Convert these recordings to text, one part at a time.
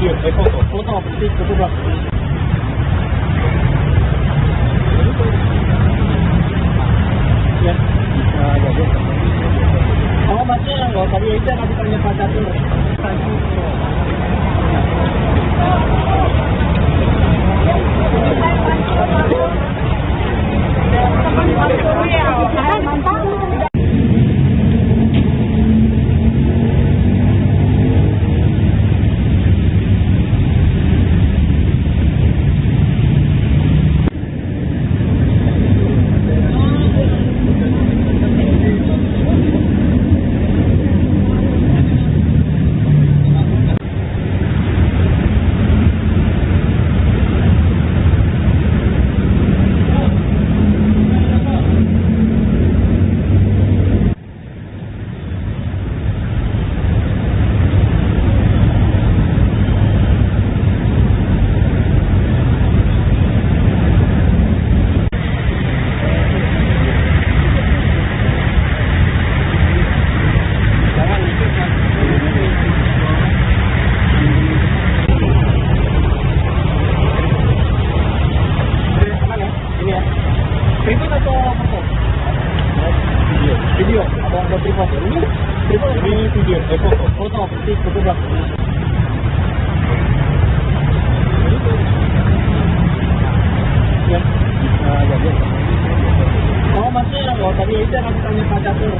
video, foto, fotografi. Ya, bisa jadi. Oh, masnya nggak usah diajar, nanti tanya Pak Catur. Privat atau foto? Video. Ada privat. Ini video. Foto. Fotografi. Ya, bisa jadi. Oh, masnya nggak usah diajar, nanti tanya Pak Catur.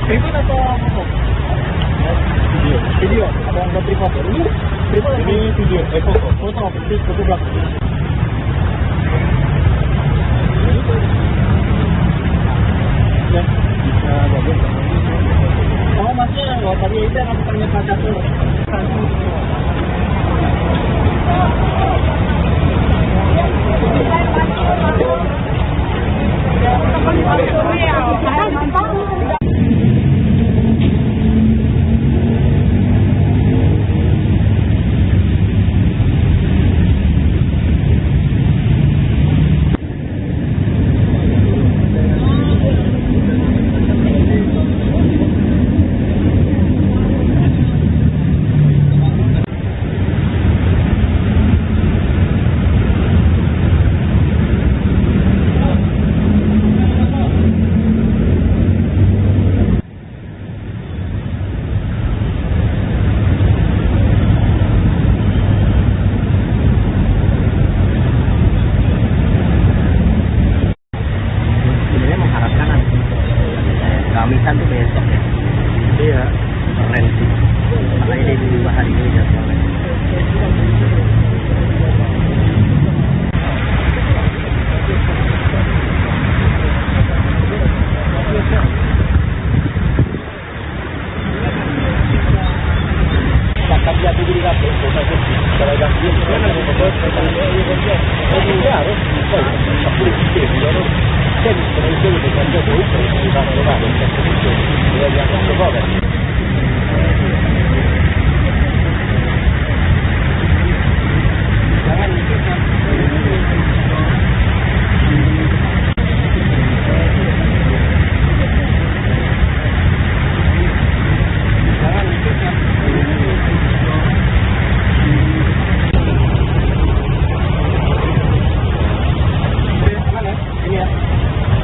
Privat atau foto? Video. Ada privat. Ini video, foto, fotografi. Ya, bisa jadi. Oh, masnya nggak usah diajar, nanti tanya Pak Catur. Kamisan tuh besok ya. Iya. Keren sih. Makanya dia diubah hari ini jadwalnya.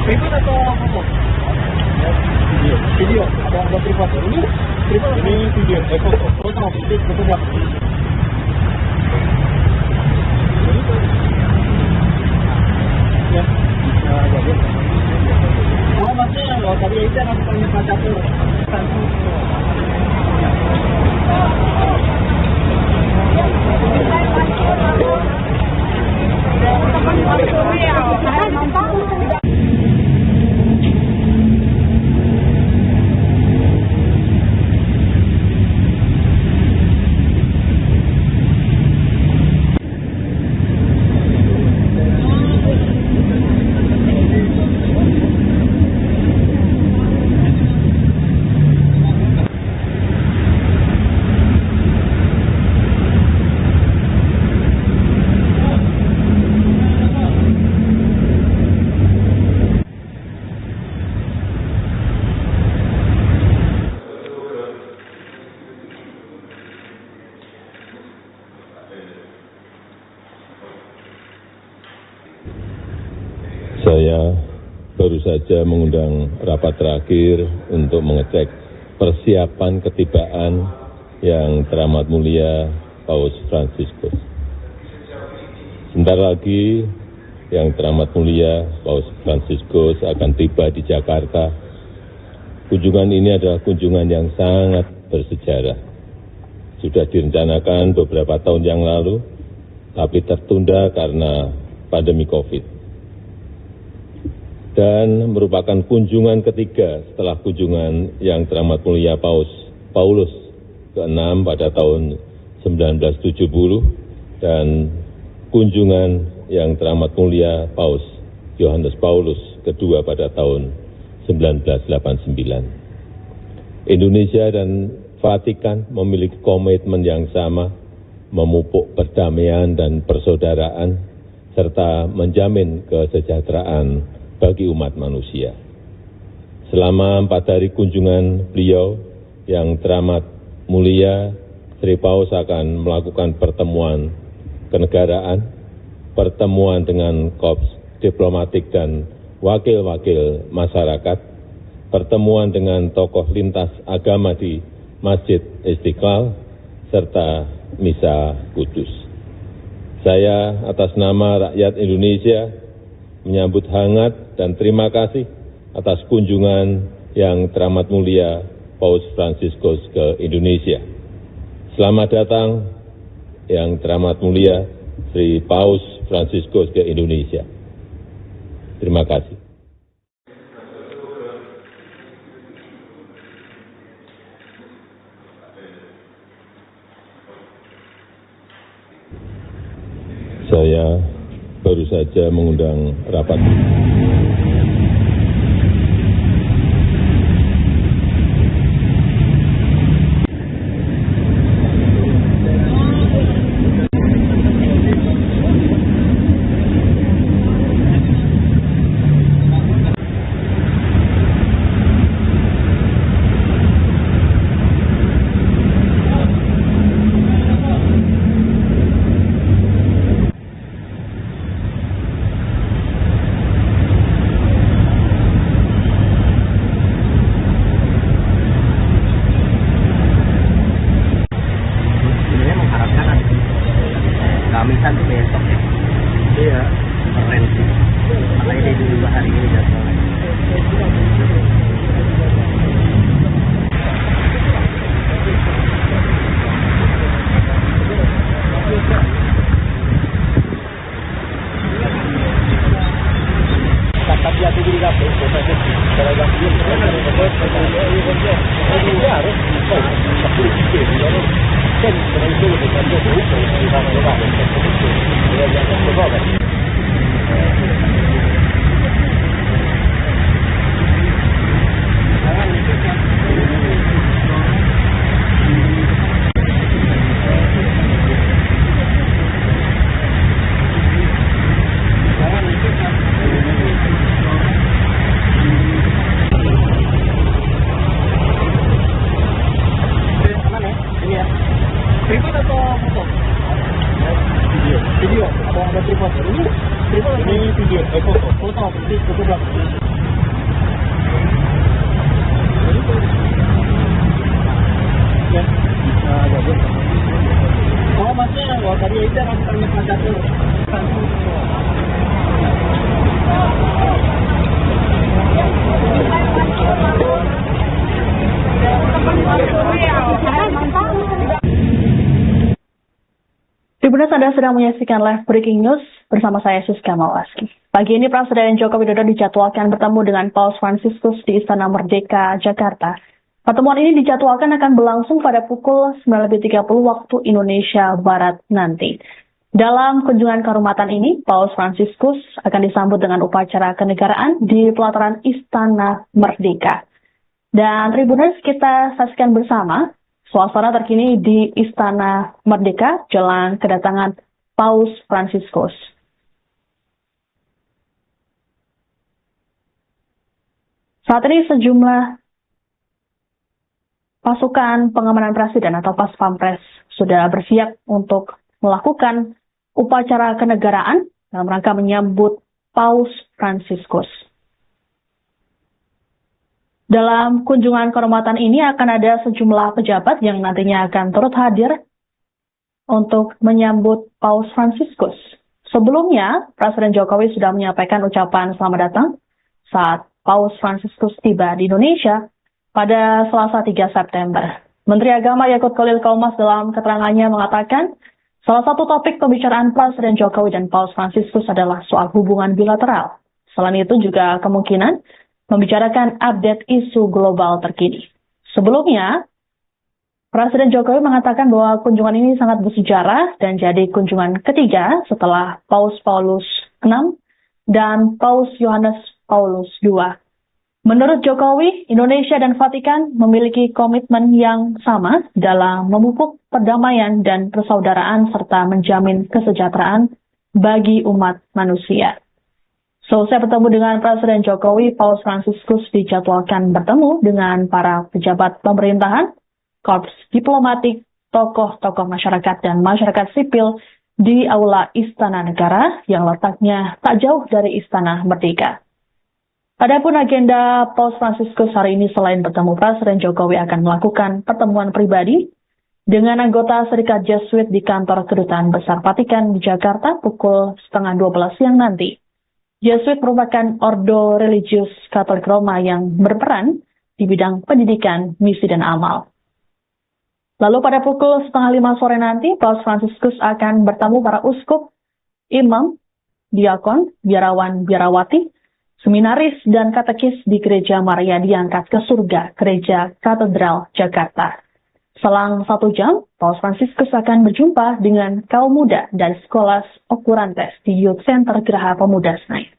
Privat atau foto? Video. Video. Ada privat. Ini privat. Ini video. Foto. Foto. Itu foto berapa? Ya. Jadi. Oh, maksudnya kalau tadi itu aku tanya Pak Catur. Saya baru saja mengundang rapat terakhir untuk mengecek persiapan ketibaan yang teramat mulia Paus Fransiskus. Sebentar lagi yang teramat mulia Paus Fransiskus akan tiba di Jakarta. Kunjungan ini adalah kunjungan yang sangat bersejarah. Sudah direncanakan beberapa tahun yang lalu, tapi tertunda karena pandemi COVID. Dan merupakan kunjungan ketiga setelah kunjungan yang teramat mulia Paus Paulus ke-6 pada tahun 1970 dan kunjungan yang teramat mulia Paus Yohanes Paulus kedua pada tahun 1989. Indonesia dan Vatikan memiliki komitmen yang sama, memupuk perdamaian dan persaudaraan, serta menjamin kesejahteraan bagi umat manusia. Selama 4 hari kunjungan beliau yang teramat mulia, Sri Paus akan melakukan pertemuan kenegaraan, pertemuan dengan korps diplomatik dan wakil-wakil masyarakat, pertemuan dengan tokoh lintas agama di Masjid Istiqlal, serta Misa Kudus. Saya atas nama rakyat Indonesia menyambut hangat dan terima kasih atas kunjungan yang teramat mulia Paus Fransiskus ke Indonesia. Selamat datang yang teramat mulia Sri Paus Fransiskus ke Indonesia. Terima kasih. Saya baru saja mengundang rapat. Kamisan tuh besok ya. Iya. Keren sih. Makanya dia dirubah hari ini jadwalnya. Privat atau foto? Video. Video. Ada privat. Ini privat. Ini video. Tribuners, Anda sedang menyaksikan live breaking news bersama saya Siska Maulaski. Pagi ini Presiden Joko Widodo dijadwalkan bertemu dengan Paus Fransiskus di Istana Merdeka, Jakarta. Pertemuan ini dijadwalkan akan berlangsung pada pukul 9.30 waktu Indonesia Barat nanti. Dalam kunjungan kehormatan ini, Paus Fransiskus akan disambut dengan upacara kenegaraan di pelataran Istana Merdeka. Dan Tribuners, kita saksikan bersama suasana terkini di Istana Merdeka jelang kedatangan Paus Fransiskus. Saat ini sejumlah pasukan pengamanan presiden atau Pas Pampres sudah bersiap untuk melakukan upacara kenegaraan dalam rangka menyambut Paus Fransiskus. Dalam kunjungan kehormatan ini akan ada sejumlah pejabat yang nantinya akan turut hadir untuk menyambut Paus Fransiskus. Sebelumnya, Presiden Jokowi sudah menyampaikan ucapan selamat datang saat Paus Fransiskus tiba di Indonesia pada Selasa 3 September. Menteri Agama Yakut Khalil Qaumas dalam keterangannya mengatakan, salah satu topik pembicaraan Presiden Jokowi dan Paus Fransiskus adalah soal hubungan bilateral. Selain itu juga kemungkinan membicarakan update isu global terkini. Sebelumnya, Presiden Jokowi mengatakan bahwa kunjungan ini sangat bersejarah dan jadi kunjungan ketiga setelah Paus Paulus VI dan Paus Yohanes Paulus II. Menurut Jokowi, Indonesia dan Vatikan memiliki komitmen yang sama dalam memupuk perdamaian dan persaudaraan serta menjamin kesejahteraan bagi umat manusia. Selesai bertemu dengan Presiden Jokowi, Paus Fransiskus dijadwalkan bertemu dengan para pejabat pemerintahan, korps diplomatik, tokoh-tokoh masyarakat dan masyarakat sipil di Aula Istana Negara yang letaknya tak jauh dari Istana Merdeka. Adapun agenda Paus Fransiskus hari ini selain bertemu Presiden Jokowi akan melakukan pertemuan pribadi dengan anggota Serikat Jesuit di kantor Kedutaan Besar Vatikan di Jakarta pukul 11:30 siang nanti. Jesuit merupakan ordo religius Katolik Roma yang berperan di bidang pendidikan, misi, dan amal. Lalu pada pukul 4:30 sore nanti, Paus Fransiskus akan bertemu para uskup, imam, diakon, biarawan, biarawati, seminaris, dan katekis di Gereja Maria Diangkat ke Surga, Gereja Katedral Jakarta. Selang 1 jam, Paus Fransiskus akan berjumpa dengan kaum muda dari Scholas Occurrentes di Youth Center Geraha Pemuda Senayan.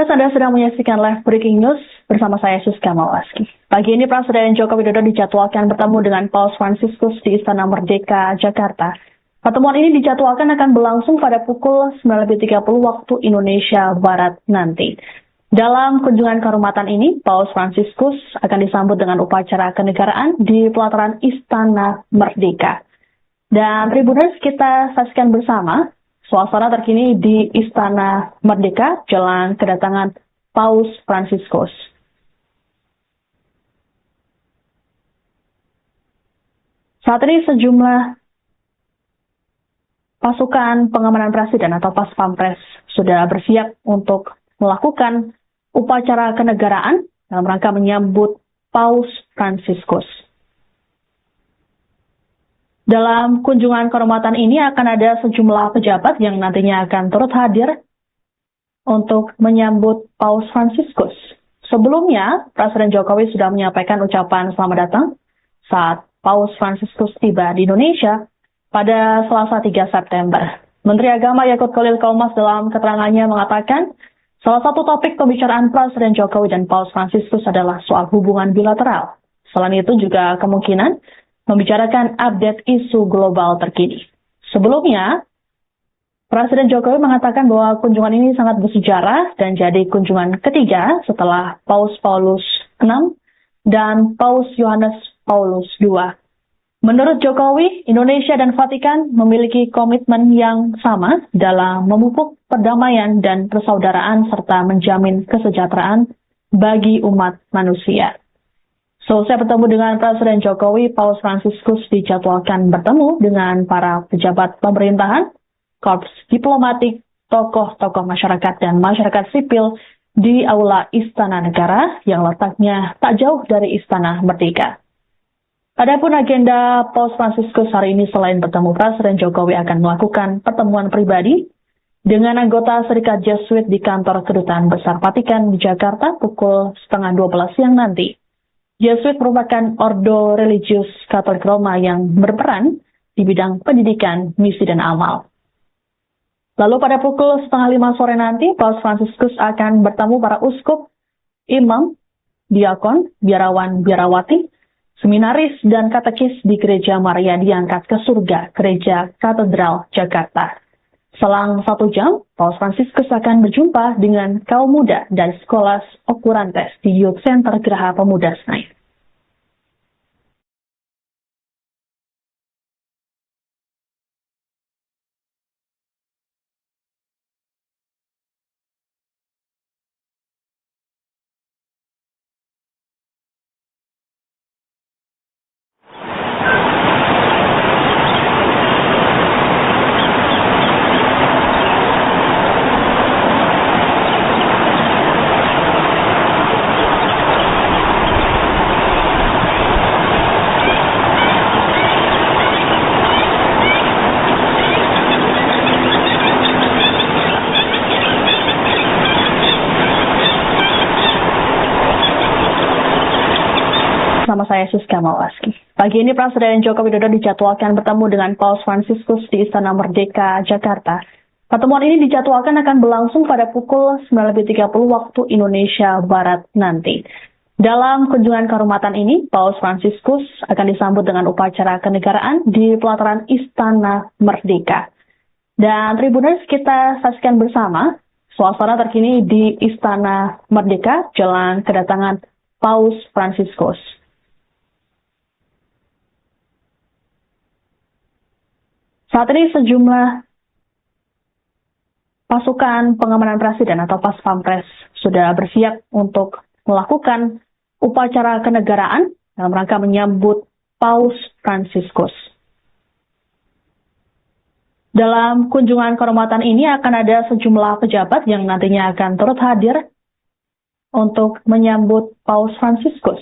Tribuners, Anda sedang menyaksikan live breaking news bersama saya Siska Mawaski. Pagi ini Presiden Joko Widodo dijadwalkan bertemu dengan Paus Fransiskus di Istana Merdeka, Jakarta. Pertemuan ini dijadwalkan akan berlangsung pada pukul 9.30 waktu Indonesia Barat nanti. Dalam kunjungan kehormatan ini, Paus Fransiskus akan disambut dengan upacara kenegaraan di pelataran Istana Merdeka. Dan Tribuners, kita saksikan bersama suasana terkini di Istana Merdeka jelang kedatangan Paus Fransiskus. Saat ini sejumlah pasukan pengamanan presiden atau Pas Pampres sudah bersiap untuk melakukan upacara kenegaraan dalam rangka menyambut Paus Fransiskus. Dalam kunjungan kehormatan ini akan ada sejumlah pejabat yang nantinya akan turut hadir untuk menyambut Paus Fransiskus. Sebelumnya, Presiden Jokowi sudah menyampaikan ucapan selamat datang saat Paus Fransiskus tiba di Indonesia pada Selasa 3 September. Menteri Agama Yakut Khalil Qaumas dalam keterangannya mengatakan, salah satu topik pembicaraan Presiden Jokowi dan Paus Fransiskus adalah soal hubungan bilateral. Selain itu juga kemungkinan membicarakan update isu global terkini. Sebelumnya, Presiden Jokowi mengatakan bahwa kunjungan ini sangat bersejarah dan jadi kunjungan ketiga setelah Paus Paulus VI dan Paus Yohanes Paulus II. Menurut Jokowi, Indonesia dan Vatikan memiliki komitmen yang sama dalam memupuk perdamaian dan persaudaraan serta menjamin kesejahteraan bagi umat manusia. Selesai bertemu dengan Presiden Jokowi, Paus Fransiskus dijadwalkan bertemu dengan para pejabat pemerintahan, korps diplomatik, tokoh-tokoh masyarakat dan masyarakat sipil di Aula Istana Negara yang letaknya tak jauh dari Istana Merdeka. Adapun agenda Paus Fransiskus hari ini selain bertemu Presiden Jokowi akan melakukan pertemuan pribadi dengan anggota Serikat Jesuit di kantor Kedutaan Besar Vatikan di Jakarta pukul 11:30 siang nanti. Jesuit merupakan ordo religius Katolik Roma yang berperan di bidang pendidikan, misi, dan amal. Lalu pada pukul 4:30 sore nanti, Paus Fransiskus akan bertemu para uskup, imam, diakon, biarawan, biarawati, seminaris, dan katekis di Gereja Maria Diangkat ke Surga, Gereja Katedral Jakarta. Selang 1 jam, Paus Fransiskus akan berjumpa dengan kaum muda dari Sekolah Ocurantes di Youth Center Geraha Pemuda Senayan. Nama saya Siska Mawaski. Pagi ini Presiden Joko Widodo dijadwalkan bertemu dengan Paus Fransiskus di Istana Merdeka, Jakarta. Pertemuan ini dijadwalkan akan berlangsung pada pukul 9.30 waktu Indonesia Barat nanti. Dalam kunjungan kehormatan ini, Paus Fransiskus akan disambut dengan upacara kenegaraan di pelataran Istana Merdeka. Dan Tribuners, kita saksikan bersama suasana terkini di Istana Merdeka jelang kedatangan Paus Fransiskus. Saat ini sejumlah pasukan pengamanan presiden atau Pas Pampres sudah bersiap untuk melakukan upacara kenegaraan dalam rangka menyambut Paus Fransiskus. Dalam kunjungan kehormatan ini akan ada sejumlah pejabat yang nantinya akan turut hadir untuk menyambut Paus Fransiskus.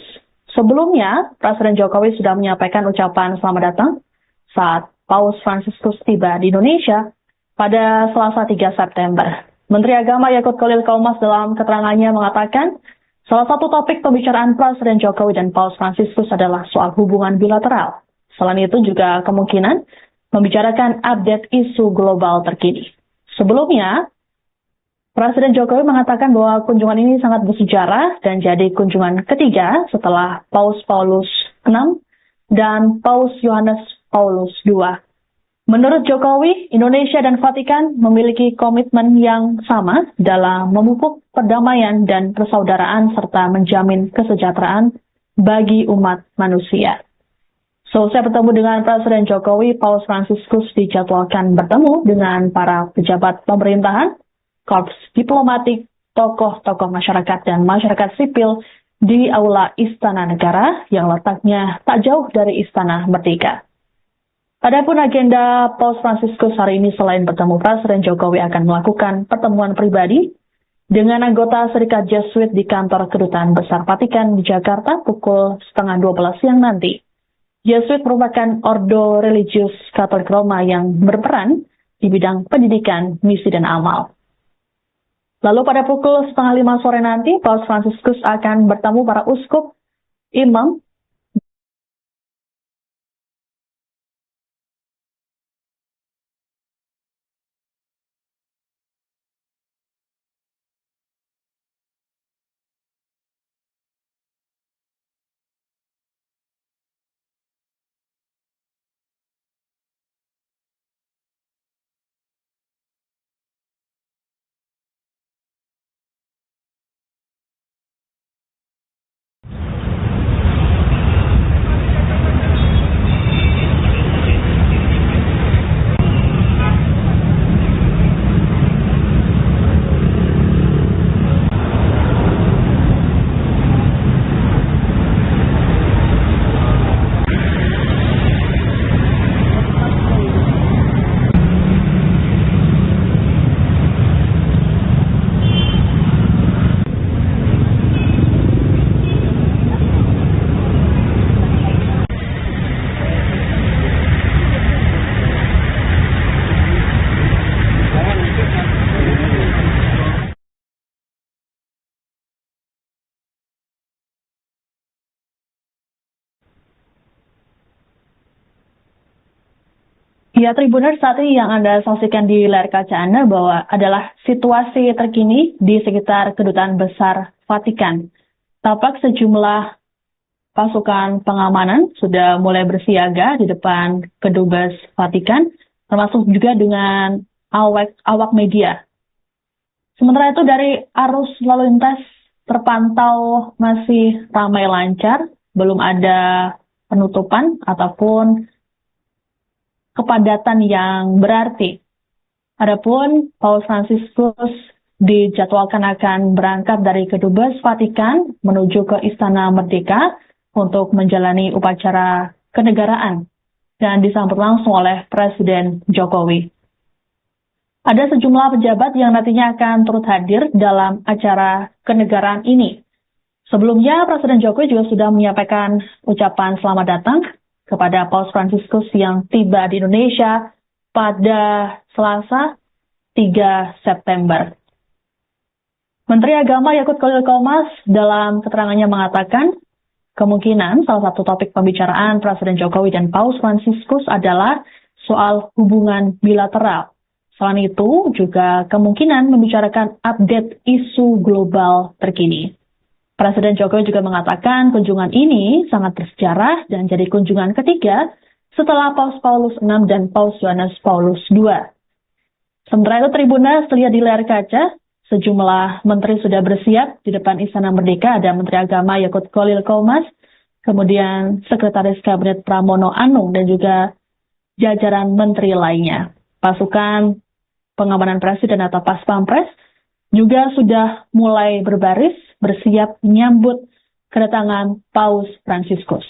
Sebelumnya, Presiden Jokowi sudah menyampaikan ucapan selamat datang saat Paus Fransiskus tiba di Indonesia pada Selasa 3 September. Menteri Agama Yakut Khalil Qaumas dalam keterangannya mengatakan, salah satu topik pembicaraan Presiden Jokowi dan Paus Fransiskus adalah soal hubungan bilateral. Selain itu juga kemungkinan membicarakan update isu global terkini. Sebelumnya, Presiden Jokowi mengatakan bahwa kunjungan ini sangat bersejarah dan jadi kunjungan ketiga setelah Paus Paulus VI dan Paus Yohanes Paulus II. Menurut Jokowi, Indonesia dan Vatikan memiliki komitmen yang sama dalam memupuk perdamaian dan persaudaraan serta menjamin kesejahteraan bagi umat manusia. Selesai bertemu dengan Presiden Jokowi, Paus Fransiskus dijadwalkan bertemu dengan para pejabat pemerintahan, korps diplomatik, tokoh-tokoh masyarakat dan masyarakat sipil di Aula Istana Negara yang letaknya tak jauh dari Istana Merdeka. Adapun agenda Paus Fransiskus hari ini selain bertemu Presiden Jokowi akan melakukan pertemuan pribadi dengan anggota Serikat Jesuit di kantor Kedutaan Besar Vatikan di Jakarta pukul 11:30 siang nanti. Jesuit merupakan ordo religius Katolik Roma yang berperan di bidang pendidikan, misi, dan amal. Lalu pada pukul 4:30 sore nanti, Paus Fransiskus akan bertemu para uskup, imam, ya, Tribuners, saat ini yang Anda saksikan di layar kaca Anda bahwa adalah situasi terkini di sekitar Kedutaan Besar Vatikan. Tampak sejumlah pasukan pengamanan sudah mulai bersiaga di depan Kedubes Vatikan, termasuk juga dengan awak media. Sementara itu dari arus lalu lintas terpantau masih ramai lancar, belum ada penutupan ataupun kepadatan yang berarti. Adapun Paus Fransiskus dijadwalkan akan berangkat dari Kedubes Vatikan menuju ke Istana Merdeka untuk menjalani upacara kenegaraan dan disambut langsung oleh Presiden Jokowi. Ada sejumlah pejabat yang nantinya akan turut hadir dalam acara kenegaraan ini. Sebelumnya, Presiden Jokowi juga sudah menyampaikan ucapan selamat datang kepada Paus Fransiskus yang tiba di Indonesia pada Selasa 3 September. Menteri Agama Yakut Khalil Qomas dalam keterangannya mengatakan, kemungkinan salah satu topik pembicaraan Presiden Jokowi dan Paus Fransiskus adalah soal hubungan bilateral. Selain itu, juga kemungkinan membicarakan update isu global terkini. Presiden Jokowi juga mengatakan kunjungan ini sangat bersejarah dan jadi kunjungan ketiga setelah Paus Paulus VI dan Paus Yohanes Paulus II. Sementara itu, Tribuners, terlihat di layar kaca, sejumlah menteri sudah bersiap di depan Istana Merdeka. Ada Menteri Agama Yakut Khalil Qomas, kemudian Sekretaris Kabinet Pramono Anung, dan juga jajaran menteri lainnya. Pasukan pengamanan Presiden atau Pas Pampres juga sudah mulai berbaris, bersiap menyambut kedatangan Paus Fransiskus.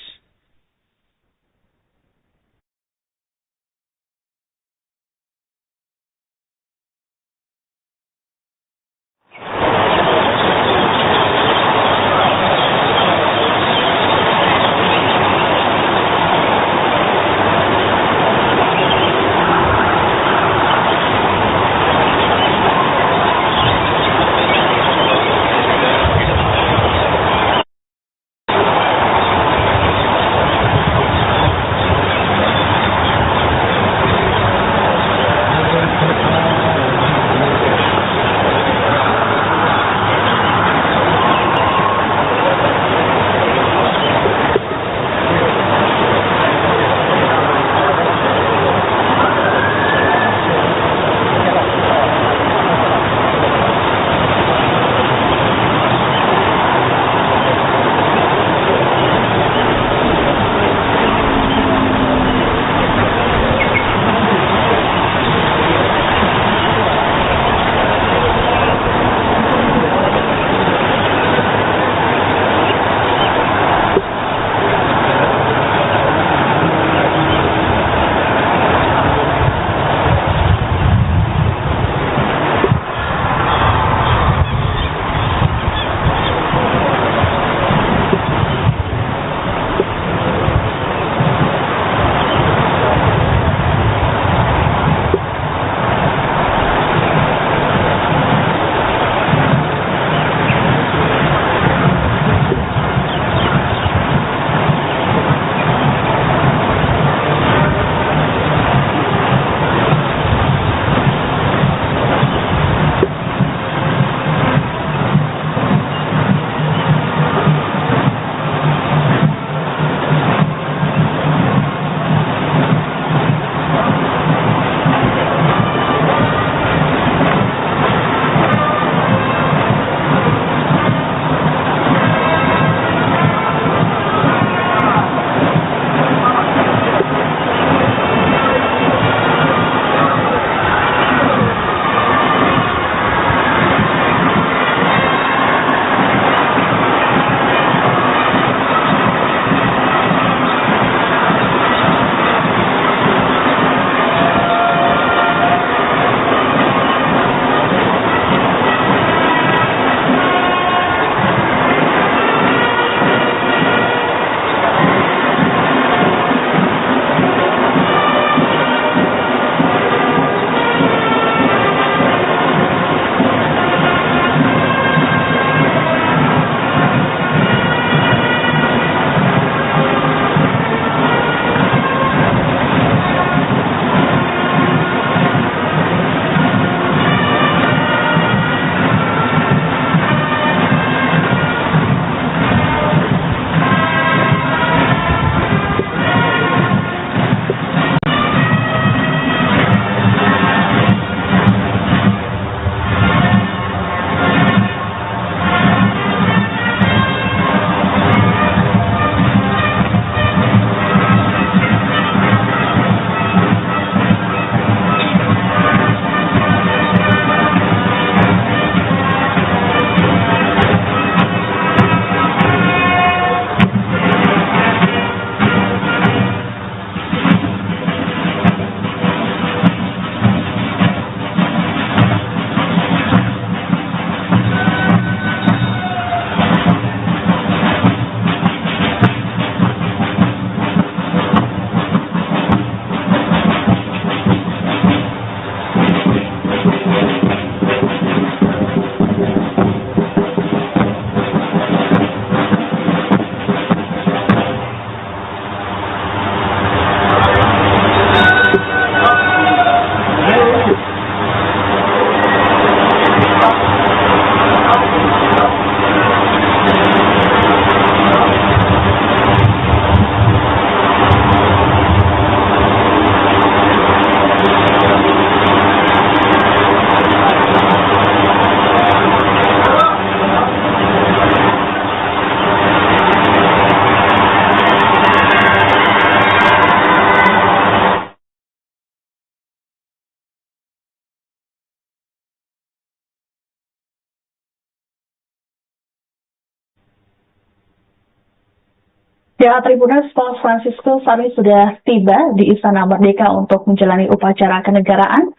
Ya, Tribuners, Paus Franciscus saat ini sudah tiba di Istana Merdeka untuk menjalani upacara kenegaraan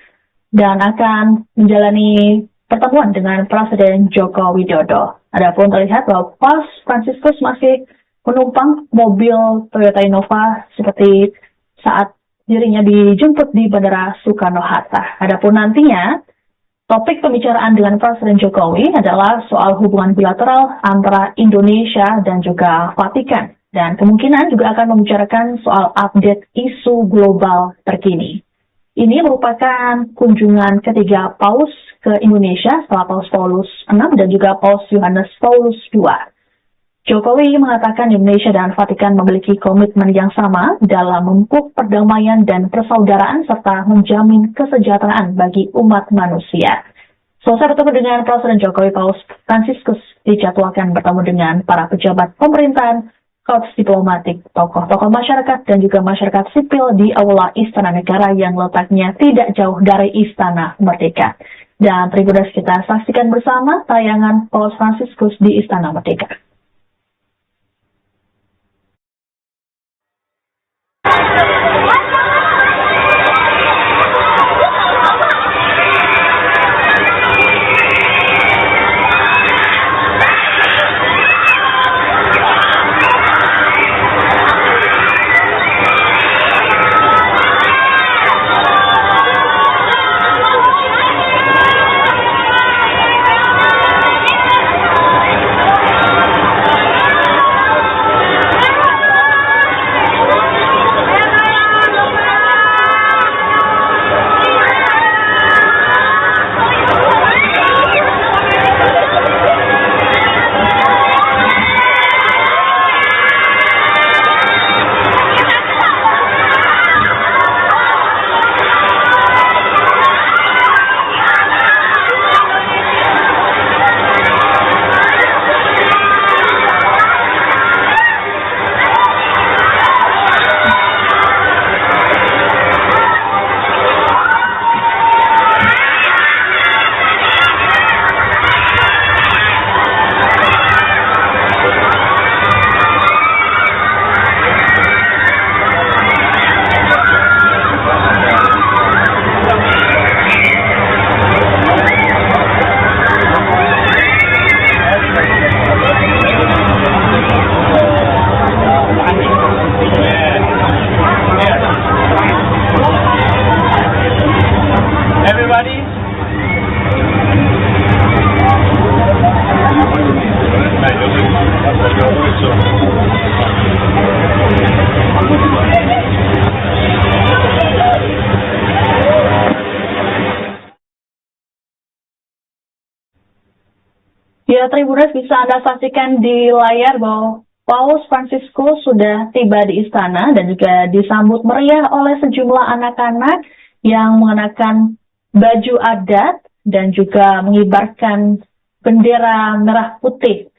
dan akan menjalani pertemuan dengan Presiden Joko Widodo. Adapun terlihat bahwa Paus Franciscus masih menumpang mobil Toyota Innova seperti saat dirinya dijemput di Bandara Soekarno-Hatta. Adapun nantinya, topik pembicaraan dengan Presiden Jokowi adalah soal hubungan bilateral antara Indonesia dan juga Vatikan. Dan kemungkinan juga akan membicarakan soal update isu global terkini. Ini merupakan kunjungan ketiga Paus ke Indonesia setelah Paus Paulus VI dan juga Paus Yohanes Paulus II. Jokowi mengatakan Indonesia dan Vatikan memiliki komitmen yang sama dalam memupuk perdamaian dan persaudaraan serta menjamin kesejahteraan bagi umat manusia. Selesai bertemu dengan Presiden Jokowi, Paus Franciscus dijadwalkan bertemu dengan para pejabat pemerintahan, korps diplomatik, tokoh-tokoh masyarakat, dan juga masyarakat sipil di Aula Istana Negara yang letaknya tidak jauh dari Istana Merdeka. Dan Tribuners, kita saksikan bersama tayangan Paus Franciscus di Istana Merdeka. Ya, Tribuners, bisa Anda saksikan di layar bahwa Paus Franciscus sudah tiba di istana dan juga disambut meriah oleh sejumlah anak-anak yang mengenakan baju adat dan juga mengibarkan bendera merah putih.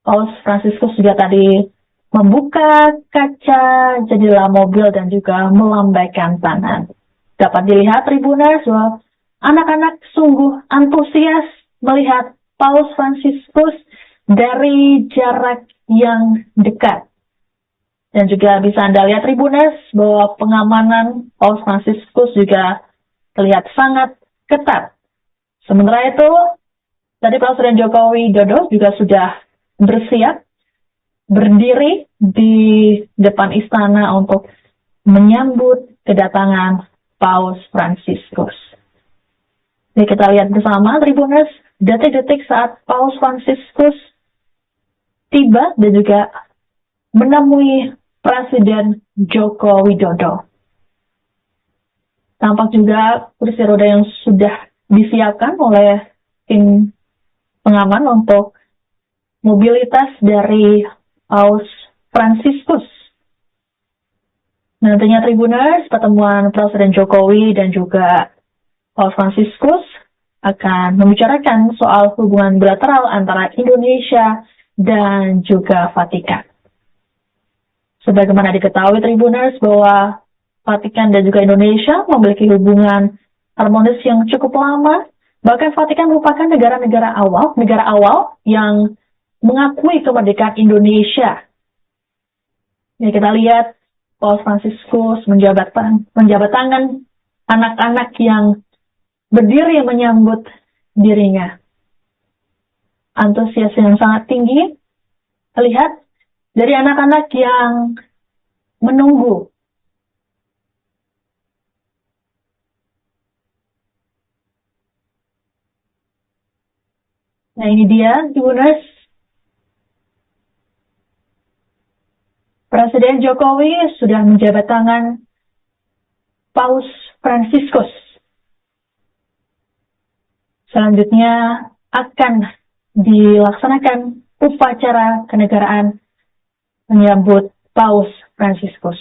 Paus Franciscus juga tadi membuka kaca jendela mobil dan juga melambaikan tangan. Dapat dilihat, Tribuners, bahwa anak-anak sungguh antusias melihat Paus Franciscus dari jarak yang dekat. Dan juga bisa Anda lihat, Tribuners, bahwa pengamanan Paus Franciscus juga terlihat sangat ketat. Sementara itu, tadi Presiden Joko Widodo juga sudah bersiap berdiri di depan istana untuk menyambut kedatangan Paus Franciscus. Jadi kita lihat bersama, Tribuners, detik-detik saat Paus Franciscus tiba dan juga menemui Presiden Joko Widodo. Tampak juga kursi roda yang sudah disiapkan oleh tim pengaman untuk mobilitas dari Paus Franciscus. Nantinya, Tribuners, pertemuan Presiden Jokowi dan juga Paus Franciscus akan membicarakan soal hubungan bilateral antara Indonesia dan juga Vatikan. Sebagaimana diketahui, Tribuners, bahwa Vatikan dan juga Indonesia memiliki hubungan harmonis yang cukup lama. Bahkan Vatikan merupakan negara awal yang mengakui kemerdekaan Indonesia. Ya, kita lihat Paus Fransiskus menjabat tangan anak-anak yang berdiri menyambut dirinya. Antusias yang sangat tinggi terlihat dari anak-anak yang menunggu. Nah, ini dia, Tribuners. Presiden Jokowi sudah menjabat tangan Paus Fransiskus. Selanjutnya akan dilaksanakan upacara kenegaraan menyambut Paus Fransiskus.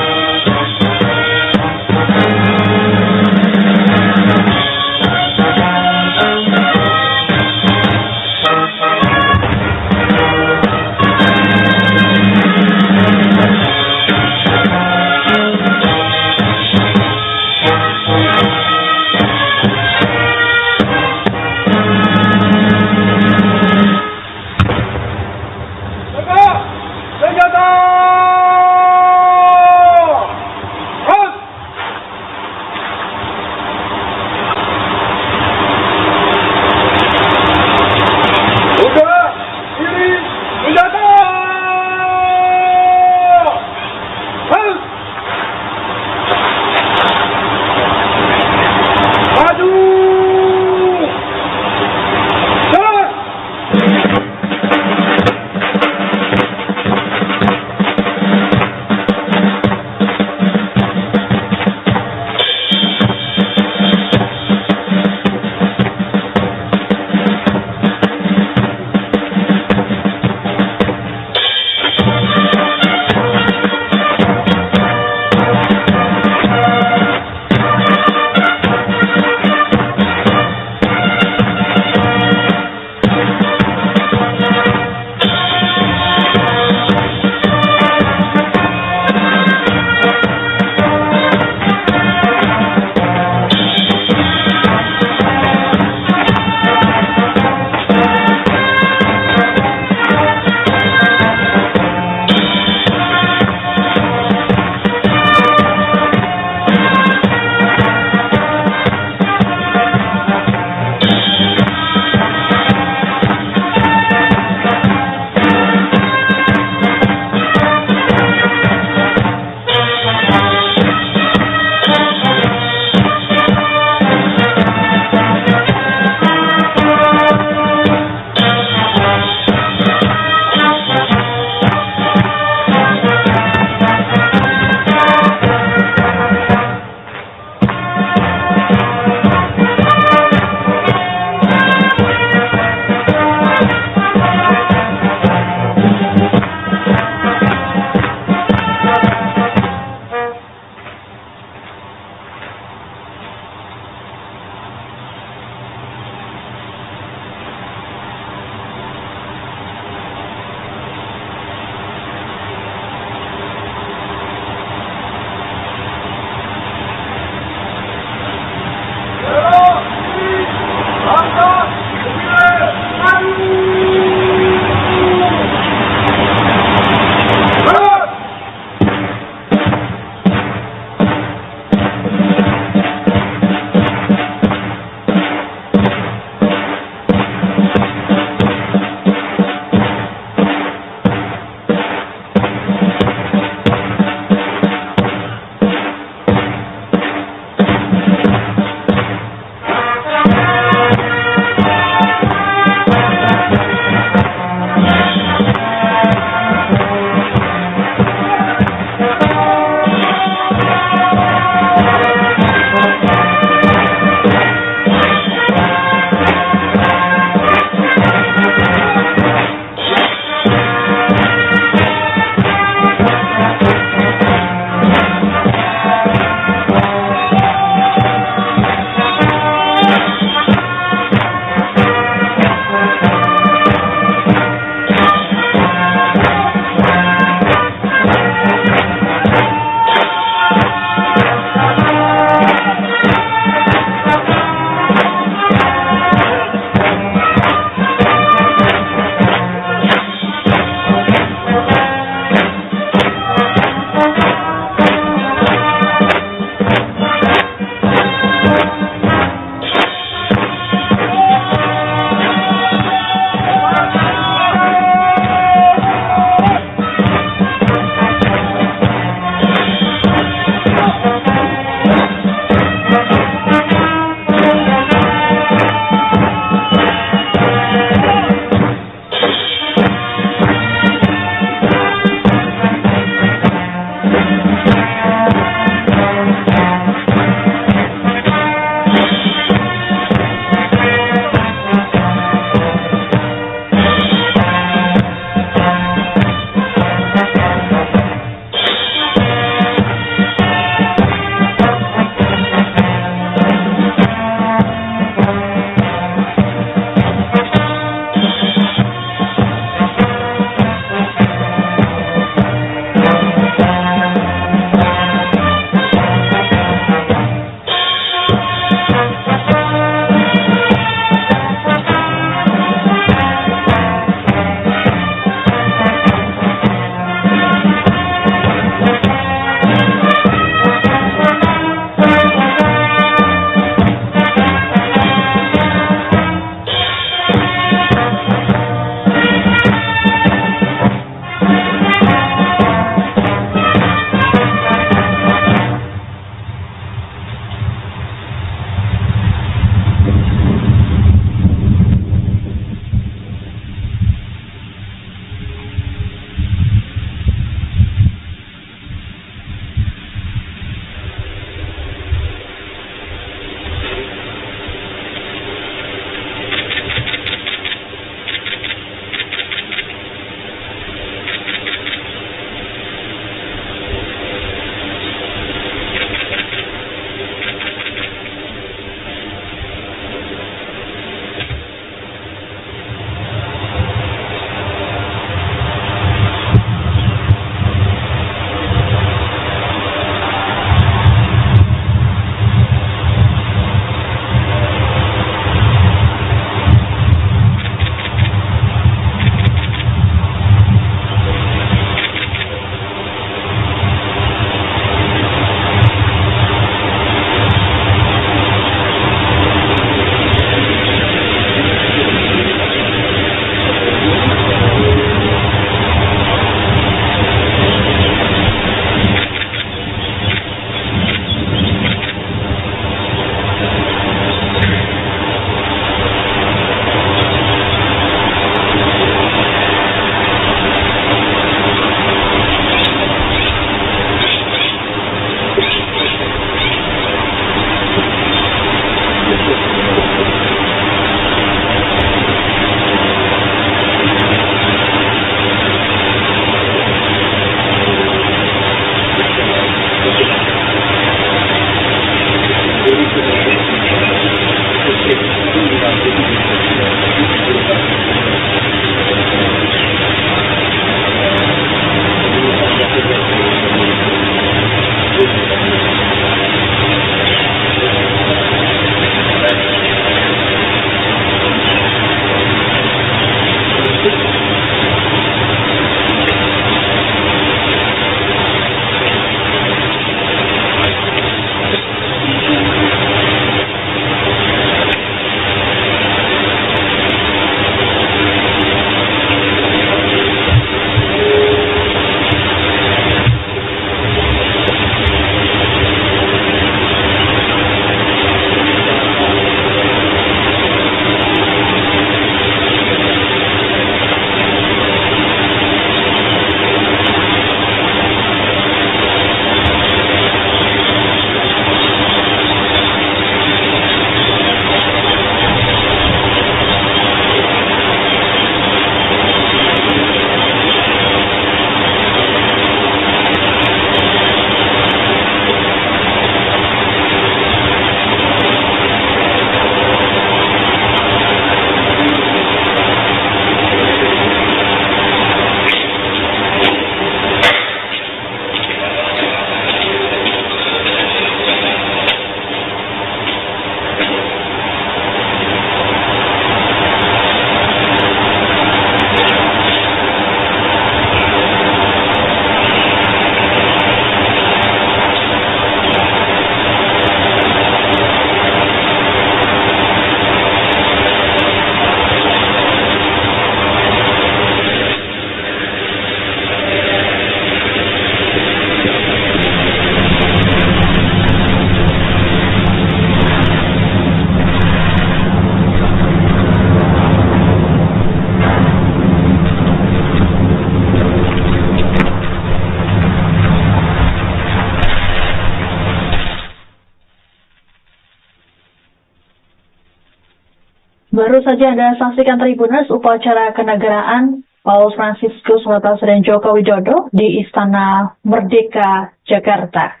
Baru saja Anda saksikan Tribuners upacara kenegaraan Paus Fransiskus oleh Presiden Joko Widodo di Istana Merdeka, Jakarta.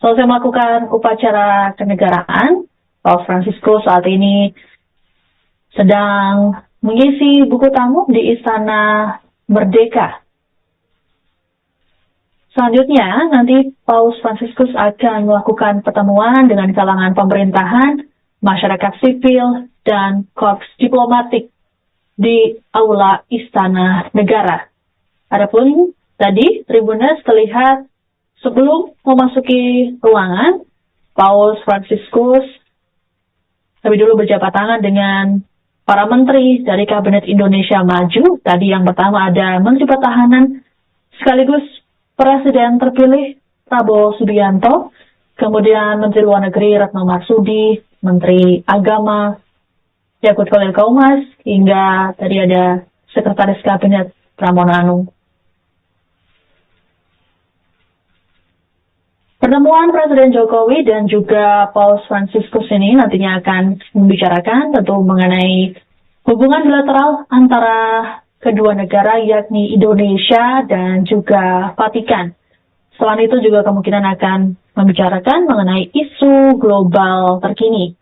Selesai melakukan upacara kenegaraan, Paus Fransiskus saat ini sedang mengisi buku tamu di Istana Merdeka. Selanjutnya, nanti Paus Fransiskus akan melakukan pertemuan dengan kalangan pemerintahan, masyarakat sipil, dan korps diplomatik di Aula Istana Negara. Adapun tadi Tribuners terlihat sebelum memasuki ruangan, Paus Fransiskus lebih dulu berjabat tangan dengan para menteri dari Kabinet Indonesia Maju. Tadi yang pertama ada Menteri Pertahanan sekaligus Presiden terpilih Prabowo Subianto, kemudian Menteri Luar Negeri Retno Marsudi, Menteri Agama Yakut Khalil Qaumas, hingga tadi ada Sekretaris Kabinet Pramono Anung. Pertemuan Presiden Jokowi dan juga Paus Fransiskus ini nantinya akan membicarakan tentu mengenai hubungan bilateral antara kedua negara, yakni Indonesia dan juga Vatikan. Selain itu juga kemungkinan akan membicarakan mengenai isu global terkini.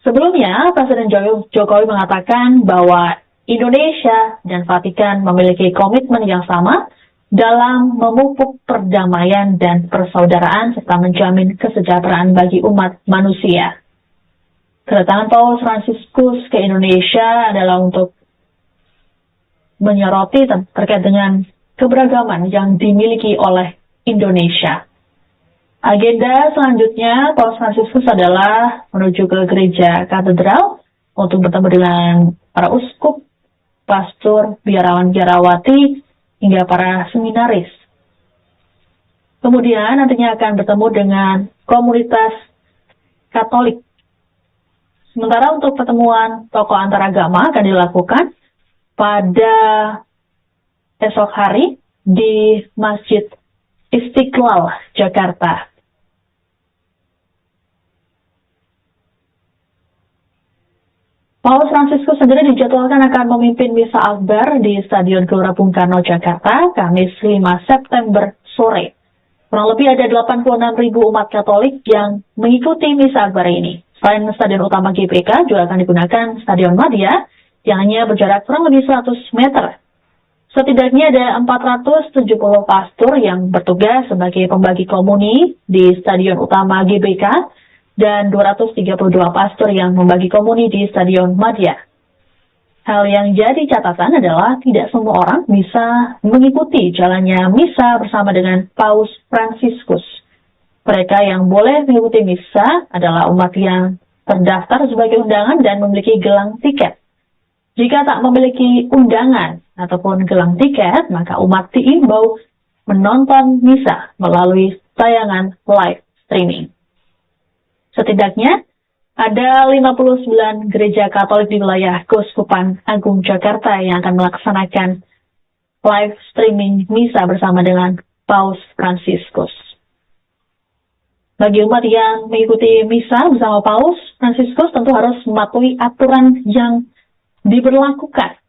Sebelumnya, Presiden Jokowi mengatakan bahwa Indonesia dan Vatikan memiliki komitmen yang sama dalam memupuk perdamaian dan persaudaraan serta menjamin kesejahteraan bagi umat manusia. Kedatangan Paus Fransiskus ke Indonesia adalah untuk menyoroti terkait dengan keberagaman yang dimiliki oleh Indonesia. Agenda selanjutnya Paus Fransiskus adalah menuju ke gereja katedral untuk bertemu dengan para uskup, pastor, biarawan-biarawati, hingga para seminaris. Kemudian nantinya akan bertemu dengan komunitas Katolik. Sementara untuk pertemuan tokoh antaragama akan dilakukan pada esok hari di Masjid Istiqlal, Jakarta. Paus Fransiskus sendiri dijadwalkan akan memimpin misa akbar di Stadion Gelora Bung Karno, Jakarta, Kamis 5 September sore. Kurang lebih ada 86.000 umat Katolik yang mengikuti misa akbar ini. Selain Stadion Utama GBK, juga akan digunakan Stadion Madia yang hanya berjarak kurang lebih 100 meter. Setidaknya ada 470 pastor yang bertugas sebagai pembagi komuni di Stadion Utama GBK, dan 232 pastor yang membagi komuni di Stadion Madia. Hal yang jadi catatan adalah tidak semua orang bisa mengikuti jalannya misa bersama dengan Paus Fransiskus. Mereka yang boleh mengikuti misa adalah umat yang terdaftar sebagai undangan dan memiliki gelang tiket. Jika tak memiliki undangan ataupun gelang tiket, maka umat diimbau menonton misa melalui tayangan live streaming. Setidaknya ada 59 gereja Katolik di wilayah Keuskupan Agung Jakarta yang akan melaksanakan live streaming misa bersama dengan Paus Fransiskus. Bagi umat yang mengikuti misa bersama Paus Fransiskus tentu harus mematuhi aturan yang diberlakukan,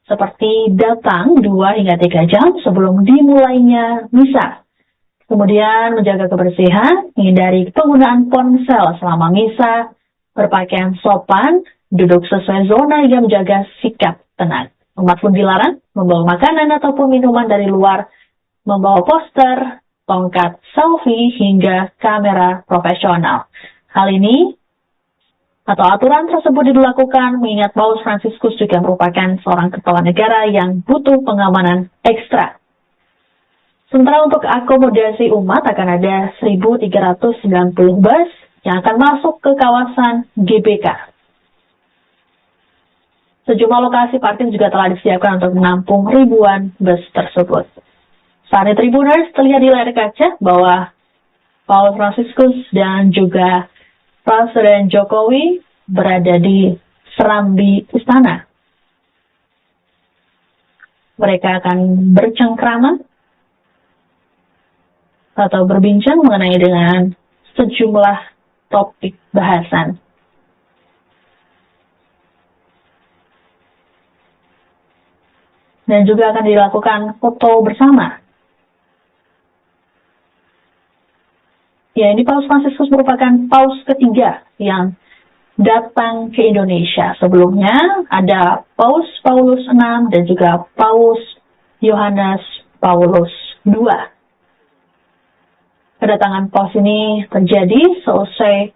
seperti datang 2 hingga 3 jam sebelum dimulainya misa. Kemudian menjaga kebersihan, hindari penggunaan ponsel selama misa, berpakaian sopan, duduk sesuai zona hingga menjaga sikap tenang. Umat pun dilarang membawa makanan ataupun minuman dari luar, membawa poster, tongkat selfie, hingga kamera profesional. Hal ini atau aturan tersebut dilakukan mengingat Paus Fransiskus juga merupakan seorang kepala negara yang butuh pengamanan ekstra. Sementara untuk akomodasi umat akan ada 1.390 bus yang akan masuk ke kawasan GBK. Sejumlah lokasi parkir juga telah disiapkan untuk menampung ribuan bus tersebut. Saat ini Tribuners terlihat di layar kaca bahwa Paus Fransiskus dan juga Presiden Jokowi berada di serambi istana. Mereka akan bercengkrama atau berbincang mengenai dengan sejumlah topik bahasan. dan juga akan dilakukan foto bersama. Ya, ini Paus Fransiskus merupakan paus ketiga yang datang ke Indonesia. Sebelumnya ada Paus Paulus VI dan juga Paus Yohanes Paulus II. Kedatangan paus ini terjadi selesai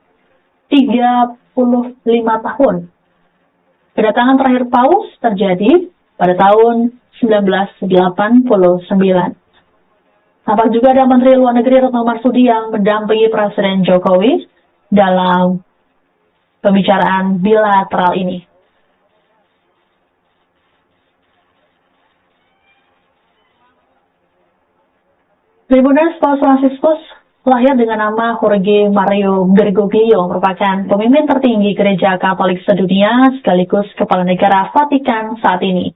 35 tahun. Kedatangan terakhir paus terjadi pada tahun 1989. Tampak juga ada Menteri Luar Negeri Retno Marsudi yang mendampingi Presiden Jokowi dalam pembicaraan bilateral ini. Tribunes Paus Fransiskus lahir dengan nama Jorge Mario Bergoglio, merupakan pemimpin tertinggi Gereja Katolik sedunia sekaligus Kepala Negara Vatikan saat ini.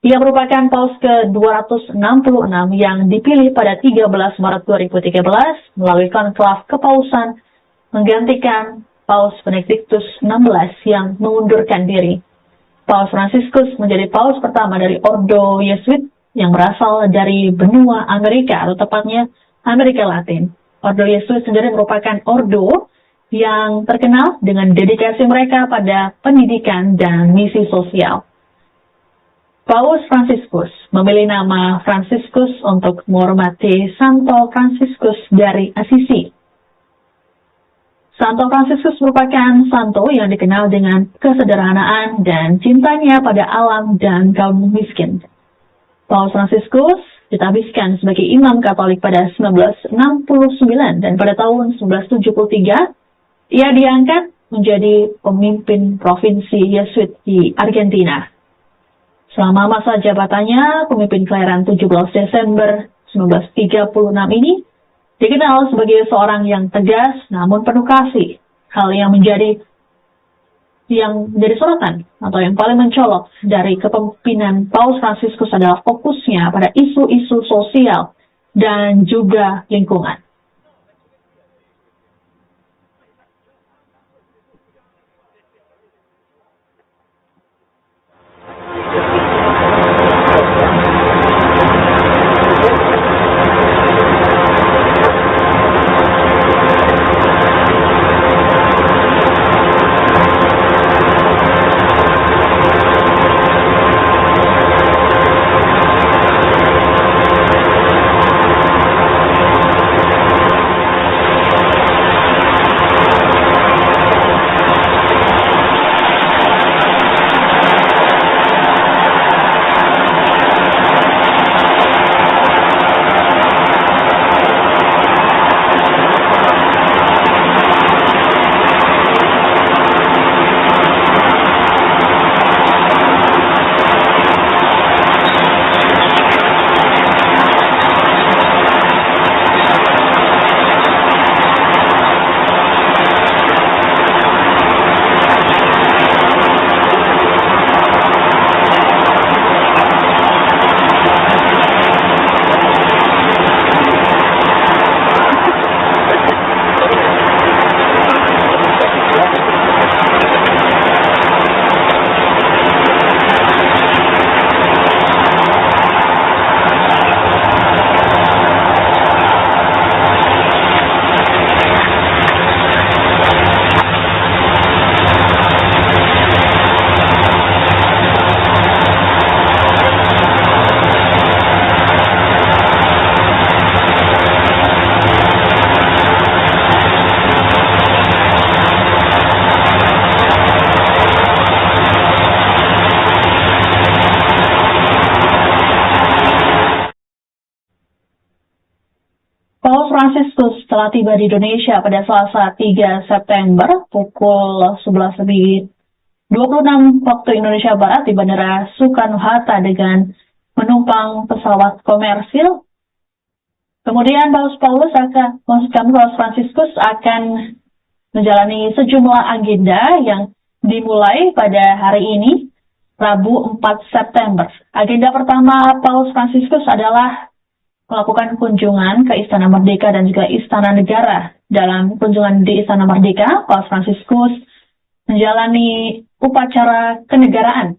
Ia merupakan paus ke-266 yang dipilih pada 13 Maret 2013 melalui konklav kepausan menggantikan Paus Benediktus XVI yang mengundurkan diri. Paus Fransiskus menjadi paus pertama dari Ordo Yesuit yang berasal dari benua Amerika, atau tepatnya Amerika Latin. Ordo Yesuit sendiri merupakan ordo yang terkenal dengan dedikasi mereka pada pendidikan dan misi sosial. Paus Fransiskus memilih nama Fransiskus untuk menghormati Santo Fransiskus dari Assisi. Santo Fransiskus merupakan santo yang dikenal dengan kesederhanaan dan cintanya pada alam dan kaum miskin. Paus Fransiskus ditabiskan sebagai imam Katolik pada 1969 dan pada tahun 1973 ia diangkat menjadi pemimpin provinsi Yesuit di Argentina. Selama masa jabatannya, pemimpin kelahiran 17 Desember 1936 ini dikenal sebagai seorang yang tegas namun penuh kasih. Hal yang menjadi sorotan atau yang paling mencolok dari kepemimpinan Paus Fransiskus adalah fokusnya pada isu-isu sosial dan juga lingkungan. Paus Fransiskus telah tiba di Indonesia pada Selasa 3 September pukul 11.26 waktu Indonesia Barat di Bandara Soekarno-Hatta dengan menumpang pesawat komersil. Kemudian Paus Fransiskus akan menjalani sejumlah agenda yang dimulai pada hari ini, Rabu 4 September. Agenda pertama Paus Fransiskus adalah melakukan kunjungan ke Istana Merdeka dan juga Istana Negara. Dalam kunjungan di Istana Merdeka, Paus Fransiskus menjalani upacara kenegaraan.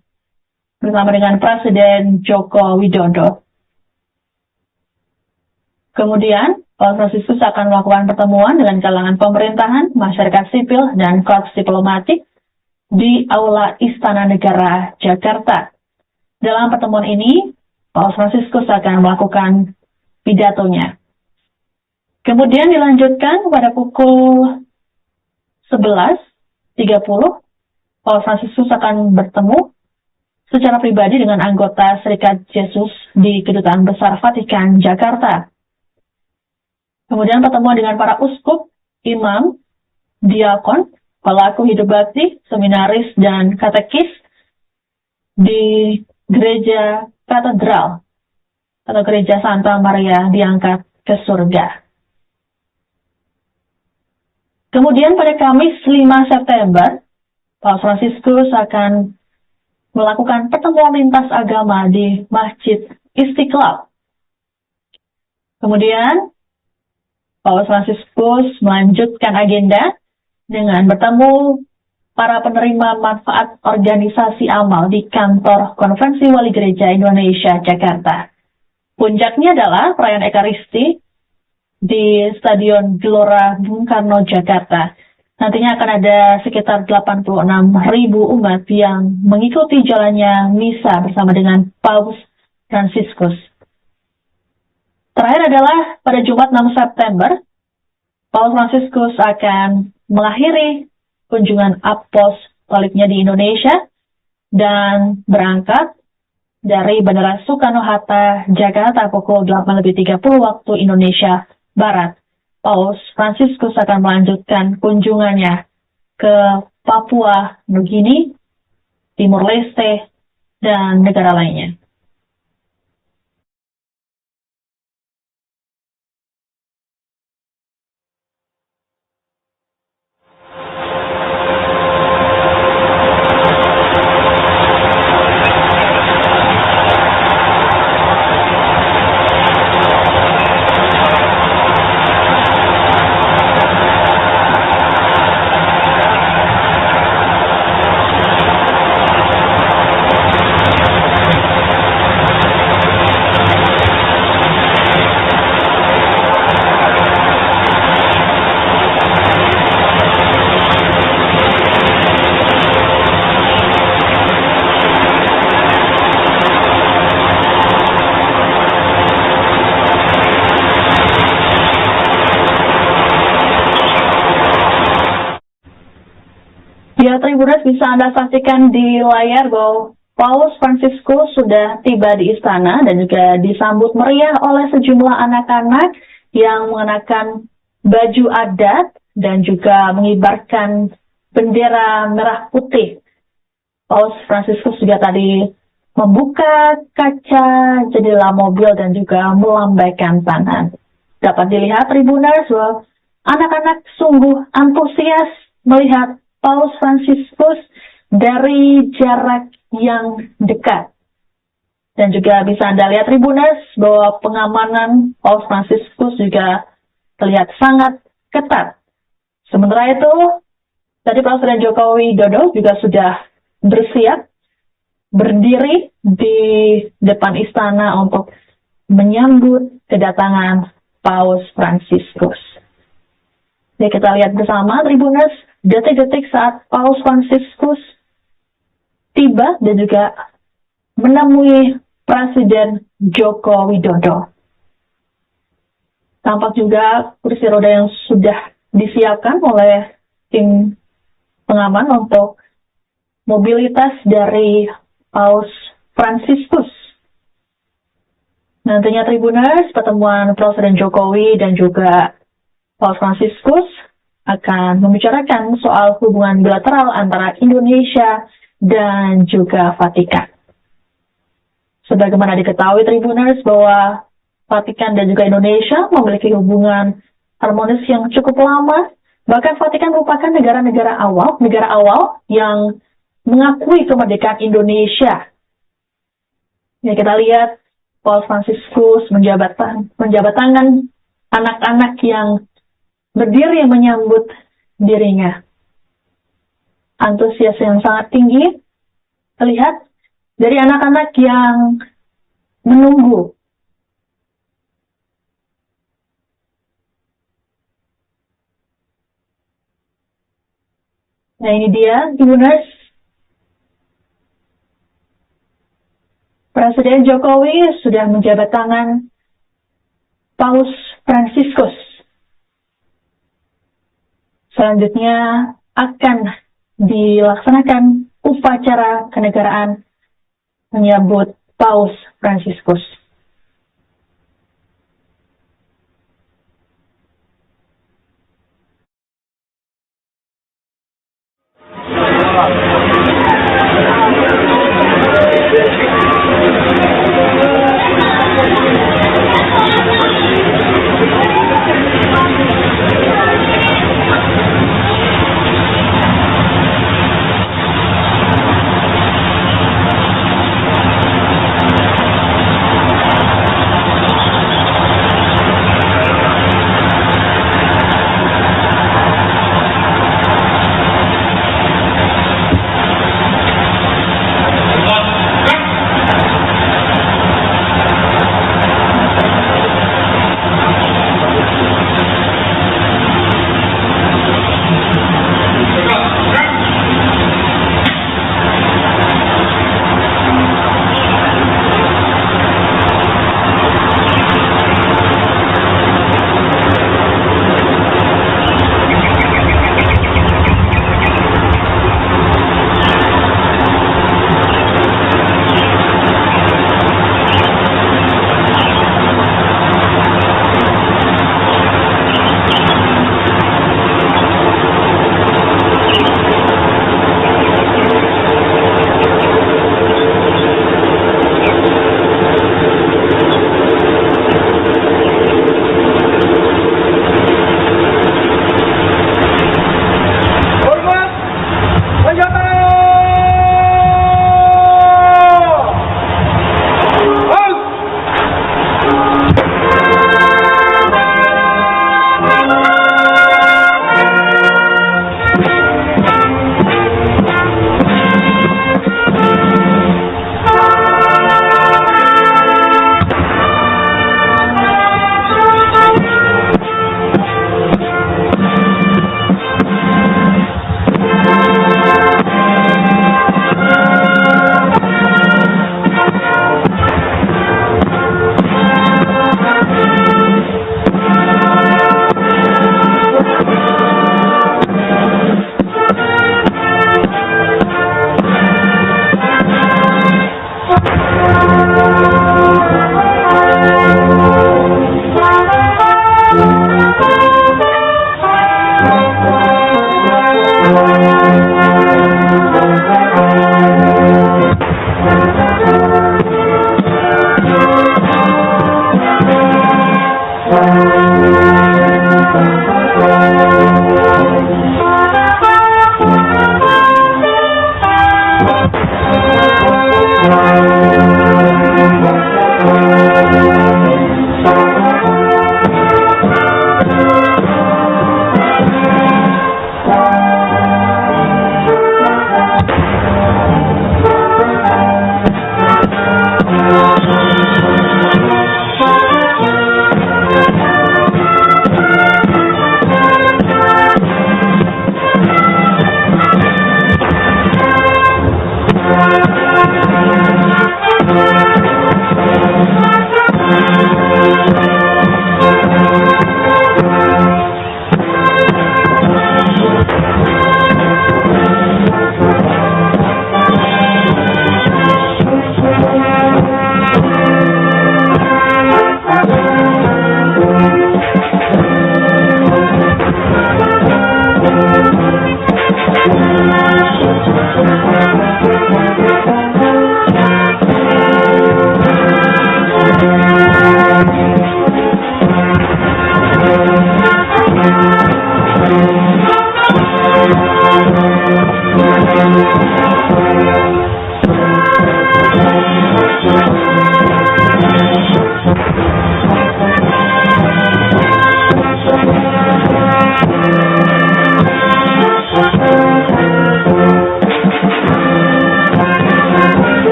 bersama dengan Presiden Joko Widodo. Kemudian, Paus Fransiskus akan melakukan pertemuan dengan kalangan pemerintahan, masyarakat sipil, dan korps diplomatik di Aula Istana Negara, Jakarta. Dalam pertemuan ini, Paus Fransiskus akan melakukan pidatonya. Kemudian dilanjutkan pada pukul 11.30, Paus Fransiskus akan bertemu secara pribadi dengan anggota Serikat Yesus di Kedutaan Besar Vatikan, Jakarta. Kemudian pertemuan dengan para uskup, imam, diakon, pelaku hidup bakti, seminaris, dan katekis di Gereja Katedral atau Gereja Santa Maria diangkat ke surga. Kemudian pada Kamis 5 September, Paus Fransiskus akan melakukan pertemuan lintas agama di Masjid Istiqlal. Kemudian, Paus Fransiskus melanjutkan agenda dengan bertemu para penerima manfaat organisasi amal di kantor Konferensi Wali Gereja Indonesia, Jakarta. Puncaknya adalah perayaan Ekaristi di Stadion Gelora Bung Karno, Jakarta. Nantinya akan ada sekitar 86.000 umat yang mengikuti jalannya misa bersama dengan Paus Fransiskus. Terakhir adalah pada Jumat 6 September, Paus Fransiskus akan mengakhiri kunjungan apostoliknya di Indonesia dan berangkat dari Bandara Soekarno-Hatta, Jakarta pukul 8.30 waktu Indonesia Barat. Paus Fransiskus akan melanjutkan kunjungannya ke Papua Nugini, Timur Leste, dan negara lainnya. Ya, Tribuners, bisa Anda saksikan di layar bahwa Paus Fransiskus sudah tiba di istana dan juga disambut meriah oleh sejumlah anak-anak yang mengenakan baju adat dan juga mengibarkan bendera merah putih. Paus Fransiskus juga tadi membuka kaca jendela mobil dan juga melambaikan tangan. Dapat dilihat, Tribuners, bahwa anak-anak sungguh antusias melihat Paus Fransiskus dari jarak yang dekat. Dan juga bisa Anda lihat, Tribuners, bahwa pengamanan Paus Fransiskus juga terlihat sangat ketat. Sementara itu, tadi Presiden Joko Widodo juga sudah bersiap berdiri di depan istana untuk menyambut kedatangan Paus Fransiskus. Jadi kita lihat bersama, Tribuners, detik-detik saat Paus Fransiskus tiba dan juga menemui Presiden Joko Widodo. Tampak juga kursi roda yang sudah disiapkan oleh tim pengaman untuk mobilitas dari Paus Fransiskus. Nantinya, Tribuners, pertemuan Presiden Jokowi dan juga Paus Fransiskus akan membicarakan soal hubungan bilateral antara Indonesia dan juga Vatikan. Sebagaimana diketahui, Tribuners, bahwa Vatikan dan juga Indonesia memiliki hubungan harmonis yang cukup lama. Bahkan Vatikan merupakan negara awal yang mengakui kemerdekaan Indonesia. Ya, kita lihat Paus Fransiskus menjabat tangan anak-anak yang berdiri menyambut dirinya. Antusias yang sangat tinggi terlihat dari anak-anak yang menunggu. Nah, ini dia, Tribuners. Presiden Jokowi sudah menjabat tangan Paus Fransiskus. Selanjutnya akan dilaksanakan upacara kenegaraan menyambut Paus Fransiskus.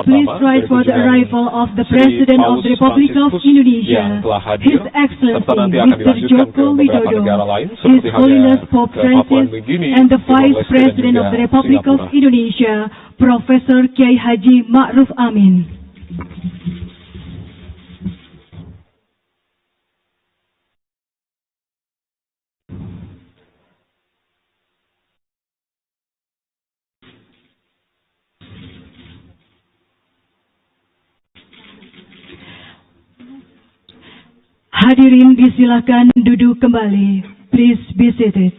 Please rise for the arrival of the President of the Republic of Indonesia, His Excellency Mr. Joko Widodo, His Holiness Pope Francis, and the Vice President of the Republic of Indonesia, Professor Kiai Haji Ma'ruf Amin. Hadirin disilakan duduk kembali. Please be seated.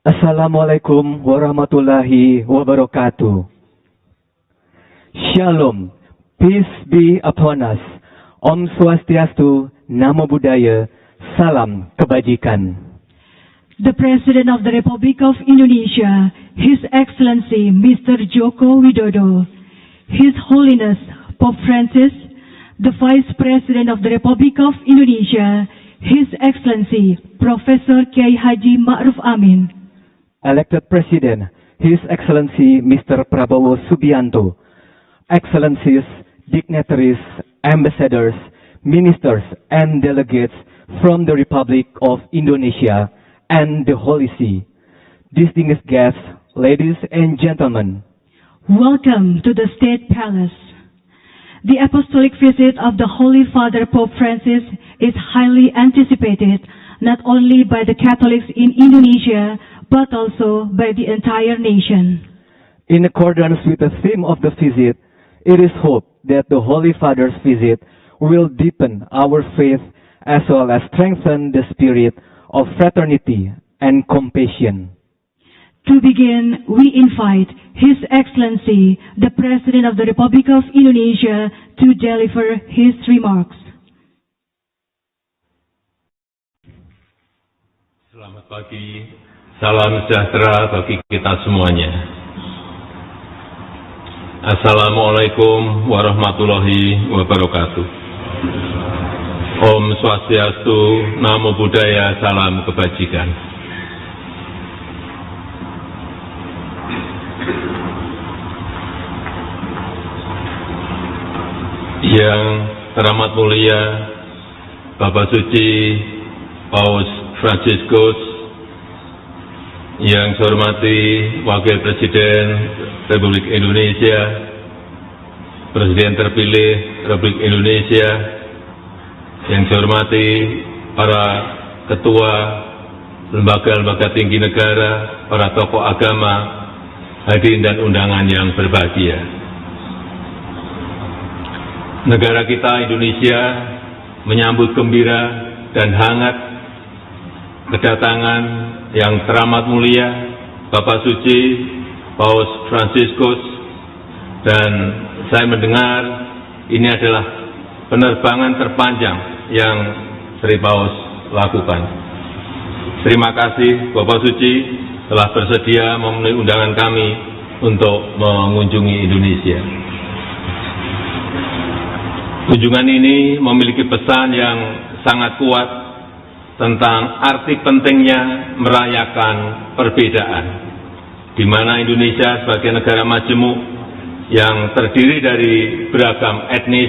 Assalamualaikum warahmatullahi wabarakatuh. Shalom, peace be upon us. Om Swastiastu, Namo Buddhaya, Salam Kebajikan. The President of the Republic of Indonesia, His Excellency Mr. Joko Widodo, His Holiness Pope Francis, the Vice President of the Republic of Indonesia, His Excellency Professor Kiai Haji Ma'ruf Amin, Elected President, His Excellency Mr. Prabowo Subianto, Excellencies, dignitaries, ambassadors, ministers, and delegates from the Republic of Indonesia and the Holy See, distinguished guests, ladies and gentlemen. welcome to the State Palace. The apostolic visit of the Holy Father Pope Francis is highly anticipated not only by the Catholics in Indonesia, but also by the entire nation. In accordance with the theme of the visit, it is hoped that the Holy Father's visit will deepen our faith as well as strengthen the spirit of fraternity and compassion. To begin, we invite His Excellency, the President of the Republic of Indonesia, to deliver his remarks. Selamat pagi, salam sejahtera bagi kita semuanya. Assalamualaikum warahmatullahi wabarakatuh. Om Swastiastu, Namo Buddhaya, Salam Kebajikan. Yang teramat mulia Bapak Suci Paus Fransiskus, yang saya hormati Wakil Presiden Republik Indonesia, Presiden terpilih Republik Indonesia, yang saya hormati para ketua lembaga-lembaga tinggi negara, para tokoh agama, hadirin dan undangan yang berbahagia. Negara kita Indonesia menyambut gembira dan hangat kedatangan yang teramat mulia Bapak Suci Paus Fransiskus, dan saya mendengar ini adalah penerbangan terpanjang yang Sri Paus lakukan. Terima kasih Bapak Suci telah bersedia memenuhi undangan kami untuk mengunjungi Indonesia. Kunjungan ini memiliki pesan yang sangat kuat tentang arti pentingnya merayakan perbedaan, di mana Indonesia sebagai negara majemuk yang terdiri dari beragam etnis.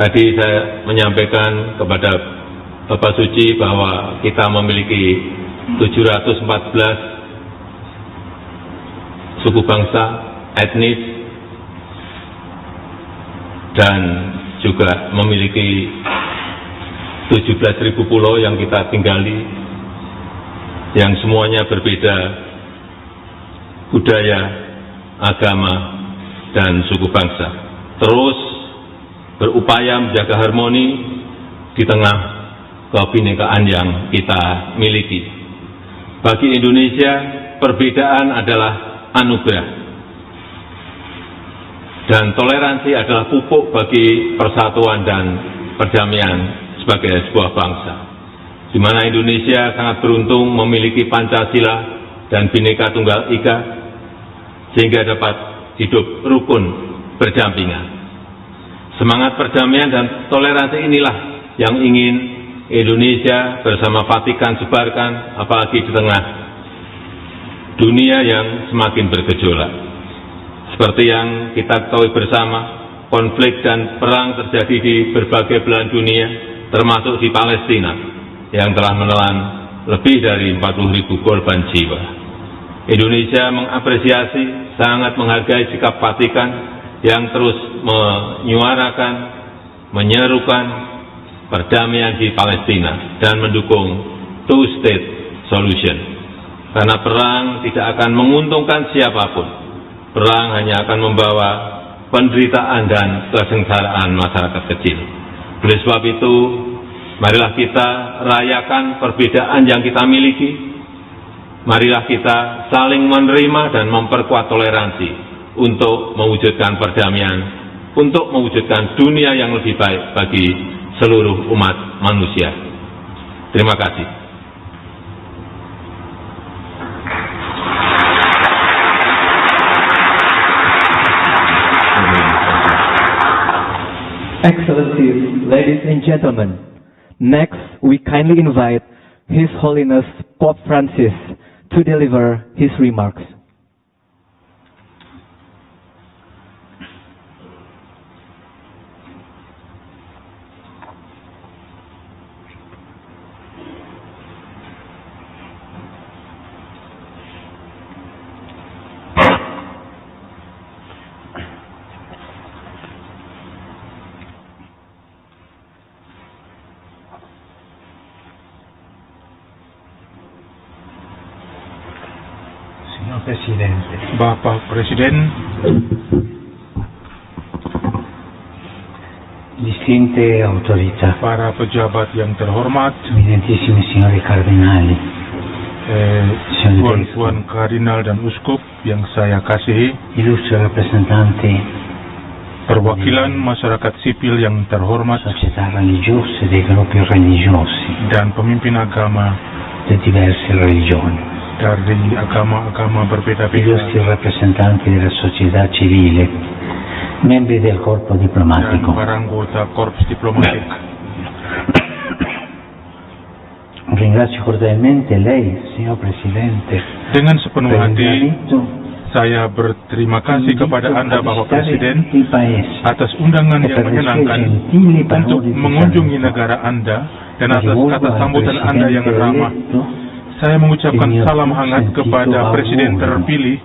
Tadi saya menyampaikan kepada Bapak Suci bahwa kita memiliki 714 suku bangsa, etnis, dan juga memiliki 17.000 pulau yang kita tinggali, yang semuanya berbeda budaya, agama, dan suku bangsa. Terus berupaya menjaga harmoni di tengah kebinekaan yang kita miliki. Bagi Indonesia, perbedaan adalah anugerah. Dan toleransi adalah pupuk bagi persatuan dan perdamaian sebagai sebuah bangsa, di mana Indonesia sangat beruntung memiliki Pancasila dan Bhinneka Tunggal Ika, sehingga dapat hidup rukun berdampingan. Semangat perdamaian dan toleransi inilah yang ingin Indonesia bersama Vatikan sebarkan, apalagi di tengah dunia yang semakin bergejolak. Seperti yang kita ketahui bersama, konflik dan perang terjadi di berbagai belahan dunia, termasuk di Palestina, yang telah menelan lebih dari 40.000 korban jiwa. Indonesia mengapresiasi, sangat menghargai sikap Vatikan yang terus menyuarakan, menyerukan perdamaian di Palestina dan mendukung two-state solution. Karena perang tidak akan menguntungkan siapapun. Perang hanya akan membawa penderitaan dan kesengsaraan masyarakat kecil. Oleh sebab itu, marilah kita rayakan perbedaan yang kita miliki. Marilah kita saling menerima dan memperkuat toleransi untuk mewujudkan perdamaian, untuk mewujudkan dunia yang lebih baik bagi seluruh umat manusia. Terima kasih. Excellencies, ladies and gentlemen, next we kindly invite His Holiness Pope Francis to deliver his remarks. Presidente. Bapak Presiden, distinte autorità, para pejabat yang terhormat, eminentissimi signori cardinali, tuan-tuan kardinal dan uskup yang saya kasihi, illustri rappresentanti perwakilan masyarakat sipil yang terhormat, società religiose, dei gruppi religiosi, dan pemimpin agama di diverse religioni, dari agama-agama berbeda-beda, illustri rappresentanti della società civile, membri del corpo dan diplomatico. para anggota korps diplomatik. Ringrazio cordialmente lei, signor Presidente, Dengan sepenuh per il hati, invito saya berterima kasih kepada Anda, Bapak Presiden, il Paese atas undangan e yang per le sue menyenangkan gentili untuk parole di mengunjungi saluto. negara Anda dan atas Rivolgo kata al sambutan Anda yang Presidente ramah. eletto Saya mengucapkan il mio salam hangat sentito kepada Presiden augurio terpilih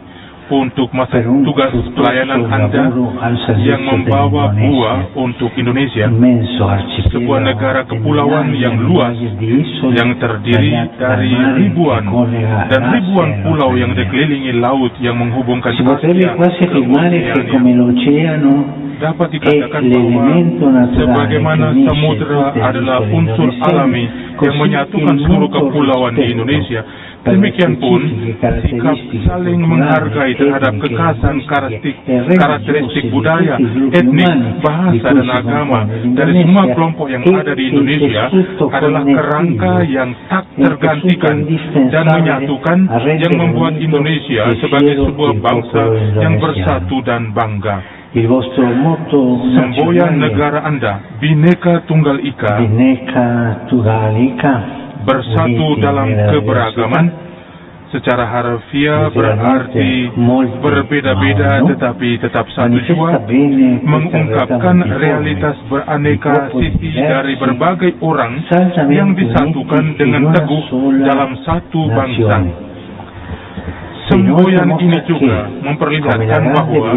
untuk masa per un tugas fruttuoso pelayanan Anda lavoro al servizio yang membawa dell'Indonesia, buah untuk Indonesia, immenso arcipelago sebuah negara di kepulauan migliaia yang e luas, migliaia di isole yang terdiri tagliate dal dari mare ribuan che collega dan l'Asia ribuan e pulau yang l'Oceania. dikelilingi laut yang menghubungkan Si potrebbe Asia quasi ke affermare che Oceania. come l'oceano Dapat è dikatakan bahwa l'elemento naturale sebagaimana che unisce samudra tutte le adalah isole unsur indonesiane, alami yang così menyatukan il seluruh mutuo kepulauan di rispetto Indonesia, per le demikian pun specifiche sikap caratteristiche saling culturali, menghargai terhadap etniche, kekhasan linguistiche e religiose karakteristik di budaya, tutti i gruppi etnik, umani di bahasa cui dan si agama compone dari l'Indonesia semua kelompok yang ada di e Indonesia il tessuto adalah kerangka connettivo yang tak e il tergantikan tessuto indispensabile dan menyatukan a rendere yang membuat unito Indonesia e sebagai fiero sebuah il bangsa popolo yang indonesiano. bersatu dan bangga. Il vostro motto Semboyan nazionale negara Anda, Bhinneka Tunggal Ika, Bhinneka Tunggal Ika, bersatu uniti dalam nella keberagaman, secara harfiah berarti berbeda-beda tetapi tetap satu jua, mengungkapkan realitas beraneka sisi dari berbagai orang yang disatukan dengan teguh dalam satu bangsa. Semboyan ini juga memperlihatkan bahwa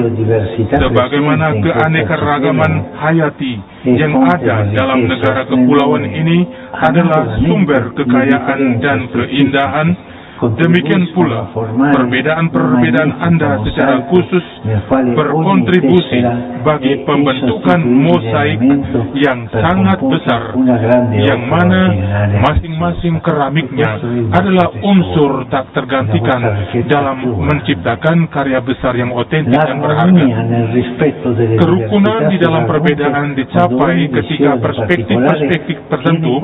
sebagaimana keanekaragaman hayati yang ada dalam negara kepulauan ini adalah sumber kekayaan dan keindahan, demikian pula perbedaan-perbedaan Anda secara khusus berkontribusi bagi pembentukan mosaik yang sangat besar, yang mana masing-masing keramiknya adalah unsur tak tergantikan dalam menciptakan karya besar yang otentik dan berharga. Kerukunan di dalam perbedaan dicapai ketika perspektif-perspektif tertentu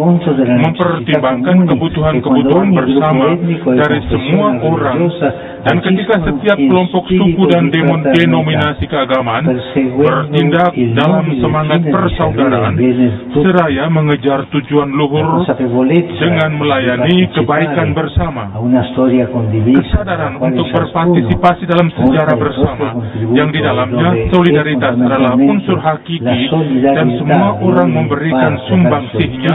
mempertimbangkan kebutuhan-kebutuhan bersama dari semua orang, dan ketika setiap kelompok suku dan denominasi keagamaan bertindak dalam semangat persaudaraan seraya mengejar tujuan luhur dengan melayani kebaikan bersama, kesadaran untuk berpartisipasi dalam sejarah bersama yang di dalamnya solidaritas adalah unsur hakiki dan semua orang memberikan sumbangsihnya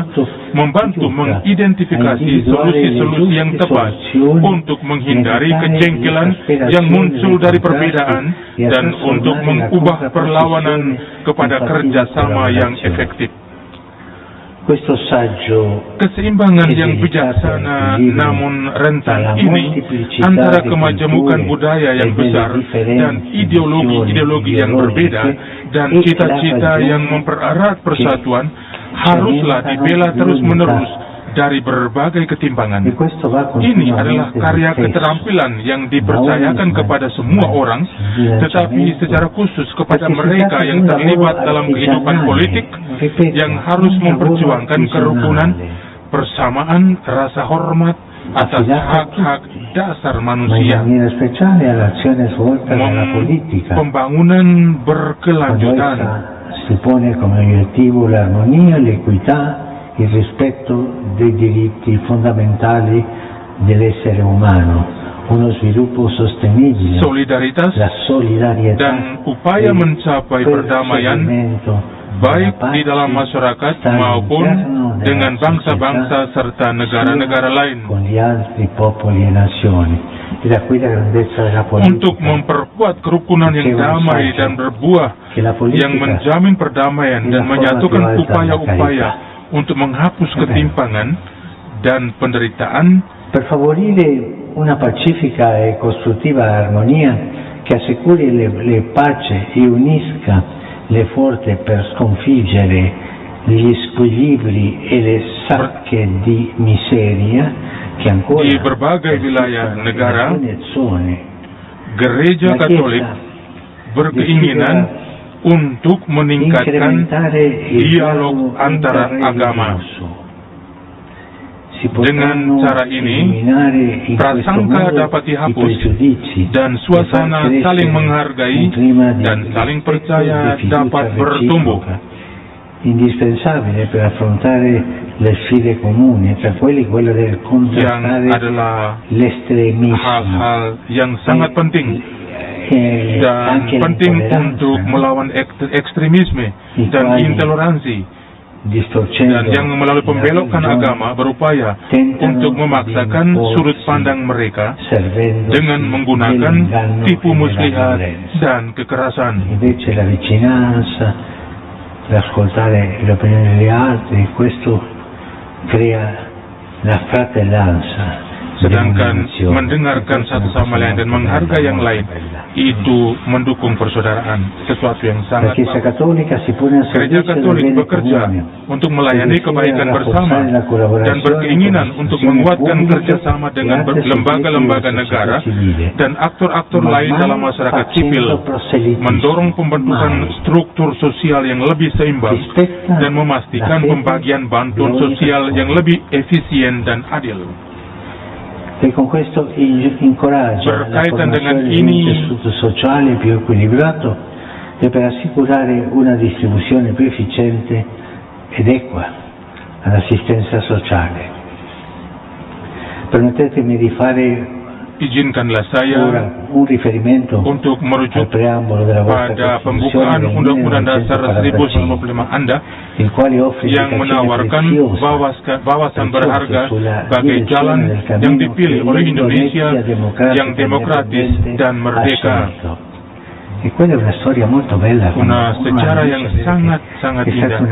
membantu mengidentifikasi solusi-solusi yang tepat untuk menghindari kejengkelan yang muncul dari perbedaan dan untuk mengubah perlawanan kepada kerjasama yang efektif. Keseimbangan yang bijaksana namun rentan ini antara kemajemukan budaya yang besar dan ideologi-ideologi yang berbeda dan cita-cita yang mempererat persatuan haruslah dibela terus-menerus dari berbagai ketimpangan. Ini adalah karya keterampilan yang dipercayakan kepada semua orang, tetapi secara khusus kepada mereka yang terlibat dalam kehidupan politik yang harus memperjuangkan kerukunan, persamaan, rasa hormat atas hak-hak dasar manusia, pembangunan berkelanjutan, si pone come obiettivo l'armonia, l'equità, il rispetto dei diritti fondamentali dell'essere umano, uno sviluppo sostenibile, solidaritas, la solidarietà, dan upaya mencapai perdamaian baik di dalam masyarakat maupun dengan bangsa-bangsa serta negara-negara lain, con gli altri popoli e nazioni. E da qui la grandezza della politica, untuk memperkuat kerukunan yang damai dan berbuah, yang menjamin perdamaian dan menyatukan upaya-upaya untuk menghapus ketimpangan dan penderitaan, per favorire una pacifica e costruttiva armonia che assicuri le pace e unisca le forze per sconfiggere gli squilibri e le sacche di miseria che ancora di berbagai wilayah negara, Gereja Katolik berkeinginan untuk meningkatkan dialog antara agama. Dengan cara ini, prasangka dapat dihapus dan suasana saling menghargai dan saling percaya dapat bertumbuh. Indispensabile per affrontare le sfide comuni, tra quelli quello del contrastare l'estremismo. Hal-hal yang sangat penting dan penting untuk melawan ekstremisme dan intoleransi, dan yang melalui pembelokan agama berupaya untuk memaksakan sudut pandang mereka dengan menggunakan tipu muslihat dan kekerasan. Invece la vicinanza, l'ascoltare l'opinione degli altri, questo crea la fratellanza. Sedangkan mendengarkan satu sama lain dan menghargai yang lain, itu mendukung persaudaraan, sesuatu yang sangat bagus. Gereja Katolik bekerja untuk melayani kebaikan bersama dan berkeinginan untuk menguatkan kerjasama dengan lembaga-lembaga negara dan aktor-aktor lain dalam masyarakat sipil, mendorong pembentukan struktur sosial yang lebih seimbang dan memastikan pembagian bantuan sosial yang lebih efisien dan adil. E con questo incoraggia la formazione di un tessuto sociale più equilibrato e per assicurare una distribuzione più efficiente ed equa all'assistenza sociale. Permettetemi di fare izinkanlah saya un riferimento untuk merujuk pada pembukaan Undang-Undang Dasar 1945 Anda yang menawarkan wawasan berharga bagi jalan yang dipilih oleh Indonesia yang demokratis dan merdeka. Una sejarah yang sangat-sangat indah,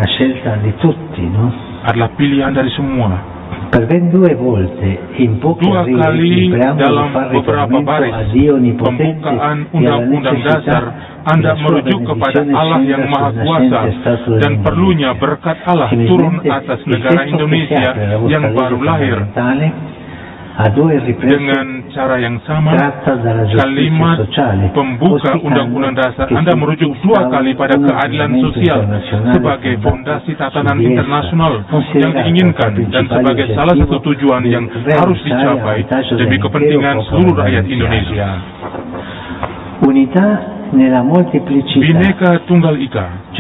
adalah pilihan dari semua. Dua kali dalam beberapa baris pembukaan Undang-Undang Dasar, Anda merujuk kepada Allah yang Maha Kuasa dan perlunya berkat Allah turun atas negara Indonesia yang baru lahir. Dengan cara yang sama, kalimat pembuka Undang-Undang Dasar Anda merujuk dua kali pada keadilan sosial sebagai fondasi tatanan internasional yang diinginkan dan sebagai salah satu tujuan yang harus dicapai demi kepentingan seluruh rakyat Indonesia. Bhinneka Tunggal Ika,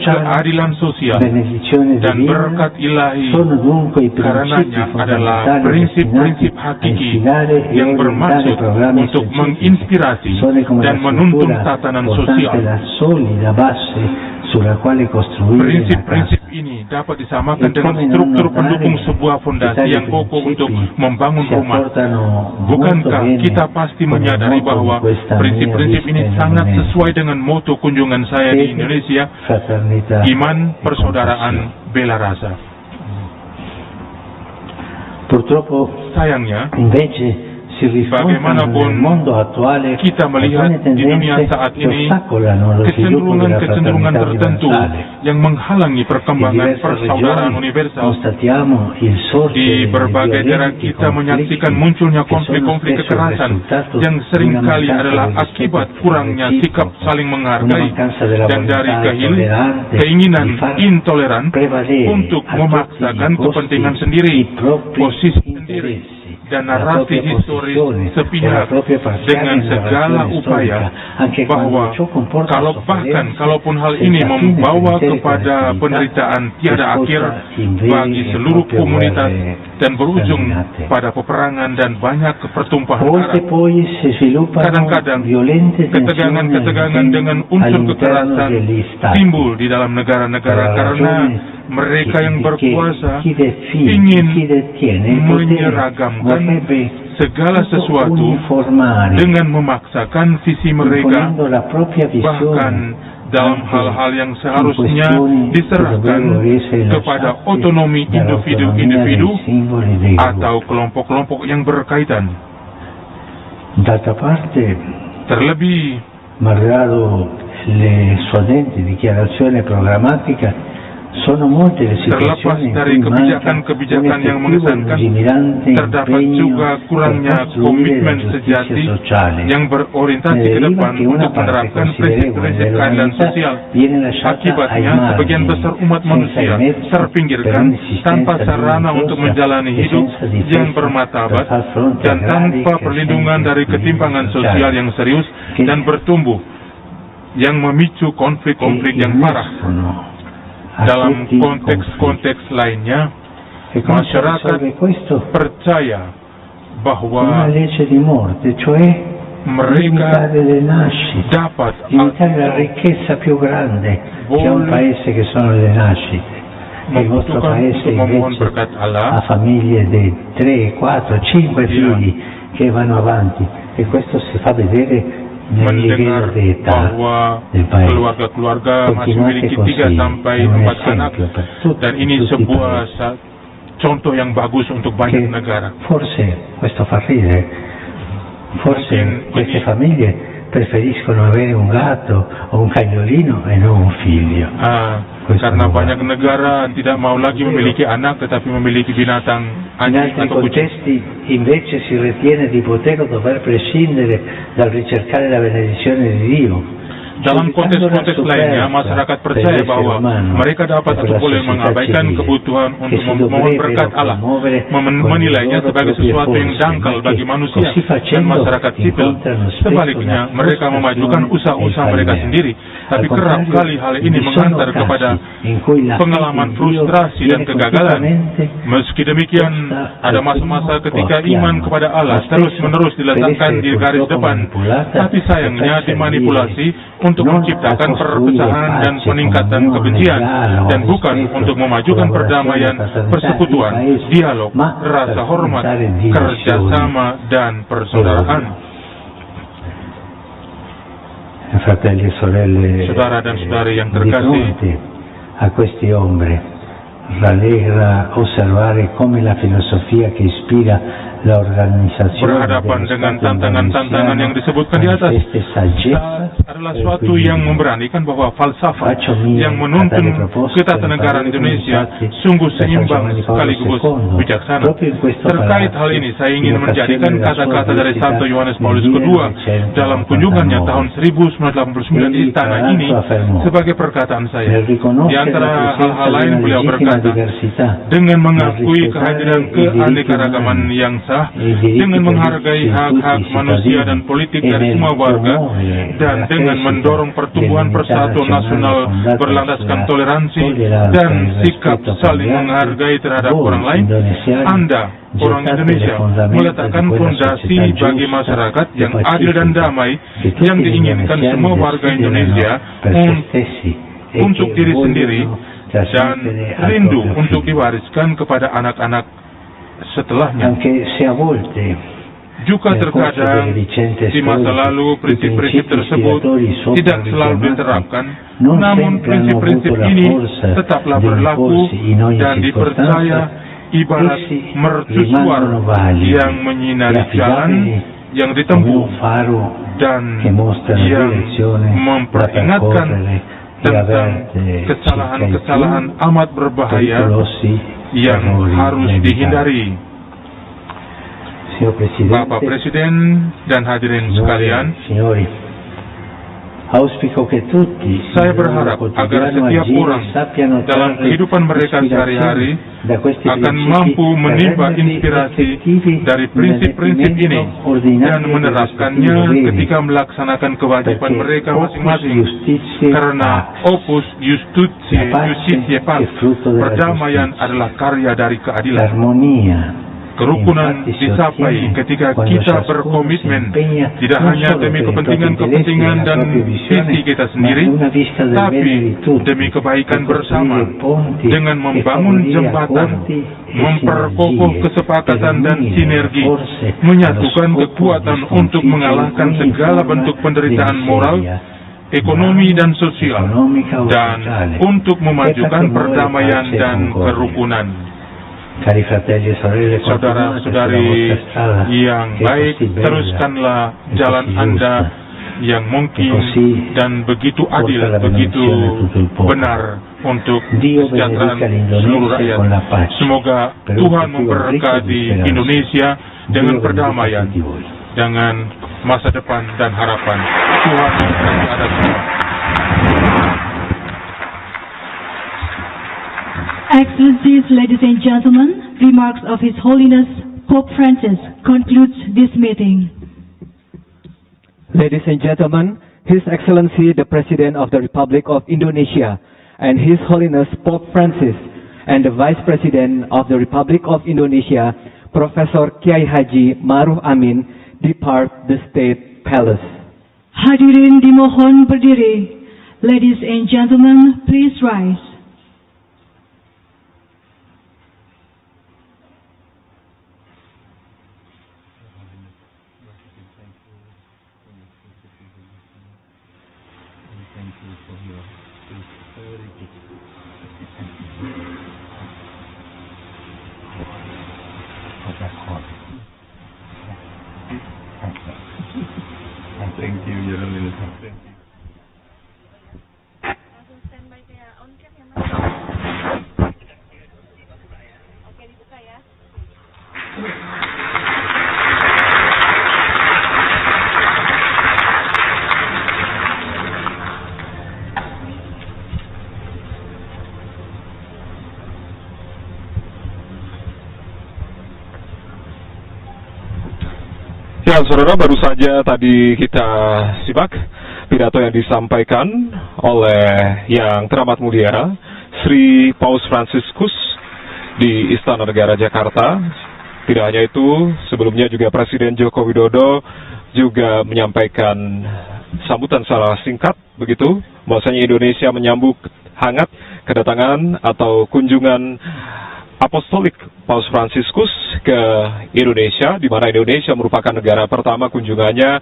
keadilan sosial dan berkat ilahi karenanya adalah prinsip-prinsip hakiki yang bermaksud untuk menginspirasi dan menuntun tatanan sosial. Prinsip-prinsip ini dapat disamakan dengan struktur pendukung sebuah fondasi yang kokoh untuk membangun rumah. Bukankah kita pasti menyadari bahwa prinsip-prinsip ini sangat sesuai dengan moto kunjungan saya di Indonesia, iman, persaudaraan, bela rasa. Purtroppo, sayangnya, invece, si riscontrano nel mondo attuale kita melihat alcune di dunia tendenze saat che ini ostacolano lo sviluppo della kecenderungan fraternità tertentu universale. yang menghalangi In perkembangan diverse persaudaraan regioni universal. constatiamo il Di sorgere berbagai daerah violenti kita menyaksikan conflitti munculnya che sono konflik-konflik spesso il kekerasan risultato yang di una seringkali mancanza adalah di rispetto akibat kurangnya sikap reciproco, saling una menghargai mancanza della dan dari volontà tollerante keinginan di far intoleran prevalere untuk a tutti memaksakan i costi kepentingan sendiri, i propri posisi sendiri, interessi, dan la narasi propria historis posizione, e la sepihak propria parziale dengan segala narrazione upaya storica, anche bahwa quando ciò comporta kalau bahkan kalaupun hal ini membawa kepada penderitaan tiada akhir bagi seluruh komunitas dan berujung pada peperangan dan banyak pertumpahan volte darah. poi si sviluppano Kadang-kadang violente ketegangan-ketegangan dengan unsur kekerasan timbul di dalam negara-negara karena mereka yang berkuasa ingin menyeragamkan segala sesuatu dengan memaksakan visi mereka, bahkan dalam hal-hal yang seharusnya diserahkan kepada otonomi individu-individu atau kelompok-kelompok yang berkaitan. D'altra parte, Terlebih, malgrado le suadenti dichiarazioni programmatica, sono molte le terlepas situazioni in dari cui manca un kebijakan-kebijakan yang effettivo mengesankan, lungimirante terdapat impegno juga per kurangnya costruire la komitmen giustizia sejati sociale. yang berorientasi Ne ke deriva depan che una untuk parte menerapkan considerevole prinsip-prinsip keadilan dell'umanità sosial. viene lasciata ai Akibatnya, sebagian margini, besar umat senza manusia i mezzi per terpinggirkan un'esistenza tanpa sarana untuk dignitosa menjalani e hidup senza difesa yang per bermartabat far fronte dan a gravi tanpa perlindungan dari crescenti ketimpangan squilibri sosial sociali yang serius che dan bertumbuh yang memicu konflik-konflik yang parah. innescono a Dalam questi konteks-konteks lainnya, conflitti. E come si masyarakat risolve questo? percaya Una bahwa legge di morte, cioè mereka limitare le nascite, dapat limitare la ricchezza più grande che ha un paese che sono le nascite. E il vostro membutuhkan paese untuk memohon invece berkat Allah ha famiglie di 3, 4, 5 Iya. figli che vanno avanti e questo si fa vedere nel livello mendengar di età bahwa del paese. keluarga-keluarga masih Continuate memiliki così, 3 sampai è un 4 anak, esempio per tutti, dan ini tutti i sebuah paesi. contoh yang bagus untuk banyak Che negara. forse questo fa ridere, forse Mungkin queste ini- famiglie preferiscono avere un gatto o un cagnolino e non un figlio. Questo Karena non va. banyak negara tidak mau lagi memiliki anak tetapi memiliki binatang In anjing altri atau kucing. contesti invece si ritiene di poter o dover prescindere dal ricercare la benedizione di Dio. Dalam konteks-konteks lainnya, masyarakat percaya bahwa mereka dapat atau boleh mengabaikan kebutuhan untuk memohon berkat Allah, menilainya sebagai sesuatu yang dangkal bagi manusia dan masyarakat sipil. Sebaliknya, mereka memajukan usaha-usaha mereka sendiri, tapi kerap kali hal ini mengantar kepada pengalaman frustrasi dan kegagalan. Meski demikian, ada masa-masa ketika iman kepada Allah terus-menerus diletakkan di garis depan, tapi sayangnya dimanipulasi untuk menciptakan perpecahan dan peningkatan kebencian, dan bukan untuk memajukan perdamaian, persekutuan, dialog, rasa hormat, kerjasama, dan persaudaraan. Fratelli e sorelle, Saudara dan saudari yang di terkasih, fronte a questi ombre rallegra osservare come la filosofia che ispira la organizzazione berhadapan dengan tantangan-tantangan yang disebutkan di atas, adalah suatu yang memberanikan bahwa falsafat yang menuntun ketatanegaraan Indonesia sungguh seimbang sekaligus bijaksana. Terkait hal ini, saya ingin menjadikan kata-kata dari Santo Yohanes Paulus II dalam kunjungannya tahun 1989 di istana ini sebagai perkataan saya. Di antara hal-hal lain, beliau berkata, dengan mengakui kehadiran keanekaragaman yang sah, dengan menghargai hak-hak manusia dan politik dari semua warga, dan dengan mendorong pertumbuhan persatuan nasional berlandaskan toleransi dan sikap saling menghargai terhadap orang lain, Anda, orang Indonesia, meletakkan fondasi bagi masyarakat yang adil dan damai yang diinginkan semua warga Indonesia untuk diri sendiri dan rindu untuk diwariskan kepada anak-anak setelahnya. Juga terkadang di masa lalu prinsip-prinsip tersebut tidak selalu diterapkan, namun prinsip-prinsip ini tetaplah berlaku dan dipercaya ibarat essi mercusuar rimangono validi yang menyinari e jalan affidabili yang come ditempuh un faro dan che mostra la yang direzione da memperingatkan percorrere e tentang avverte circa i kesalahan-kesalahan amat berbahaya pericolosi yang errori harus da evitare. dihindari. Signor Bapak Presidente, Presiden dan hadirin sekalian, signori, auspico che tutti saya berharap agar setiap orang dalam kehidupan mereka sehari-hari akan mampu menimba inspirasi dari prinsip-prinsip ini dan menerapkannya ketika melaksanakan kewajiban mereka masing-masing. Karena opus justitiae paz, perdamaian adalah karya dari keadilan. Kerukunan dicapai ketika kita berkomitmen tidak hanya demi kepentingan-kepentingan dan visi kita sendiri, tapi demi kebaikan bersama dengan membangun jembatan, memperkokoh kesepakatan dan sinergi, menyatukan kekuatan untuk mengalahkan segala bentuk penderitaan moral, ekonomi dan sosial, dan untuk memajukan perdamaian dan kerukunan. Cari fratelli e sorelle, saudara-saudari yang baik, teruskanlah jalan Anda yang mungkin dan begitu adil, begitu benar untuk kesejahteraan seluruh rakyat. Semoga Tuhan memberkati Indonesia dengan perdamaian, dengan masa depan dan harapan. Tuhan memberkati Anda semua. Excellencies, ladies and gentlemen, remarks of His Holiness Pope Francis concludes this meeting. Ladies and gentlemen, His Excellency the President of the Republic of Indonesia and His Holiness Pope Francis and the Vice President of the Republic of Indonesia, Profesor Kiai Haji Ma'ruf Amin, depart the State Palace. Hadirin dimohon berdiri. Ladies and gentlemen, please rise. Thank you, Your Holiness. Thank you. Ya, saudara, baru saja tadi kita simak pidato yang disampaikan oleh Yang Teramat Mulia Sri Paus Fransiskus di Istana Negara Jakarta. Tidak hanya itu, sebelumnya juga Presiden Joko Widodo juga menyampaikan sambutan secara singkat begitu, bahwasanya Indonesia menyambut hangat kedatangan atau kunjungan Apostolik Paus Fransiskus ke Indonesia, di mana Indonesia merupakan negara pertama kunjungannya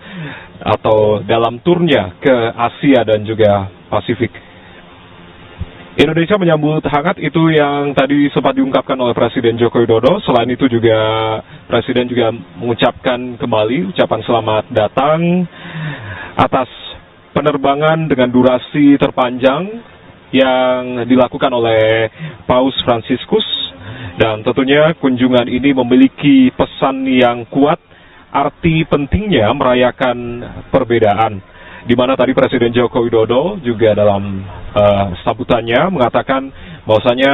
atau dalam turnya ke Asia dan juga Pasifik. Indonesia menyambut hangat itu yang tadi sempat diungkapkan oleh Presiden Joko Widodo. Selain itu juga Presiden juga mengucapkan kembali ucapan selamat datang atas penerbangan dengan durasi terpanjang yang dilakukan oleh Paus Fransiskus. Dan tentunya kunjungan ini memiliki pesan yang kuat, arti pentingnya merayakan perbedaan. Di mana tadi Presiden Joko Widodo juga dalam sambutannya mengatakan bahwasanya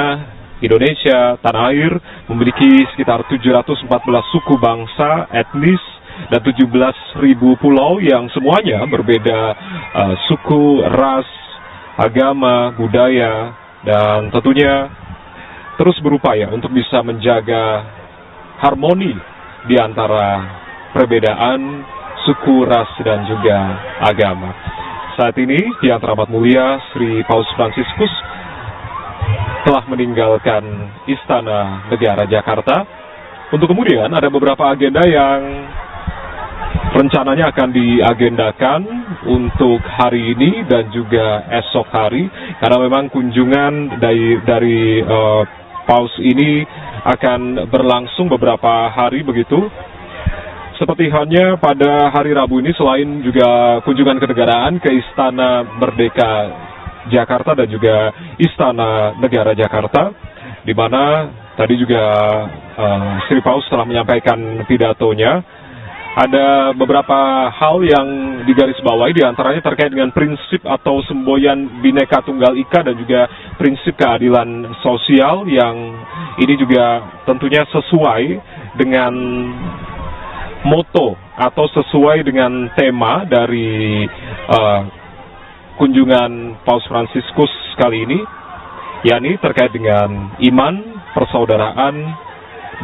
Indonesia, tanah air, memiliki sekitar 714 suku bangsa, etnis, dan 17.000 pulau yang semuanya berbeda suku, ras, agama, budaya, dan tentunya terus berupaya untuk bisa menjaga harmoni di antara perbedaan suku, ras, dan juga agama. Saat ini, Yang Teramat Mulia Sri Paus Fransiskus telah meninggalkan Istana Negara Jakarta. Untuk kemudian ada beberapa agenda yang rencananya akan diagendakan untuk hari ini dan juga esok hari, karena memang kunjungan dari Paus ini akan berlangsung beberapa hari begitu. Seperti halnya pada hari Rabu ini, selain juga kunjungan kenegaraan ke Istana Merdeka Jakarta dan juga Istana Negara Jakarta, di mana tadi juga Sri Paus telah menyampaikan pidatonya. Ada beberapa hal yang digarisbawahi, diantaranya terkait dengan prinsip atau semboyan Bhinneka Tunggal Ika dan juga prinsip keadilan sosial, yang ini juga tentunya sesuai dengan moto atau sesuai dengan tema dari kunjungan Paus Fransiskus kali ini, yakni terkait dengan iman, persaudaraan,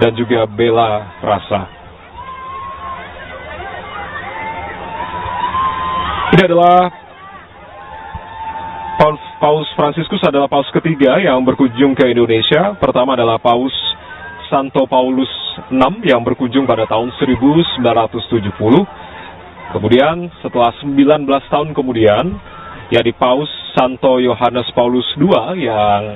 dan juga bela rasa. Ini adalah Paus Fransiskus adalah Paus ketiga yang berkunjung ke Indonesia. Pertama adalah Paus Santo Paulus VI yang berkunjung pada tahun 1970. Kemudian setelah 19 tahun kemudian, yakni Paus Santo Yohanes Paulus II yang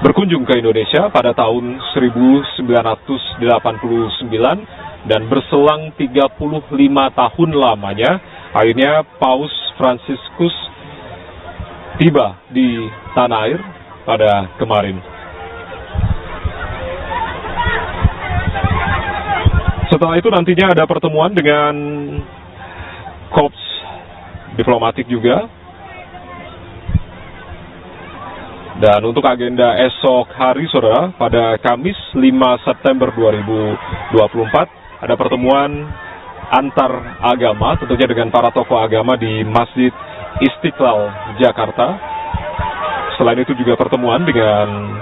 berkunjung ke Indonesia pada tahun 1989, dan berselang 35 tahun lamanya, akhirnya Paus Fransiskus tiba di tanah air pada kemarin. Setelah itu nantinya ada pertemuan dengan korps diplomatik juga. Dan untuk agenda esok hari, saudara, pada Kamis 5 September 2024, ada pertemuan antar agama, tentunya dengan para tokoh agama di Masjid Istiqlal, Jakarta. Selain itu juga pertemuan dengan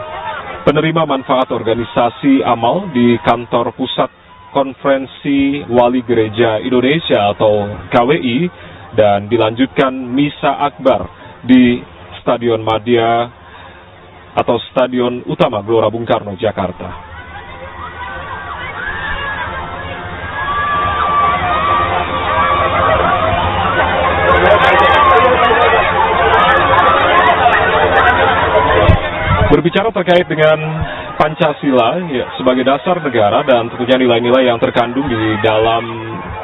penerima manfaat organisasi amal di Kantor Pusat Konferensi Wali Gereja Indonesia atau KWI, dan dilanjutkan Misa Akbar di Stadion Madia atau Stadion Utama Gelora Bung Karno, Jakarta. Berbicara terkait dengan Pancasila ya, sebagai dasar negara dan tentunya nilai-nilai yang terkandung di dalam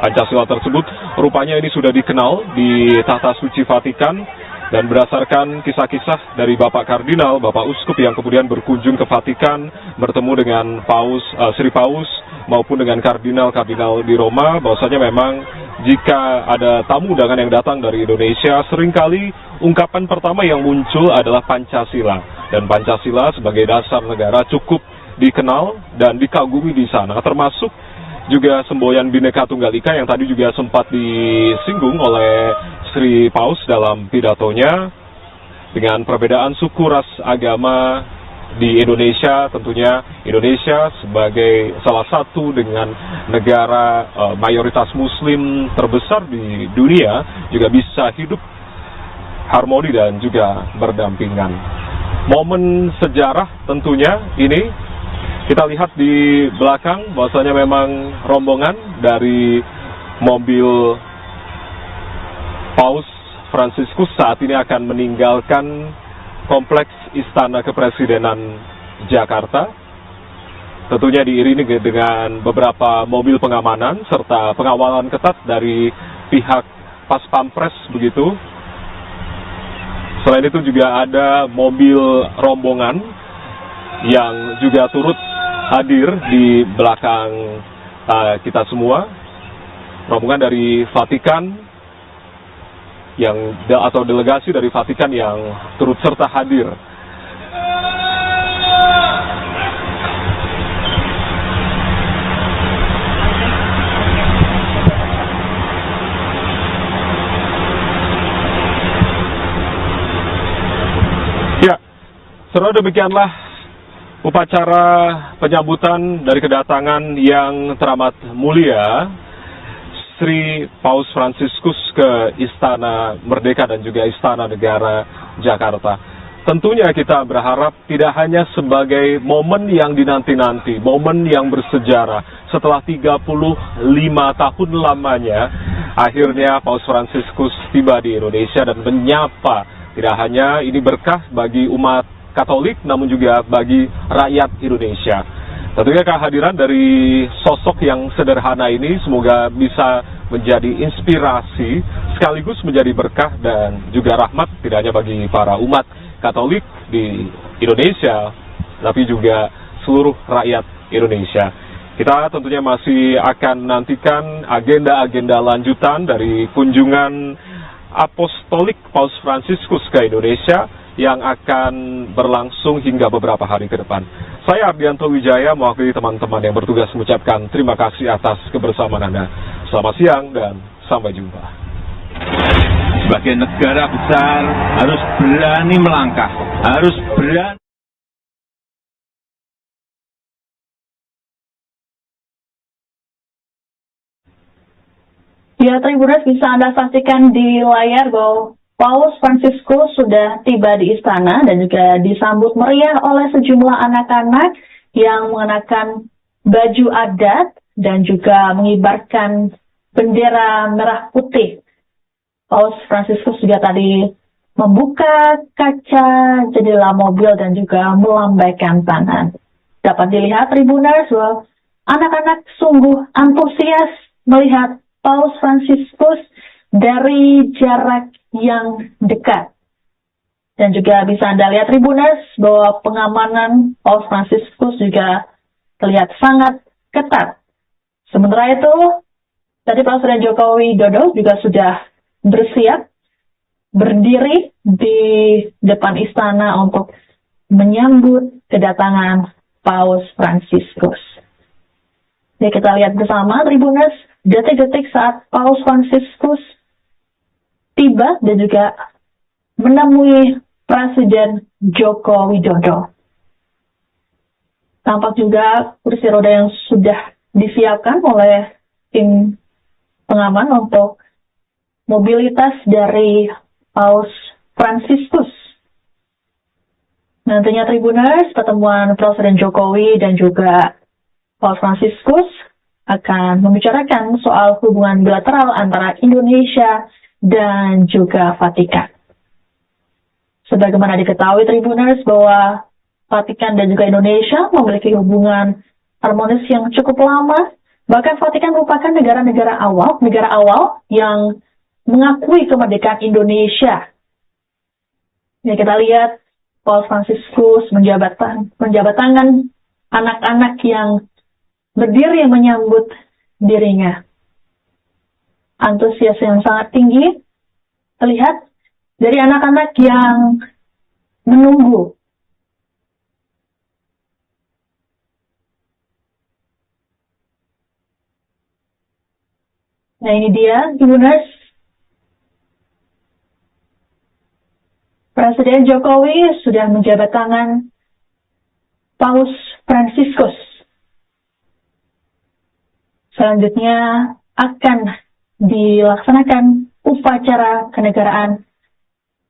Pancasila tersebut, rupanya ini sudah dikenal di Tahta Suci Vatikan, dan berdasarkan kisah-kisah dari Bapak Kardinal, Bapak Uskup yang kemudian berkunjung ke Vatikan, bertemu dengan Paus, Sri Paus maupun dengan kardinal-kardinal di Roma, bahwasanya memang jika ada tamu undangan yang datang dari Indonesia, seringkali ungkapan pertama yang muncul adalah Pancasila. Dan Pancasila sebagai dasar negara cukup dikenal dan dikagumi di sana, termasuk juga semboyan Bhinneka Tunggal Ika yang tadi juga sempat disinggung oleh Sri Paus dalam pidatonya. Dengan perbedaan suku, ras, agama di Indonesia, tentunya Indonesia sebagai salah satu dengan negara mayoritas muslim terbesar di dunia juga bisa hidup harmoni dan juga berdampingan. Momen sejarah tentunya ini kita lihat di belakang, bahwasanya memang rombongan dari mobil Paus Fransiskus saat ini akan meninggalkan kompleks Istana Kepresidenan Jakarta. Tentunya diiringi dengan beberapa mobil pengamanan serta pengawalan ketat dari pihak Pas Pampres begitu. Selain itu juga ada mobil rombongan yang juga turut hadir di belakang kita semua. Rombongan dari Vatikan atau delegasi dari Vatikan yang turut serta hadir. Saudara, demikianlah upacara penyambutan dari kedatangan yang teramat mulia Sri Paus Fransiskus ke Istana Merdeka dan juga Istana Negara Jakarta. Tentunya kita berharap tidak hanya sebagai momen yang dinanti-nanti, momen yang bersejarah. Setelah 35 tahun lamanya, akhirnya Paus Fransiskus tiba di Indonesia dan menyapa. Tidak hanya ini berkah bagi umat Katolik, namun juga bagi rakyat Indonesia. Tentunya kehadiran dari sosok yang sederhana ini semoga bisa menjadi inspirasi sekaligus menjadi berkah dan juga rahmat tidak hanya bagi para umat Katolik di Indonesia, tapi juga seluruh rakyat Indonesia. Kita tentunya masih akan nantikan agenda-agenda lanjutan dari kunjungan apostolik Paus Fransiskus ke Indonesia yang akan berlangsung hingga beberapa hari ke depan. Saya Ardianto Wijaya mewakili teman-teman yang bertugas mengucapkan terima kasih atas kebersamaan Anda. Selamat siang dan sampai jumpa. Sebagai negara besar harus berani melangkah, harus berani. Ya, Tribuners, bisa Anda saksikan di layar bahwa Paus Fransiskus sudah tiba di istana dan juga disambut meriah oleh sejumlah anak-anak yang mengenakan baju adat dan juga mengibarkan bendera merah putih. Paus Fransiskus juga tadi membuka kaca jendela mobil dan juga melambaikan tangan. Dapat dilihat, Tribuners, bahwa anak-anak sungguh antusias melihat Paus Fransiskus dari jarak yang dekat. Dan juga bisa Anda lihat, Tribuners, bahwa pengamanan Paus Fransiskus juga terlihat sangat ketat. Sementara itu, tadi Presiden Joko Widodo juga sudah bersiap berdiri di depan istana untuk menyambut kedatangan Paus Fransiskus. Ya, kita lihat bersama, Tribuners, detik-detik saat Paus Fransiskus tiba dan juga menemui Presiden Joko Widodo. Tampak juga kursi roda yang sudah disiapkan oleh tim pengaman untuk mobilitas dari Paus Fransiskus. Nantinya, Tribuners, pertemuan Presiden Jokowi dan juga Paus Fransiskus akan membicarakan soal hubungan bilateral antara Indonesia dan juga Vatikan. Sebagaimana diketahui, Tribuners, bahwa Vatikan dan juga Indonesia memiliki hubungan harmonis yang cukup lama. Bahkan Vatikan merupakan negara awal yang mengakui kemerdekaan Indonesia. Ya, kita lihat Paus Fransiskus menjabat tangan anak-anak yang berdiri menyambut dirinya. Antusias yang sangat tinggi terlihat dari anak-anak yang menunggu. Nah, ini dia, Tribuners. Presiden Jokowi sudah menjabat tangan Paus Fransiskus. Selanjutnya akan dilaksanakan upacara kenegaraan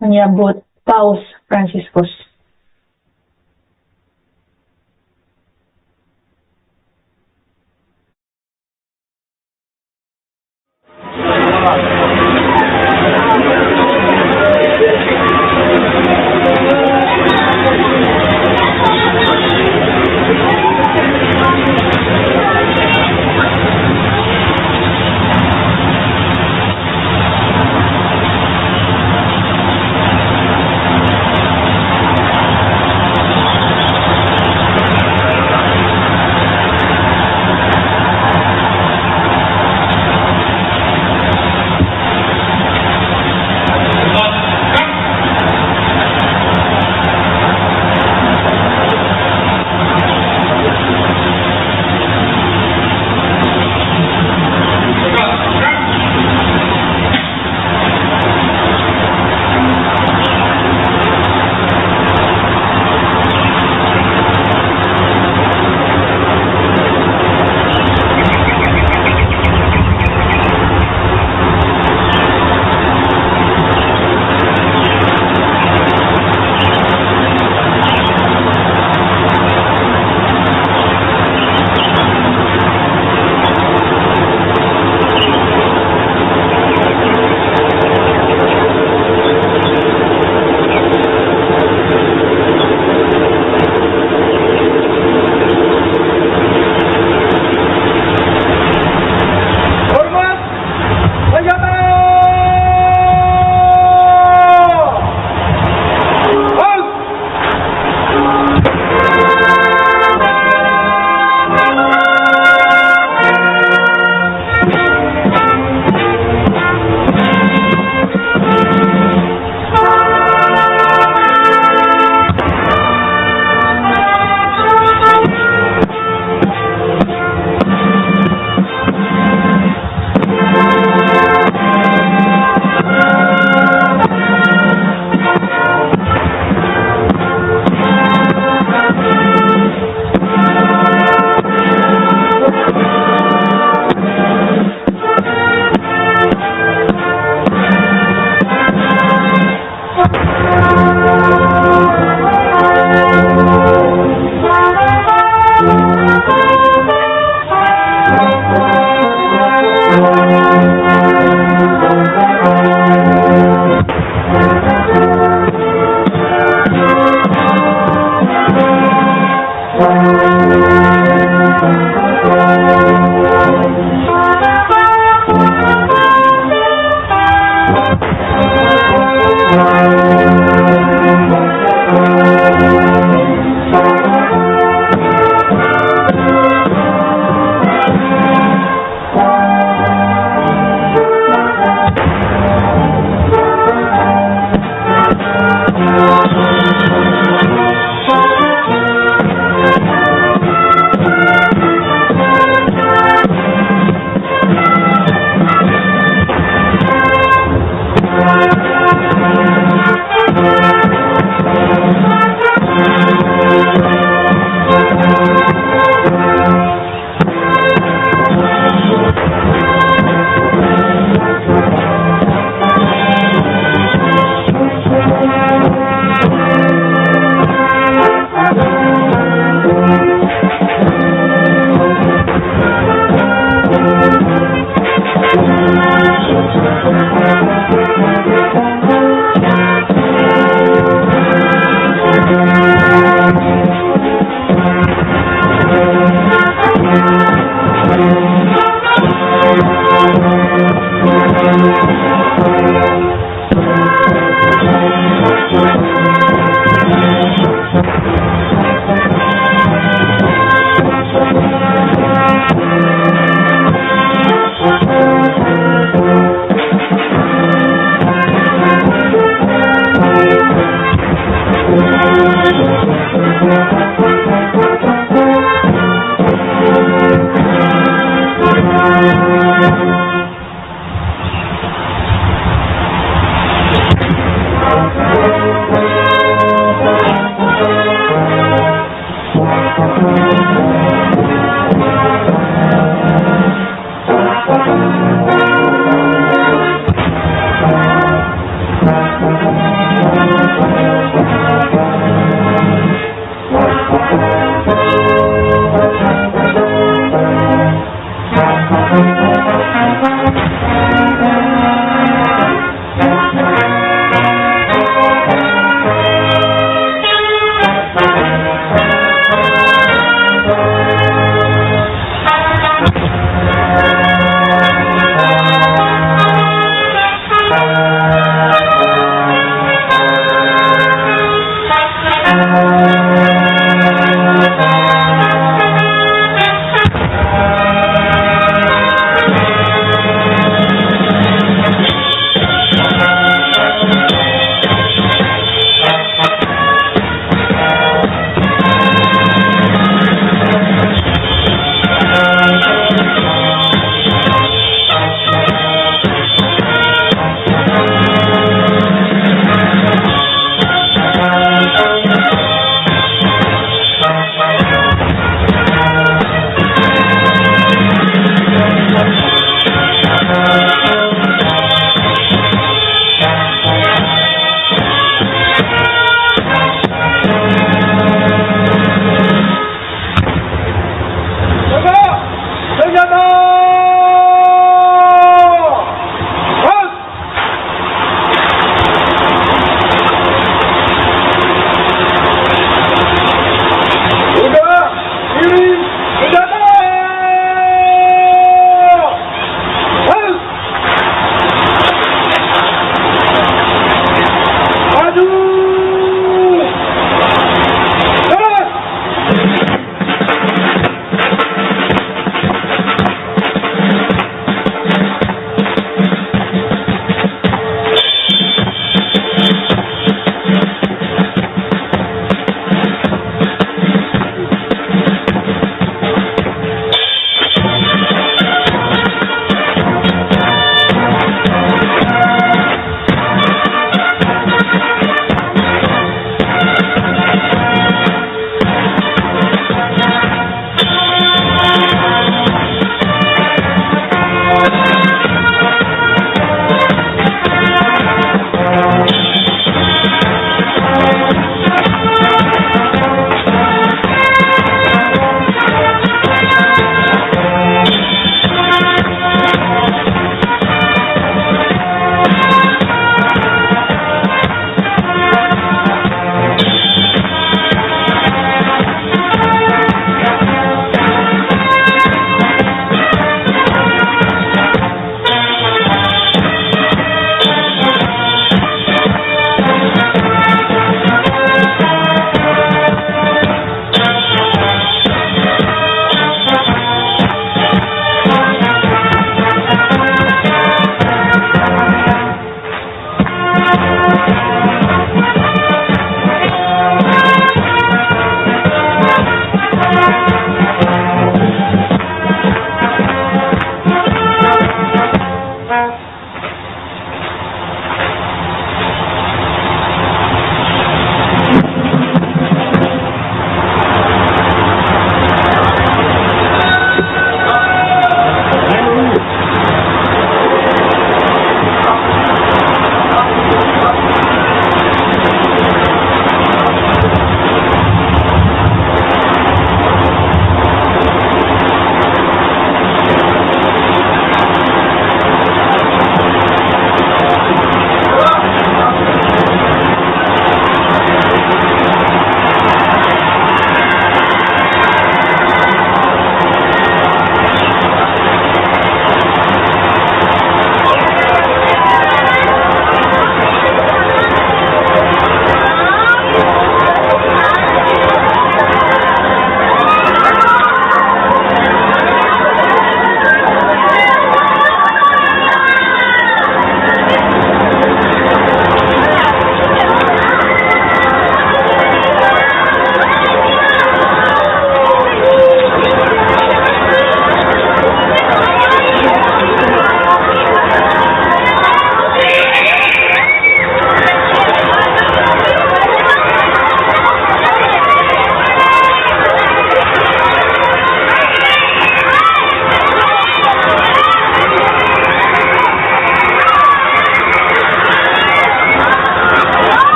menyambut Paus Fransiskus.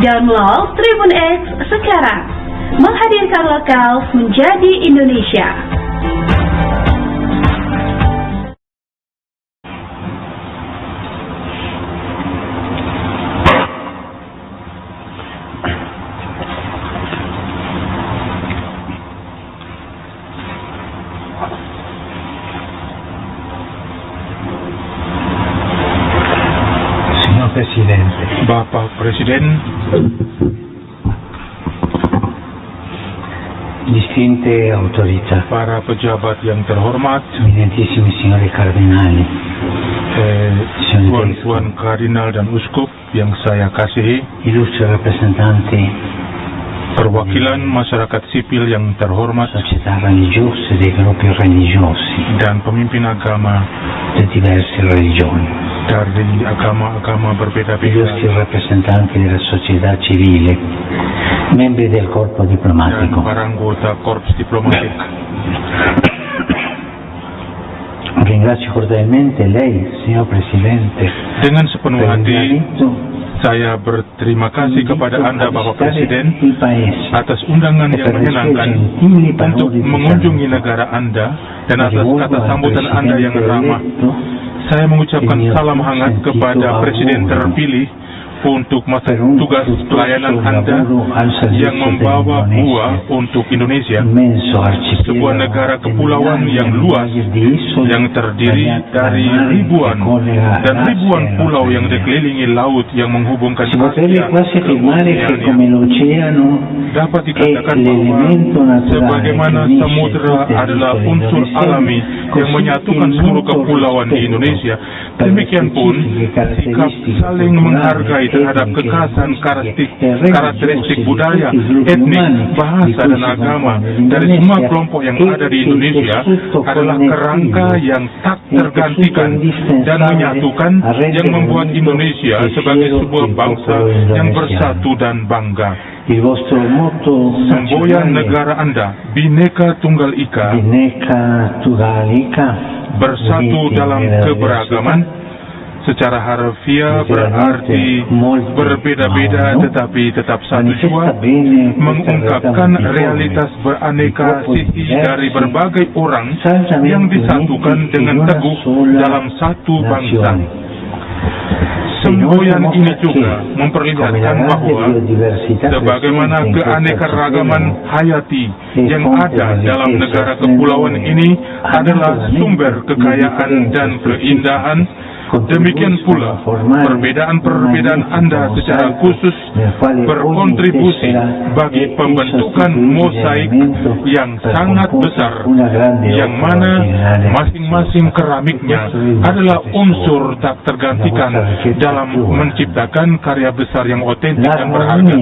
Download Tribun X sekarang. Menghadirkan lokal menjadi Indonesia. Presidente. Bapak Presiden, distinte autorità, para pejabat yang terhormat, eminentissimi signori cardinali, tuan-tuan kardinal dan uskup yang saya kasihi, illustri rappresentanti perwakilan masyarakat sipil yang terhormat, società religiose dei gruppi religiosi dan pemimpin agama di diverse religioni, dari agama-agama berbeda-beda, illustri rappresentanti della società civile, membri del corpo dan diplomatico. para anggota korps diplomatik. Ringrazio cordialmente lei, signor Presidente, Dengan sepenuh per hati, l'invito saya berterima kasih kepada Anda, Bapak Presiden, il Paese atas undangan yang menyenangkan untuk mengunjungi negara Anda dan atas kata sambutan Anda yang ramah. Saya mengucapkan salam hangat kepada Presiden terpilih untuk masa tugas pelayanan Anda yang membawa buah untuk Indonesia, sebuah negara kepulauan yang luas yang terdiri dari ribuan dan ribuan pulau yang dikelilingi laut yang menghubungkan Asia ke Oceania. Dapat dikatakan bahwa sebagaimana samudera adalah unsur alami yang menyatukan seluruh kepulauan di Indonesia, demikian pun sikap saling menghargai terhadap kekhasan karakteristik budaya, etnik, bahasa, dan agama dari semua kelompok yang ada di Indonesia adalah kerangka yang tak tergantikan dan menyatukan yang membuat Indonesia sebagai sebuah bangsa yang bersatu dan bangga. Semboyan negara Anda, Bhinneka Tunggal Ika, bersatu dalam keberagaman, secara harfiah berarti berbeda-beda tetapi tetap satu jua, mengungkapkan realitas beraneka sisi dari berbagai orang yang disatukan dengan teguh dalam satu bangsa. Semboyan ini juga memperlihatkan bahwa sebagaimana keanekaragaman hayati yang ada dalam negara kepulauan ini adalah sumber kekayaan dan keindahan, demikian pula perbedaan-perbedaan Anda secara khusus berkontribusi bagi pembentukan mosaik yang sangat besar, yang mana masing-masing keramiknya adalah unsur tak tergantikan dalam menciptakan karya besar yang otentik dan berharga.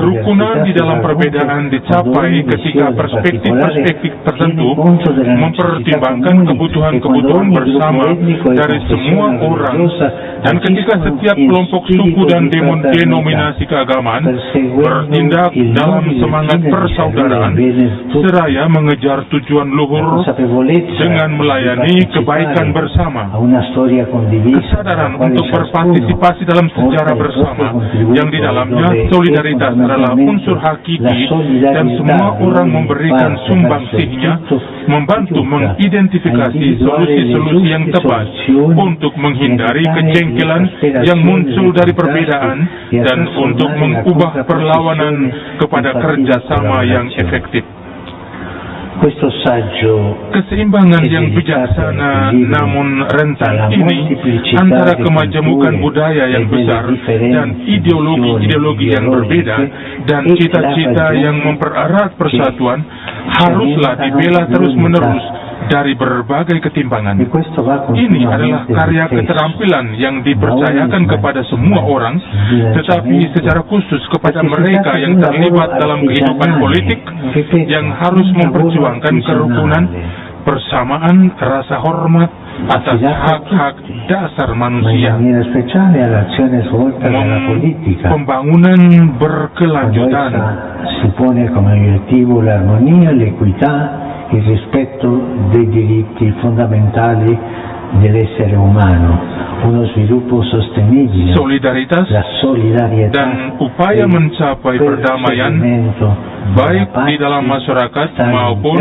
Kerukunan di dalam perbedaan dicapai ketika perspektif-perspektif tertentu mempertimbangkan kebutuhan-kebutuhan bersama dari semua orang, dan ketika setiap kelompok suku dan denominasi keagamaan bertindak dalam semangat persaudaraan seraya mengejar tujuan luhur dengan melayani kebaikan bersama, kesadaran untuk berpartisipasi dalam sejarah bersama yang di dalamnya solidaritas adalah unsur hakiki dan semua orang memberikan sumbangsihnya membantu mengidentifikasi solusi-solusi yang tepat untuk menghindari kejengkelan yang muncul dari perbedaan dan untuk mengubah perlawanan kepada kerjasama yang efektif. Keseimbangan yang bijaksana namun rentan ini antara kemajemukan budaya yang besar dan ideologi-ideologi yang berbeda dan cita-cita yang mempererat persatuan haruslah dibela terus-menerus dari berbagai ketimpangan. Ini adalah karya keterampilan yang dipercayakan kepada semua orang, tetapi secara khusus kepada mereka yang terlibat dalam kehidupan politik yang harus memperjuangkan kerukunan, persamaan, rasa hormat atas hak-hak dasar manusia, pembangunan berkelanjutan, il rispetto dei diritti fondamentali dell'essere umano, uno sviluppo sostenibile, solidaritas, la solidarietà, dan upaya mencapai perdamaian baik di dalam masyarakat maupun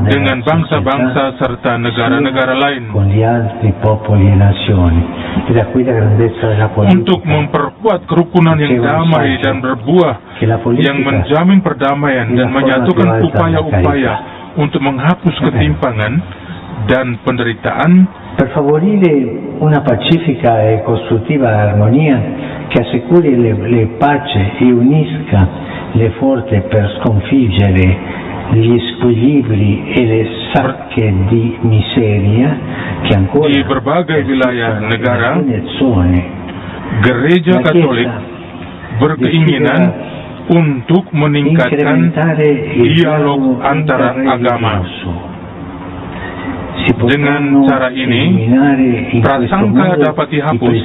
dengan bangsa-bangsa serta negara-negara lain, con gli altri popoli e nazioni. E da qui la grandezza della politica, untuk memperkuat kerukunan yang damai dan berbuah, yang menjamin perdamaian dan menyatukan upaya-upaya untuk menghapus ketimpangan dan penderitaan, per favorire una pacifica e costruttiva armonia che assicuri le pace e unisca le forze per sconfiggere gli squilibri e le sacche di miseria che ancora di berbagai wilayah negara, Gereja Katolik berkeinginan untuk meningkatkan dialog antara agama. Dengan cara ini, prasangka dapat dihapus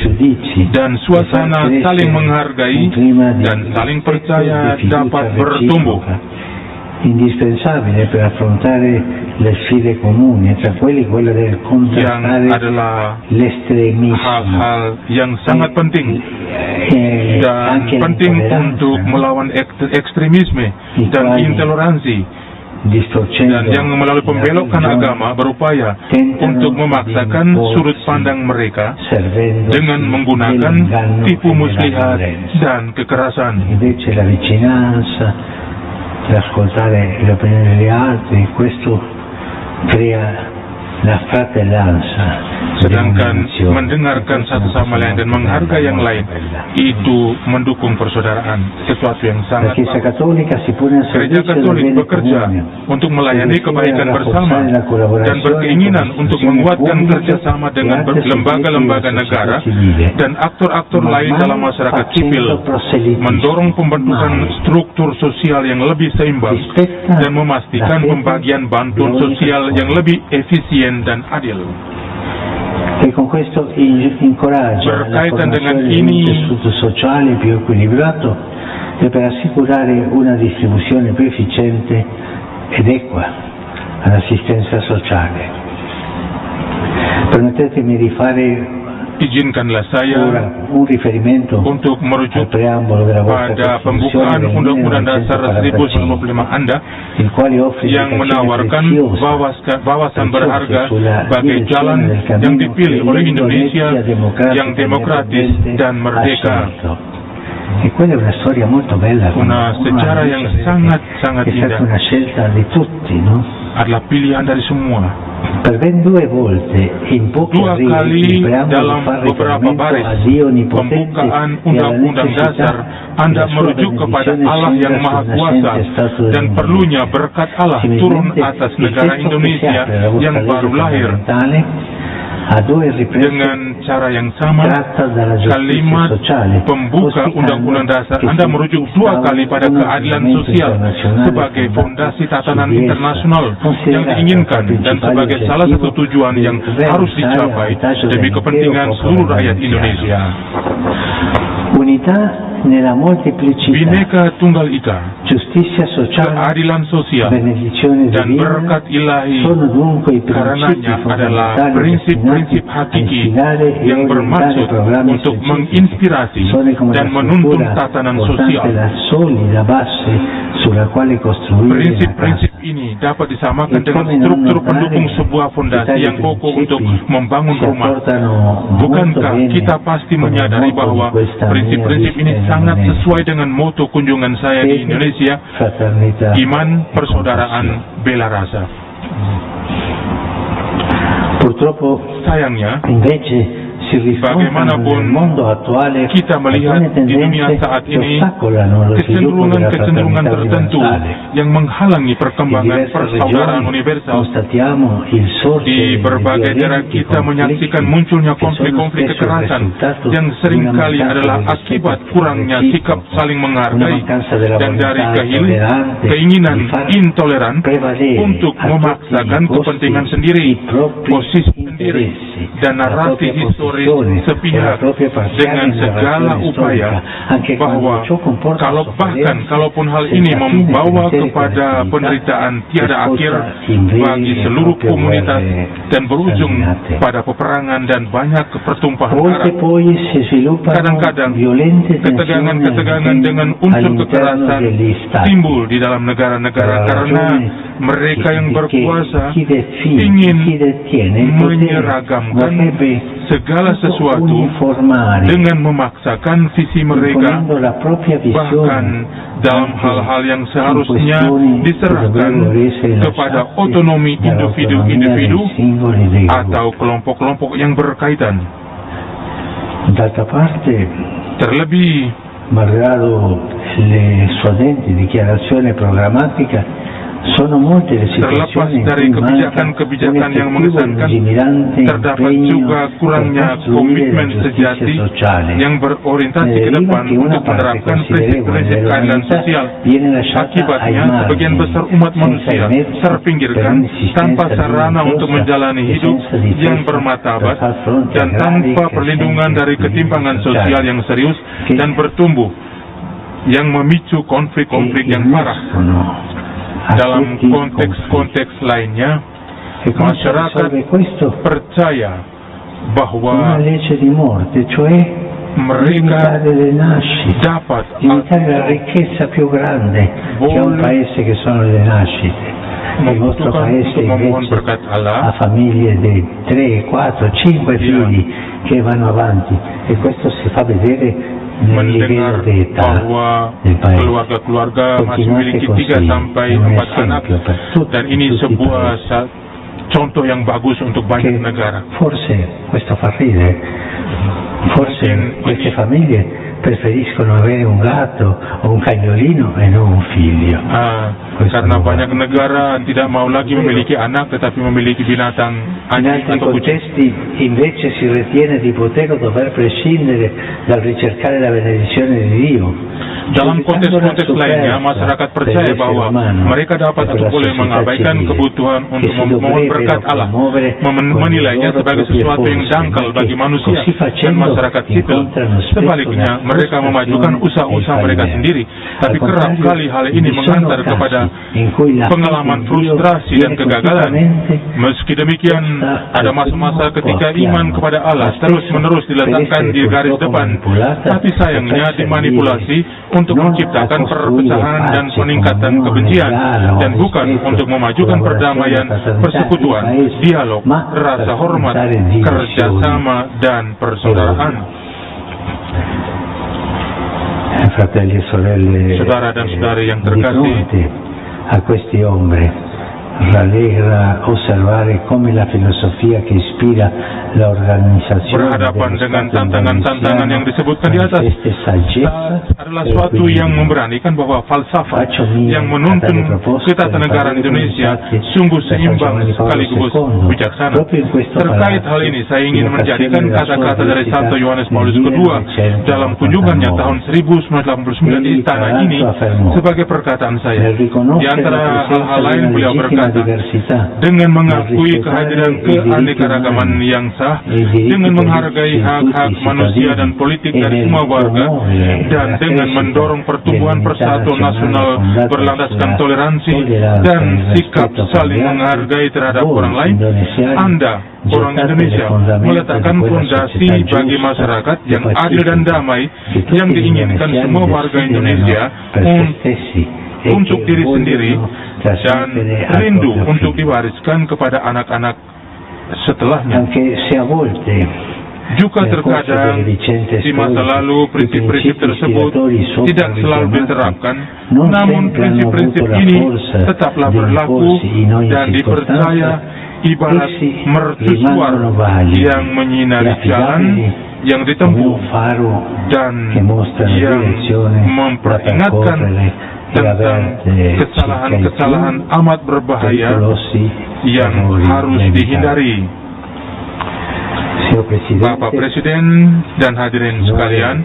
dan suasana saling menghargai dan saling percaya dapat bertumbuh. Indispensabile per affrontare le sfide comuni, tra quella del contrastare l'estremismo. Hal-hal yang sangat penting dan penting untuk melawan ekstremisme dan intoleransi. Dan yang melalui pembelokan agama berupaya untuk memaksakan sudut pandang mereka dengan menggunakan tipu muslihat dan kekerasan. Invece la vicinanza, l'ascoltare le opinioni degli altri, questo crea la fratellanza. Sedangkan mendengarkan satu sama lain dan menghargai yang lain itu mendukung persaudaraan, sesuatu yang sangat bagus. Gereja Katolik bekerja untuk melayani kebaikan bersama dan berkeinginan untuk menguatkan kerjasama dengan lembaga-lembaga negara dan aktor-aktor lain dalam masyarakat sipil, mendorong pembentukan struktur sosial yang lebih seimbang dan memastikan pembagian bantuan sosial yang lebih efisien dan adil. E con questo incoraggia la formazione di un tessuto sociale più equilibrato e per assicurare una distribuzione più efficiente ed equa all'assistenza sociale. Permettetemi di fare Izinkanlah saya un riferimento untuk merujuk pada pembukaan Undang-Undang Dasar 1945 Anda yang menawarkan wawasan berharga sebagai jalan yang dipilih oleh Indonesia yang demokratis dan merdeka. E quella è una storia molto bella, una sejarah yang sangat-sangat indah. Una scelta di tutti, no? Adalah pilihan dari semua. Per ben due volte in pochi kali dalam beberapa baris pembukaan Undang-Undang Dasar Anda merujuk kepada Allah yang Maha Kuasa dan perlunya berkat Allah turun atas negara Indonesia yang baru lahir. Dengan cara yang sama, kalimat pembuka Undang-Undang Dasar Anda merujuk dua kali pada keadilan sosial sebagai fondasi tatanan internasional yang diinginkan dan sebagai salah satu tujuan yang harus dicapai demi kepentingan seluruh rakyat Indonesia. Unità nella molteplicità, Bhinneka Tunggal Ika, giustizia sociale, keadilan sosial, benedizione dan divina, berkat ilahi sono dunque i karenanya adalah prinsip-prinsip hakiki yang bermaksud untuk menginspirasi dan menuntun tatanan sosial. Prinsip-prinsip ini dapat disamakan dengan struktur pendukung sebuah fondasi yang kokoh untuk membangun rumah. Bukankah kita pasti menyadari bahwa prinsip-prinsip ini sangat sesuai dengan moto kunjungan saya di Indonesia, iman, persaudaraan, bela rasa. Purtroppo, sayangnya, invece bagaimanapun kita melihat di dunia saat ini kecenderungan tertentu yang menghalangi perkembangan persaudaraan universal. Di berbagai daerah kita menyaksikan munculnya konflik-konflik kekerasan yang seringkali adalah akibat kurangnya sikap saling menghargai dan dari keinginan intoleran untuk memaksakan kepentingan sendiri, posisi sendiri, dan narasi historis sepihak dengan segala upaya bahwa kalaupun hal ini membawa kepada penderitaan tiada akhir bagi seluruh komunitas dan berujung pada peperangan dan banyak pertumpahan darah. Kadang-kadang ketegangan dengan unsur kekerasan timbul di dalam negara-negara karena mereka yang berkuasa ingin menyeragamkan segala sesuatu dengan memaksakan visi mereka, bahkan dalam hal-hal yang seharusnya diserahkan kepada otonomi individu-individu atau kelompok-kelompok yang berkaitan. Terlebih, malgrado le suadenti dichiarazioni programmatica, sono molte le terlepas situazioni dari kebijakan-kebijakan yang mengesankan, terdapat juga kurangnya komitmen sejati yang berorientasi ke depan untuk menerapkan prinsip-prinsip keadilan sosial. Akibatnya, sebagian besar umat manusia terpinggirkan tanpa sarana untuk menjalani hidup yang bermartabat dan tanpa perlindungan dari ketimpangan sosial yang serius dan bertumbuh, yang memicu konflik-konflik yang parah. Dalam konteks-konteks lainnya, masyarakat percaya bahwa mereka dapat membutuhkan untuk memohon berkat Allah, famiglie di 3, 4, 5 figli che vanno avanti, e questo si fa vedere mendengar bahwa keluarga-keluarga masih memiliki 3 sampai 4 anak, dan ini sebuah contoh yang bagus untuk banyak negara. Forse questo fa ridere, forse queste famiglie preferiscono avere un gatto o un cagnolino e non un figlio. Karena banyak negara tidak mau lagi memiliki anak, tetapi memiliki binatang anjing atau kucing. Invece si ritiene di poter o dover prescindere dal ricercare la benedizione di Dio. Dalam konteks-konteks lainnya, masyarakat percaya bahwa mereka dapat atau boleh mengabaikan kebutuhan untuk memohon berkat Allah, menilainya sebagai sesuatu yang dangkal bagi manusia dan masyarakat sipil. Sebaliknya, mereka memajukan usaha-usaha mereka sendiri, tapi kerap kali hal ini mengantar kepada pengalaman frustrasi dan kegagalan. Meski demikian, ada masa-masa ketika iman kepada Allah terus-menerus diletakkan di garis depan, tapi sayangnya dimanipulasi untuk menciptakan perpecahan dan peningkatan kebencian, dan bukan untuk memajukan perdamaian, persekutuan, dialog, rasa hormat, kerjasama, dan persaudaraan. Fratelli e sorelle, saudara dan saudari yang terkasih, a questi ombre rallegra osservare come la filosofia che ispira la organizzazione berhadapan dengan tantangan-tantangan yang disebutkan di atas adalah suatu yang memberanikan bahwa falsafah yang menuntun ketatanegaraan Indonesia sungguh seimbang sekaligus bijaksana. Terkait hal ini, saya ingin menjadikan kata-kata dari Santo Yohanes Paulus II dalam kunjungannya tahun 1989 di istana ini sebagai perkataan saya. Di antara hal-hal lain, beliau berkata, dengan mengakui kehadiran keanekaragaman yang sah, dengan menghargai hak-hak manusia dan politik dari semua warga, dan dengan mendorong pertumbuhan persatuan nasional berlandaskan toleransi dan sikap saling menghargai terhadap orang lain, Anda, orang Indonesia, meletakkan fondasi bagi masyarakat yang adil dan damai yang diinginkan semua warga Indonesia untuk diri sendiri dan rindu untuk diwariskan kepada anak-anak setelahnya. Juga terkadang di masa lalu prinsip-prinsip tersebut tidak selalu diterapkan, namun prinsip-prinsip ini tetaplah berlaku dan dipercaya ibarat mercusuar yang menyinari jalan yang ditempuh dan yang memperingatkan tentang kesalahan-kesalahan amat berbahaya yang harus dihindari. Bapak Presiden dan hadirin sekalian,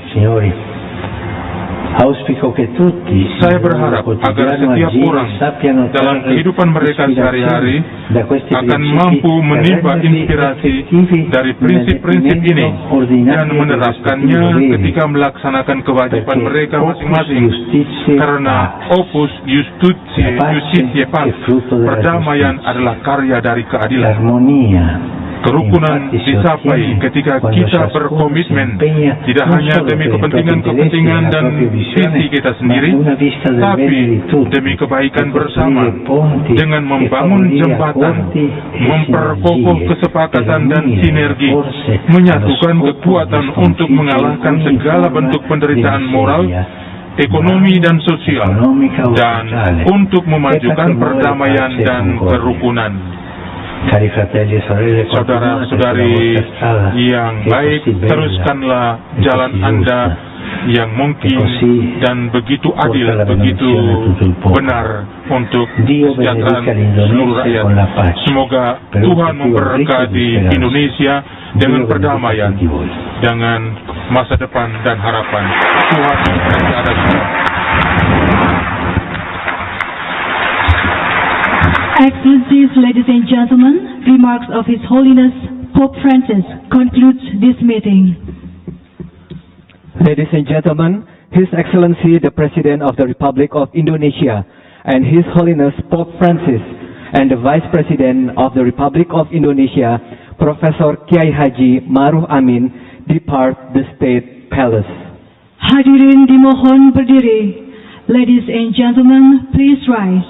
Auspico che tutti Saya berharap agar setiap orang dalam kehidupan mereka sehari-hari akan mampu menimba inspirasi dari prinsip-prinsip ini dan menerapkannya ketika melaksanakan kewajiban mereka masing-masing. Karena opus justitiae pars, perdamaian adalah karya dari keadilan. Kerukunan dicapai ketika kita berkomitmen tidak hanya demi kepentingan dan visi kita sendiri, tapi demi kebaikan bersama dengan membangun jembatan, memperkokoh kesepakatan dan sinergi, menyatukan kekuatan untuk mengalahkan segala bentuk penderitaan moral, ekonomi dan sosial, dan untuk memajukan perdamaian dan kerukunan. Saudara-saudari yang baik, teruskanlah jalan Anda yang mungkin dan begitu adil, begitu benar untuk kesejahteraan seluruh rakyat. Semoga Tuhan memberkati Indonesia dengan perdamaian, dengan masa depan dan harapan. Tuhan ada semua. Excellencies, ladies and gentlemen, remarks of His Holiness Pope Francis concludes this meeting. Ladies and gentlemen, His Excellency the President of the Republic of Indonesia and His Holiness Pope Francis and the Vice President of the Republic of Indonesia, Profesor Kiai Haji Ma'ruf Amin, depart the State Palace. Hadirin dimohon berdiri. Ladies and gentlemen, please rise.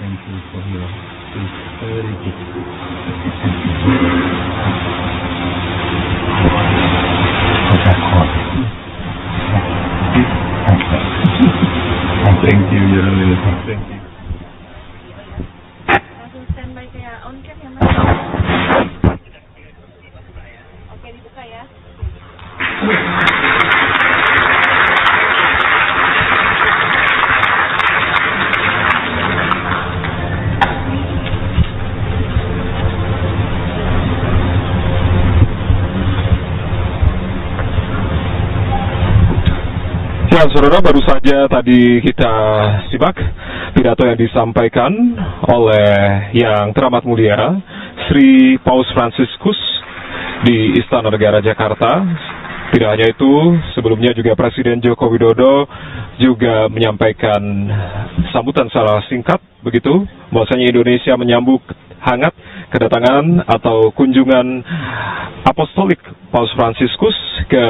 Thank you for your sincerity. Thank you, Your Holiness. Thank you. Langsung standby kayak on cam ya, Mas? Oke, dibuka ya. Ya, saudara, baru saja tadi kita simak pidato yang disampaikan oleh Yang Teramat Mulia Sri Paus Fransiskus di Istana Negara Jakarta. Tidak hanya itu, sebelumnya juga Presiden Joko Widodo juga menyampaikan sambutan secara singkat begitu, bahwasanya Indonesia menyambut hangat kedatangan atau kunjungan apostolik Paus Fransiskus ke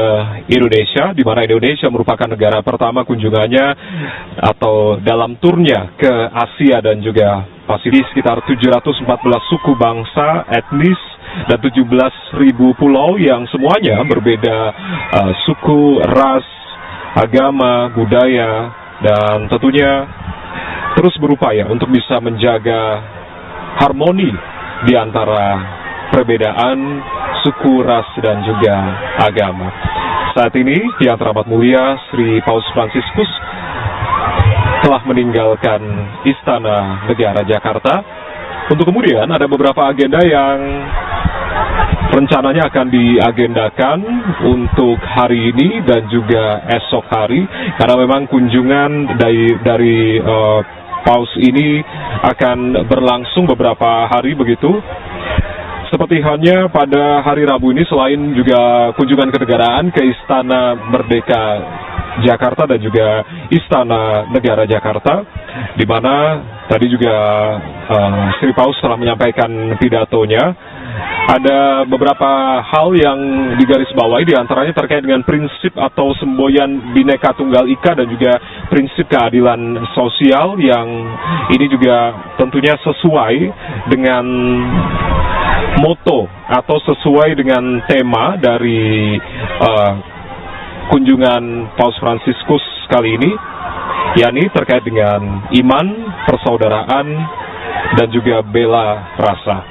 Indonesia, di mana Indonesia merupakan negara pertama kunjungannya atau dalam turnya ke Asia dan juga Pasifik. Sekitar 714 suku bangsa, etnis, dan 17.000 pulau yang semuanya berbeda suku, ras, agama, budaya, dan tentunya terus berupaya untuk bisa menjaga harmoni di antara perbedaan suku, ras, dan juga agama. Saat ini, Yang Teramat Mulia Sri Paus Fransiskus telah meninggalkan Istana Negara Jakarta. Untuk kemudian ada beberapa agenda yang rencananya akan diagendakan untuk hari ini dan juga esok hari, karena memang kunjungan dari Paus ini akan berlangsung beberapa hari begitu. Seperti halnya pada hari Rabu ini, selain juga kunjungan kenegaraan ke Istana Merdeka Jakarta dan juga Istana Negara Jakarta, di mana tadi juga Sri Paus telah menyampaikan pidatonya. Ada beberapa hal yang digarisbawahi, diantaranya terkait dengan prinsip atau semboyan Bhinneka Tunggal Ika dan juga prinsip keadilan sosial, yang ini juga tentunya sesuai dengan moto atau sesuai dengan tema dari kunjungan Paus Fransiskus kali ini, yakni terkait dengan iman, persaudaraan, dan juga bela rasa.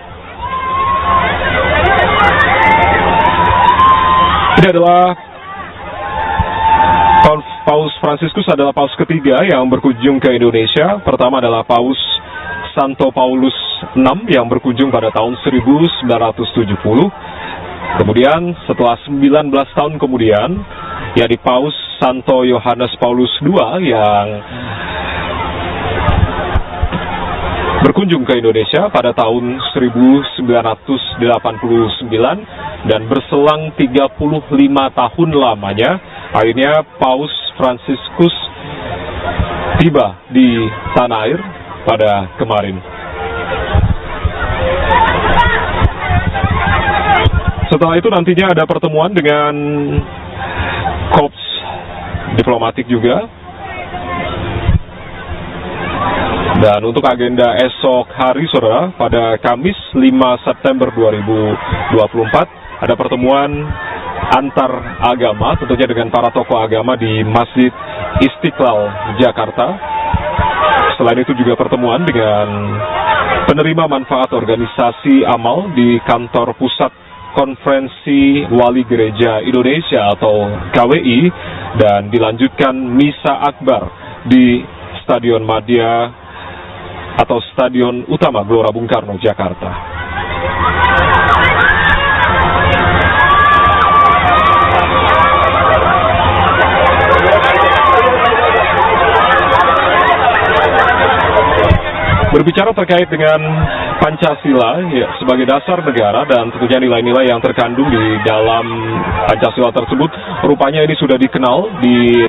Ini adalah Paus Fransiskus adalah Paus ketiga yang berkunjung ke Indonesia. Pertama adalah Paus Santo Paulus VI yang berkunjung pada tahun 1970. Kemudian setelah 19 tahun kemudian, yakni Paus Santo Yohanes Paulus II yang berkunjung ke Indonesia pada tahun 1989 dan berselang 35 tahun lamanya, akhirnya Paus Fransiskus tiba di tanah air pada kemarin. Setelah itu nantinya ada pertemuan dengan korps diplomatik juga. Dan untuk agenda esok hari, saudara, pada Kamis 5 September 2024 ada pertemuan antar agama, tentunya dengan para tokoh agama di Masjid Istiqlal, Jakarta. Selain itu juga pertemuan dengan penerima manfaat organisasi amal di kantor pusat Konferensi Wali Gereja Indonesia atau KWI, dan dilanjutkan Misa Akbar di Stadion Madia atau Stadion Utama Gelora Bung Karno, Jakarta. Berbicara terkait dengan Pancasila ya, sebagai dasar negara dan tentunya nilai-nilai yang terkandung di dalam Pancasila tersebut, rupanya ini sudah dikenal di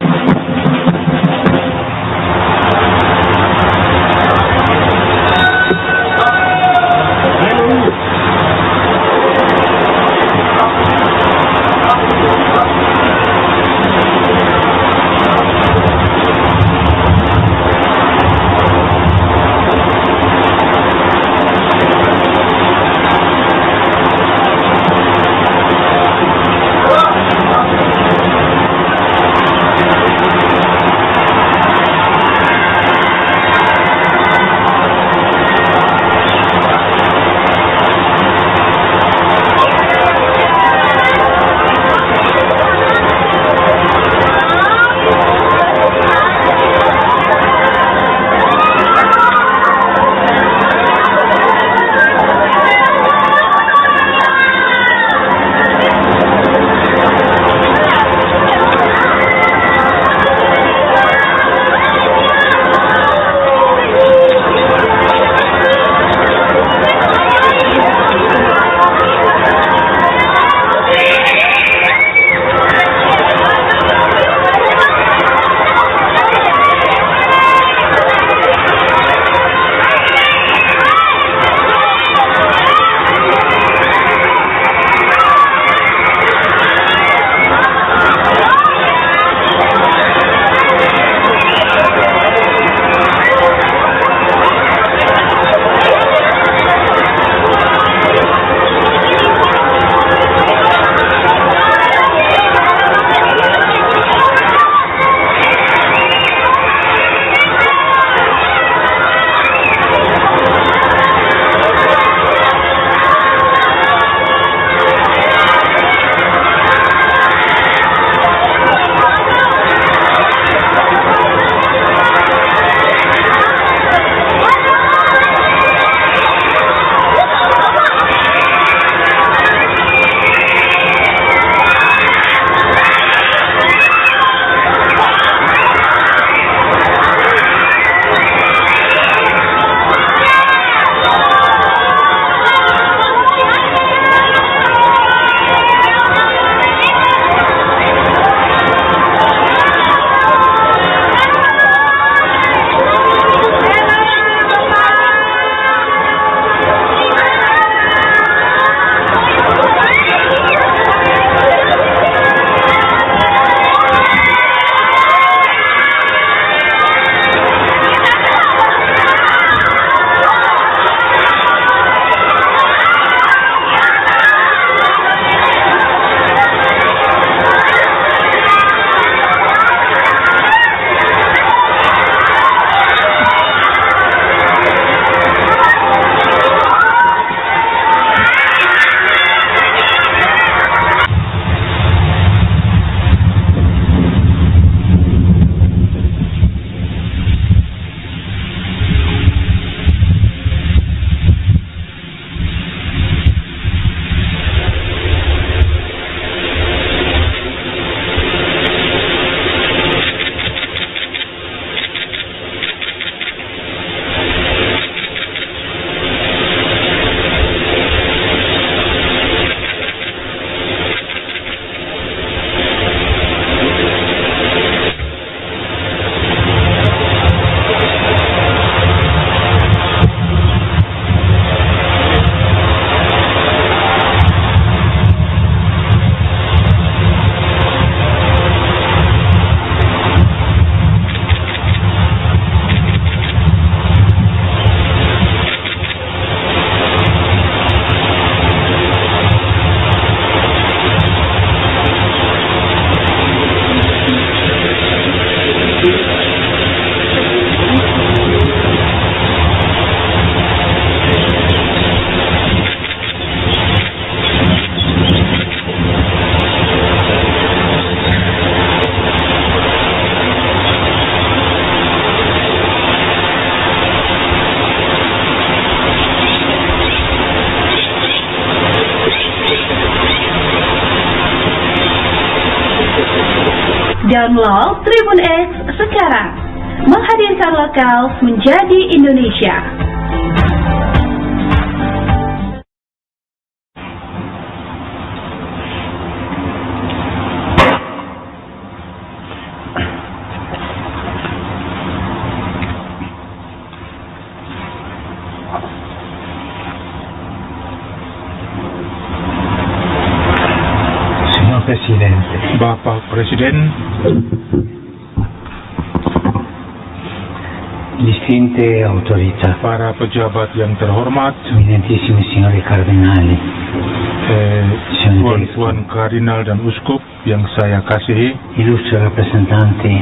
Download Tribun X sekarang. Menghadirkan lokal menjadi Indonesia. Presidente. Bapak Presiden, distinte autorità, para pejabat yang terhormat, eminentissimi signori cardinali, tuan-tuan kardinal dan uskup yang saya kasihi, illustri rappresentanti,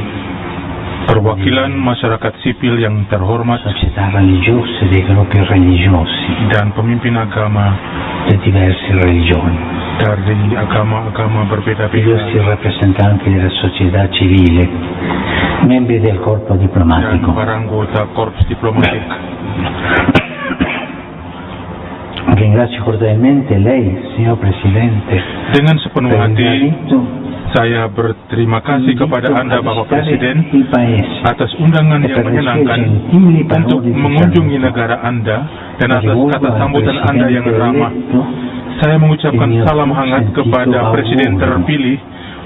perwakilan masyarakat sipil yang terhormat, società religiose dei gruppi religiosi, dan pemimpin agama di diverse religioni, dari agama-agama berbeda-beda, illustri rappresentanti della società civile, membri del corpo dan diplomatico. para anggota korps diplomatik. Ringrazio cordialmente lei, signor Presidente, Dengan sepenuh per il hati, invito saya berterima kasih kepada Anda, a Bapak visitare Presiden, il Paese atas undangan e yang per le sue menyenangkan gentili parole untuk di mengunjungi saluto. negara Anda dan atas Rivolgo kata al sambutan Anda yang Presidente ramah. eletto Saya mengucapkan il mio salam hangat sentito kepada Presiden augurio terpilih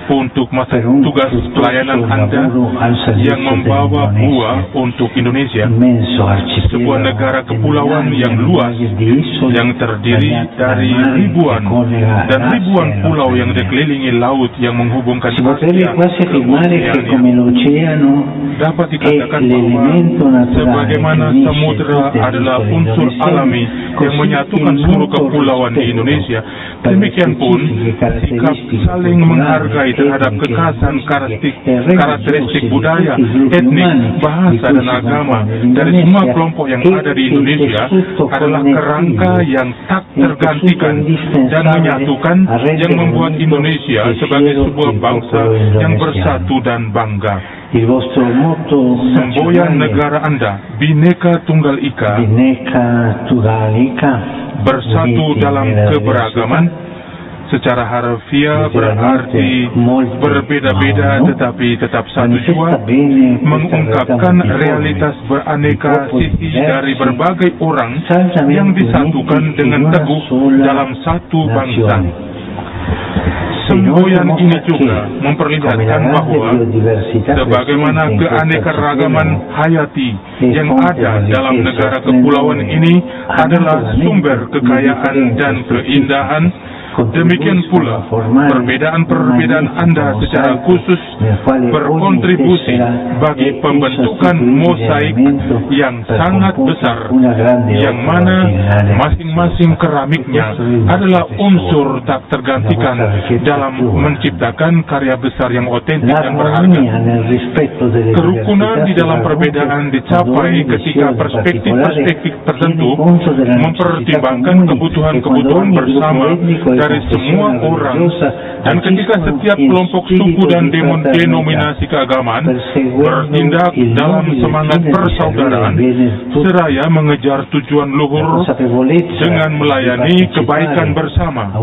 untuk masa per un tugas pelayanan fruttuoso Anda lavoro al servizio yang membawa dell'Indonesia, buah untuk Indonesia, immenso arcipelago sebuah negara di kepulauan migliaia yang e luas, migliaia di isole yang terdiri bagnate dal dari mare ribuan che collega dan l'Asia ribuan e pulau yang l'Oceania. dikelilingi laut yang menghubungkan Si potrebbe Asia quasi ke affermare che Oceania. come l'oceano Dapat è dikatakan bahwa l'elemento naturale sebagaimana che unisce samudera tutte le adalah isole unsur indonesiane, alami yang così menyatukan il seluruh mutuo kepulauan di rispetto Indonesia, per le demikian pun specifiche sikap caratteristiche saling culturali, menghargai terhadap etniche, kekhasan linguistiche, karakteristik religiose budaya, di tutti i gruppi etnik, umani di bahasa cui dan si agama compone dari semua l'Indonesia kelompok yang e ada di il Indonesia tessuto adalah connettivo, kerangka yang tak il tessuto tergantikan dan indispensabile menyatukan a rendere yang membuat unito Indonesia e sebagai fiero sebuah il bangsa popolo yang indonesiano. bersatu dan bangga. Il vostro motto Semboyan nazionale negara Anda, Bhinneka Tunggal Ika, Bhinneka Tunggal Ika, bersatu uniti dalam nella keberagaman, secara harfiah berarti berbeda-beda tetapi tetap satu jua, mengungkapkan realitas beraneka sisi dari berbagai orang yang disatukan dengan teguh dalam satu bangsa. Semboyan ini juga memperlihatkan bahwa sebagaimana keanekaragaman hayati yang ada dalam negara kepulauan ini adalah sumber kekayaan dan keindahan, demikian pula perbedaan-perbedaan Anda secara khusus berkontribusi bagi pembentukan mosaik yang sangat besar, yang mana masing-masing keramiknya adalah unsur tak tergantikan dalam menciptakan karya besar yang otentik dan berharga. Kerukunan di dalam perbedaan dicapai ketika perspektif-perspektif tertentu mempertimbangkan kebutuhan-kebutuhan bersama dari semua orang, dan ketika setiap kelompok suku dan denominasi keagamaan bertindak dalam semangat persaudaraan seraya mengejar tujuan luhur dengan melayani kebaikan bersama,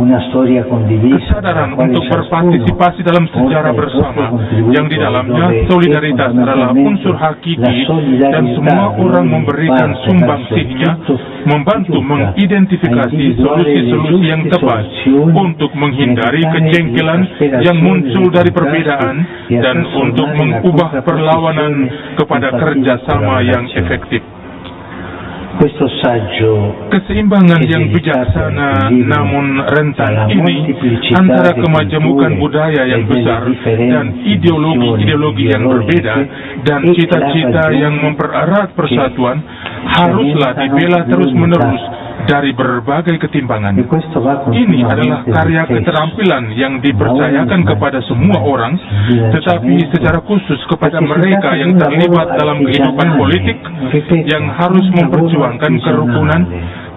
kesadaran untuk berpartisipasi dalam sejarah bersama yang di dalamnya solidaritas adalah unsur hakiki dan semua orang memberikan sumbangsihnya membantu mengidentifikasi solusi-solusi yang tepat untuk menghindari kejengkelan yang muncul dari perbedaan dan untuk mengubah perlawanan kepada kerjasama yang efektif. Keseimbangan yang bijaksana namun rentan ini antara kemajemukan budaya yang besar dan ideologi-ideologi yang berbeda dan cita-cita yang mempererat persatuan haruslah dibela terus-menerus dari berbagai ketimpangan. Ini adalah karya keterampilan yang dipercayakan kepada semua orang, tetapi secara khusus kepada mereka yang terlibat dalam kehidupan politik yang harus memperjuangkan kerukunan,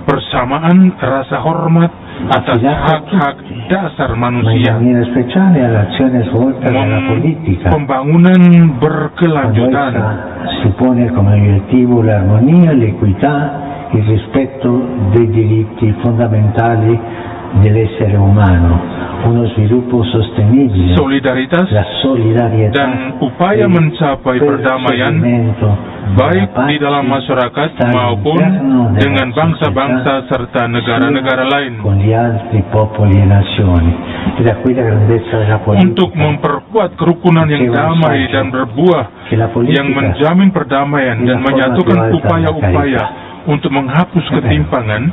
persamaan, rasa hormat atas hak-hak dasar manusia, pembangunan berkelanjutan, si pone come obiettivo l'armonia, l'equità, il rispetto dei diritti fondamentali dell'essere umano, uno sviluppo sostenibile, solidaritas, la solidarietà, dan upaya mencapai perdamaian baik di dalam masyarakat maupun dengan bangsa-bangsa serta negara-negara lain, con gli altri popoli e nazioni. E da qui la grandezza della politica, untuk memperkuat kerukunan yang damai dan berbuah, yang menjamin perdamaian dan menyatukan upaya-upaya untuk menghapus ketimpangan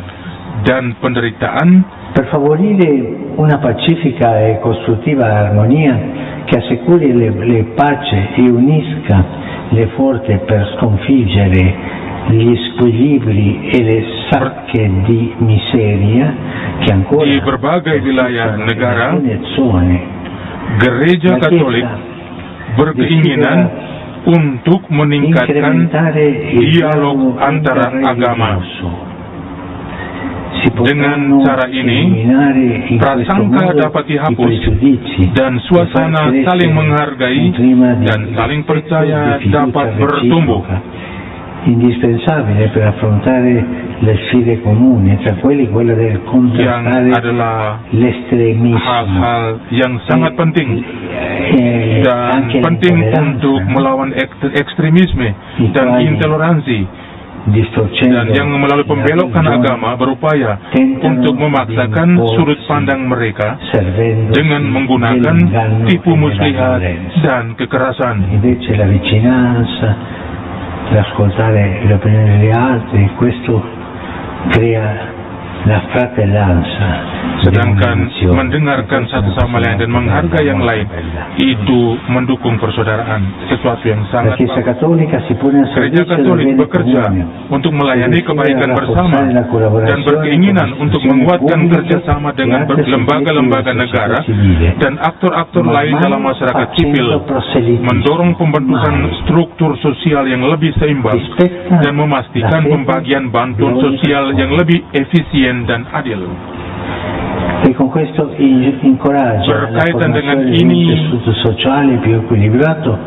dan penderitaan, per favorire una pacifica e costruttiva armonia che assicuri le pace e unisca le forze per sconfiggere gli squilibri e le sacche di miseria che ancora di berbagai wilayah negara, zone. Gereja Katolik berkeinginan untuk meningkatkan dialog antara agama. Dengan cara ini, prasangka dapat dihapus dan suasana saling menghargai dan saling percaya dapat bertumbuh. Indispensabile per affrontare le sfide comuni, tra quelli quella del contrastare l'estremismo. Hal-hal yang sangat penting dan penting untuk melawan ekstremisme dan intoleransi. Dan yang melalui pembelokan agama berupaya untuk memaksakan sudut pandang mereka dengan menggunakan tipu muslihat dan kekerasan. Invece la vicinanza, l'ascoltare le opinioni degli altri, questo crea la fratellanza. Sedangkan mendengarkan satu sama lain dan menghargai yang lain itu mendukung persaudaraan, sesuatu yang sangat bagus. Gereja Katolik bekerja untuk melayani kebaikan bersama dan berkeinginan untuk menguatkan kerjasama dengan lembaga-lembaga negara dan aktor-aktor lain dalam masyarakat sipil, mendorong pembentukan struktur sosial yang lebih seimbang dan memastikan pembagian bantuan sosial yang lebih efisien dan adil. E con questo incoraggia la formazione di un tessuto sociale più equilibrato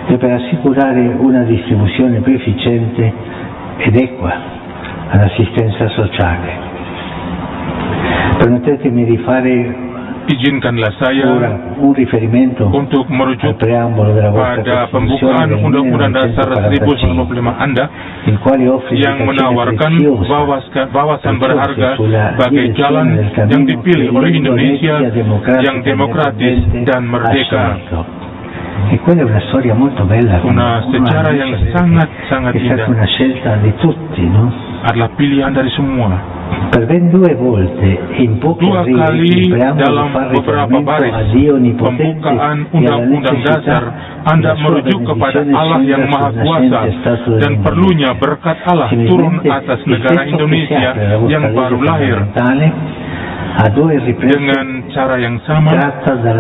e per assicurare una distribuzione più efficiente ed equa all'assistenza sociale. Permettetemi di fare izinkanlah saya un riferimento untuk merujuk pada pada pembukaan Undang-Undang Dasar 1945 Anda yang menawarkan wawasan berharga sebagai jalan yang dipilih oleh Indonesia yang demokratis dan merdeka. E quella è una storia molto bella, una sejarah yang sangat indah. È una scelta di tutti, no? Adalah pilihan dari semua. Per ben due volte in pochi kali dalam beberapa baris pembukaan Undang-Undang Dasar Anda merujuk kepada Allah yang Maha Kuasa dan perlunya berkat Allah turun atas negara Indonesia yang baru lahir. Dengan cara yang sama,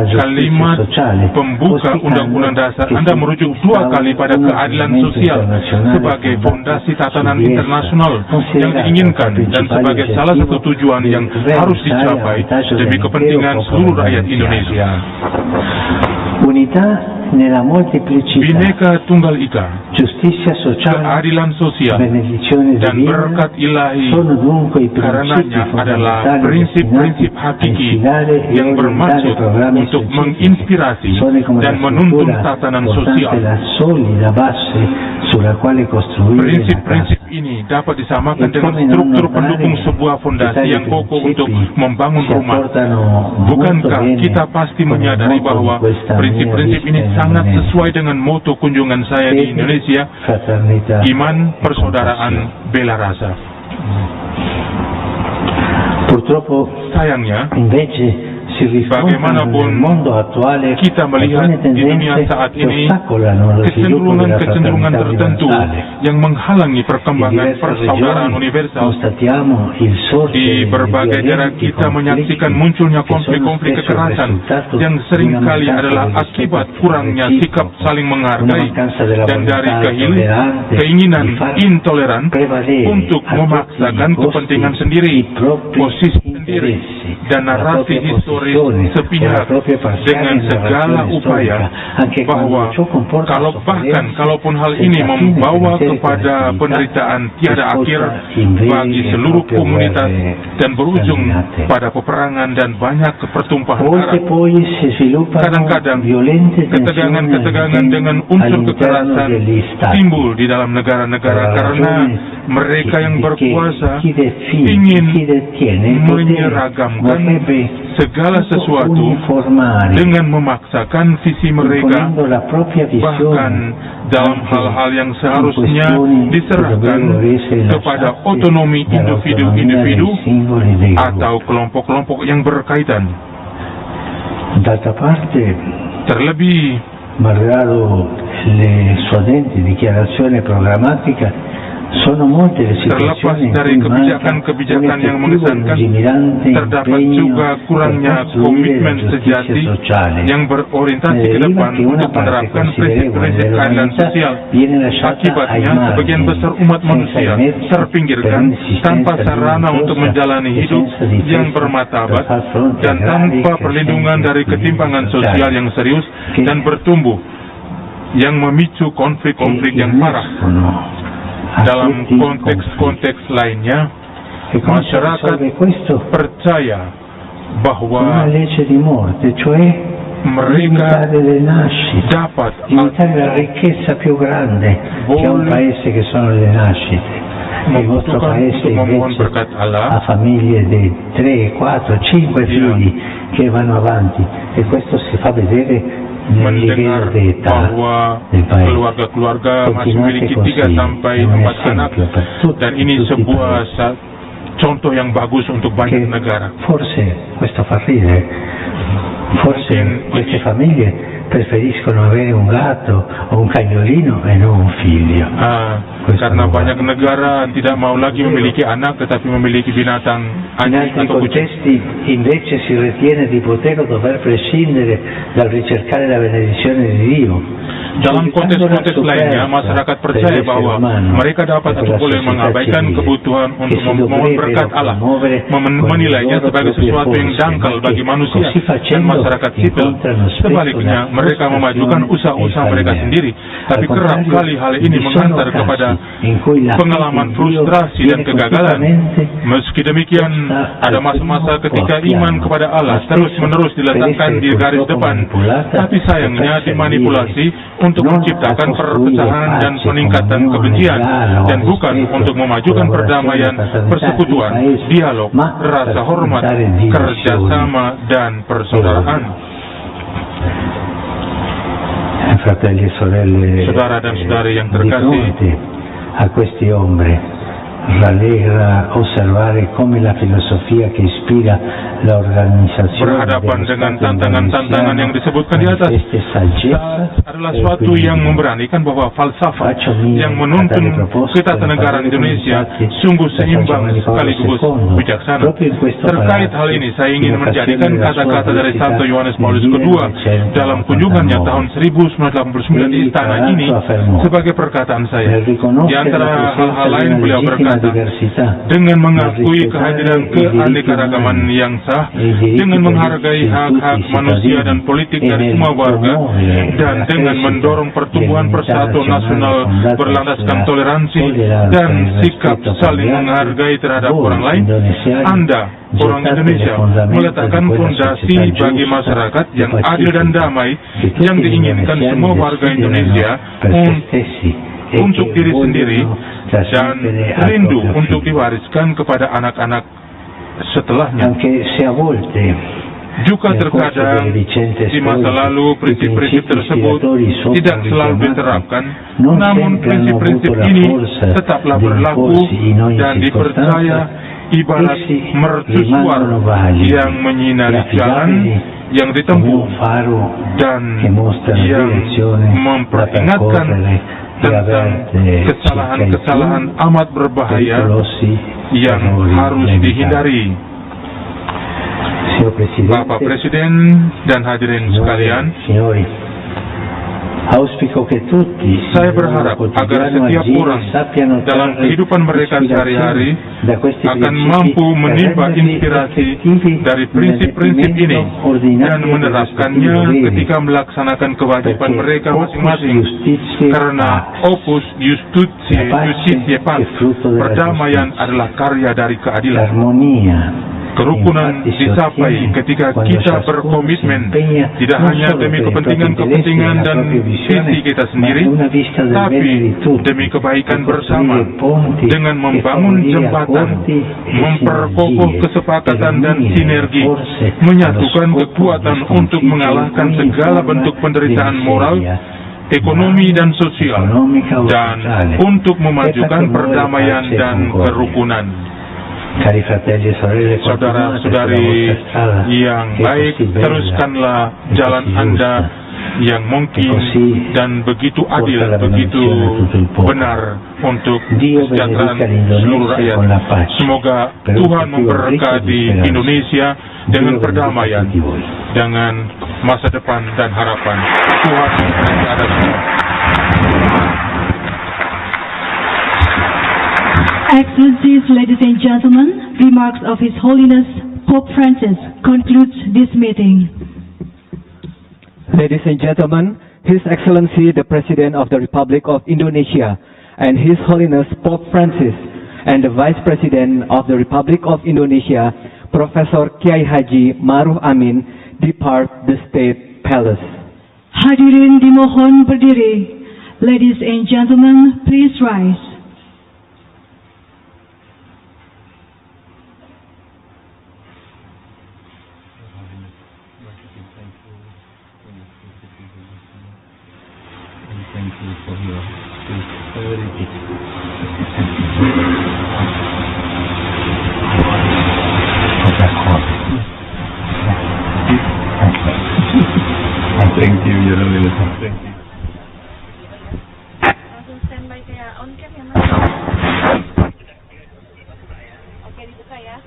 kalimat pembuka Undang-Undang Dasar Anda merujuk dua kali pada keadilan sosial sebagai fondasi tatanan internasional yang diinginkan dan sebagai salah satu tujuan yang harus dicapai demi kepentingan seluruh rakyat Indonesia. Unità nella molteplicità, Bhinneka Tunggal Ika, giustizia sociale, keadilan sosial, benedizione dan divina berkat ilahi sono dunque i karenanya adalah prinsip-prinsip hakiki yang bermaksud untuk menginspirasi dan menuntun tatanan sosial. Prinsip-prinsip ini dapat disamakan dengan struktur pendukung sebuah fondasi yang kokoh untuk membangun rumah. Bukankah kita pasti menyadari bahwa prinsip-prinsip ini sangat sesuai dengan moto kunjungan saya di Indonesia, iman, persaudaraan, bela rasa. Purtroppo, sayangnya, invece, bagaimanapun kita melihat di dunia saat ini kecenderungan tertentu yang menghalangi perkembangan persaudaraan universal. Di berbagai daerah kita menyaksikan munculnya konflik-konflik kekerasan yang seringkali adalah akibat kurangnya sikap saling menghargai dan dari keinginan intoleran untuk memaksakan kepentingan sendiri, posisi sendiri, dan narasi historis sepihak dengan segala upaya bahwa kalaupun hal ini membawa kepada penderitaan tiada akhir bagi seluruh komunitas dan berujung pada peperangan dan banyak pertumpahan darah. Kadang-kadang ketegangan dengan unsur kekerasan timbul di dalam negara-negara karena mereka yang berkuasa ingin menyeragamkan segala sesuatu dengan memaksakan visi mereka, bahkan dalam hal-hal yang seharusnya diserahkan kepada otonomi individu-individu atau kelompok-kelompok yang berkaitan. Terlebih, malgrado le suadenti dichiarazioni programmatica, sono molte le terlepas dari kebijakan-kebijakan yang mengesankan, terdapat juga kurangnya komitmen sejati yang berorientasi ke depan untuk menerapkan prinsip-prinsip keadilan sosial. Akibatnya, sebagian besar umat manusia terpinggirkan tanpa sarana untuk menjalani hidup yang bermartabat dan tanpa perlindungan dari ketimpangan sosial yang serius dan bertumbuh, yang memicu konflik-konflik yang parah. Dalam konteks-konteks lainnya, masyarakat percaya bahwa mereka dapat membutuhkan untuk memohon berkat Allah, famiglie di 3, 4, 5 figli che vanno avanti, e questo si fa vedere mendengar bahwa keluarga-keluarga masih memiliki 3 sampai 4 anak, dan ini sebuah contoh yang bagus untuk banyak negara. Forse questo fa ridere, forse queste famiglie preferiscono avere un gatto o un cagnolino e non un figlio. Karena banyak negara tidak mau lagi memiliki anak, tetapi memiliki binatang anjing atau kucing. Invece si ritiene di poter o dover prescindere dal ricercare la benedizione di Dio. Dalam konteks-konteks lainnya, masyarakat percaya bahwa mereka dapat atau boleh mengabaikan kebutuhan untuk memohon berkat Allah, menilainya sebagai sesuatu yang dangkal bagi manusia dan masyarakat sipil. Sebaliknya, mereka memajukan usaha-usaha mereka sendiri, tapi kerap kali hal ini mengantar kepada pengalaman frustrasi dan kegagalan. Meski demikian, ada masa-masa ketika iman kepada Allah terus-menerus diletakkan di garis depan, tapi sayangnya dimanipulasi untuk menciptakan perpecahan dan peningkatan kebencian, dan bukan untuk memajukan perdamaian, persekutuan, dialog, rasa hormat, kerjasama, dan persaudaraan. Saudara dan saudari yang terkasih, a questi ombre rallegra osservare come la filosofia che ispira la organizzazione berhadapan dengan tantangan-tantangan yang disebutkan di atas adalah suatu yang memberanikan bahwa falsafat yang menuntun ketatanegaraan Indonesia sungguh seimbang sekaligus bijaksana. Terkait hal ini, saya ingin menjadikan kata-kata dari Santo Yohanes Paulus II dalam kunjungannya tahun 1989 di istana ini sebagai perkataan saya. Di antara hal-hal lain, beliau berkata, dengan mengakui kehadiran keanekaragaman yang sah, dengan menghargai hak-hak manusia dan politik dari semua warga, dan dengan mendorong pertumbuhan persatuan nasional berlandaskan toleransi dan sikap saling menghargai terhadap orang lain, Anda, orang Indonesia, meletakkan fondasi bagi masyarakat yang adil dan damai yang diinginkan semua warga Indonesia untuk diri sendiri dan rindu untuk diwariskan kepada anak-anak setelahnya. Juga terkadang di masa lalu prinsip-prinsip tersebut tidak selalu diterapkan, namun prinsip-prinsip ini tetaplah berlaku dan dipercaya ibarat mercusuar yang menyinari jalan yang ditempuh dan yang memperingatkan tentang kesalahan-kesalahan amat berbahaya yang harus dihindari. Bapak Presiden dan hadirin sekalian, Auspico che tutti Saya berharap agar setiap orang dalam kehidupan mereka sehari-hari akan mampu menimba inspirasi dari prinsip-prinsip ini dan menerapkannya ketika melaksanakan kewajiban mereka masing-masing. Karena opus justitiae pars, perdamaian adalah karya dari keadilan. Kerukunan dicapai ketika kita berkomitmen tidak hanya demi kepentingan-kepentingan dan visi kita sendiri, tapi demi kebaikan bersama dengan membangun jembatan, memperkokoh kesepakatan dan sinergi, menyatukan kekuatan untuk mengalahkan segala bentuk penderitaan moral, ekonomi dan sosial, dan untuk memajukan perdamaian dan kerukunan. Saudara-saudari yang baik, teruskanlah jalan Anda yang mungkin dan begitu adil, begitu benar untuk kesejahteraan seluruh rakyat. Semoga Tuhan memberkati Indonesia dengan perdamaian, dengan masa depan dan harapan. Tuhan ada semua. Excellencies, ladies and gentlemen, remarks of His Holiness Pope Francis concludes this meeting. Ladies and gentlemen, His Excellency the President of the Republic of Indonesia and His Holiness Pope Francis and the Vice President of the Republic of Indonesia, Profesor Kiai Haji Ma'ruf Amin, depart the State Palace. Hadirin dimohon berdiri. Ladies and gentlemen, please rise. Thank you for your sincerity. Thank you, Your Holiness. Thank you. Langsung standby kayak on cam ya Mas. Oke, dibuka ya.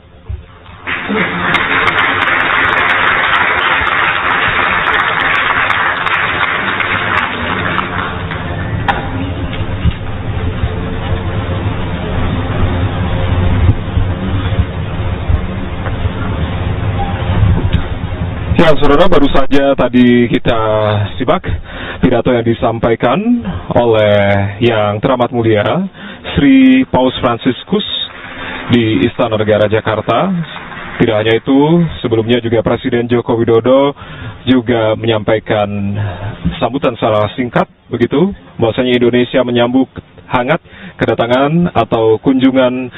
Ya, saudara, baru saja tadi kita simak pidato yang disampaikan oleh Yang Teramat Mulia Sri Paus Fransiskus di Istana Negara Jakarta. Tidak hanya itu, sebelumnya juga Presiden Joko Widodo juga menyampaikan sambutan secara singkat begitu, bahwasanya Indonesia menyambut hangat kedatangan atau kunjungan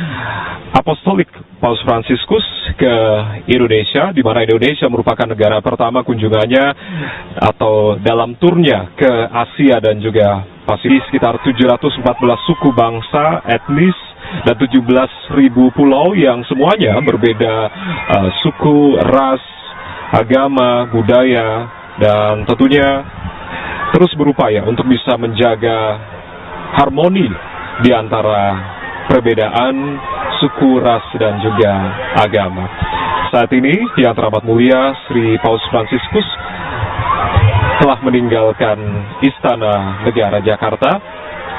apostolik Paus Fransiskus ke Indonesia, di mana Indonesia merupakan negara pertama kunjungannya atau dalam turnya ke Asia dan juga Pasifik. Sekitar 714 suku bangsa, etnis, dan 17.000 pulau yang semuanya berbeda suku, ras, agama, budaya, dan tentunya terus berupaya untuk bisa menjaga harmoni di antara perbedaan suku, ras, dan juga agama. Saat ini, Yang Teramat Mulia Sri Paus Fransiskus telah meninggalkan Istana Negara Jakarta.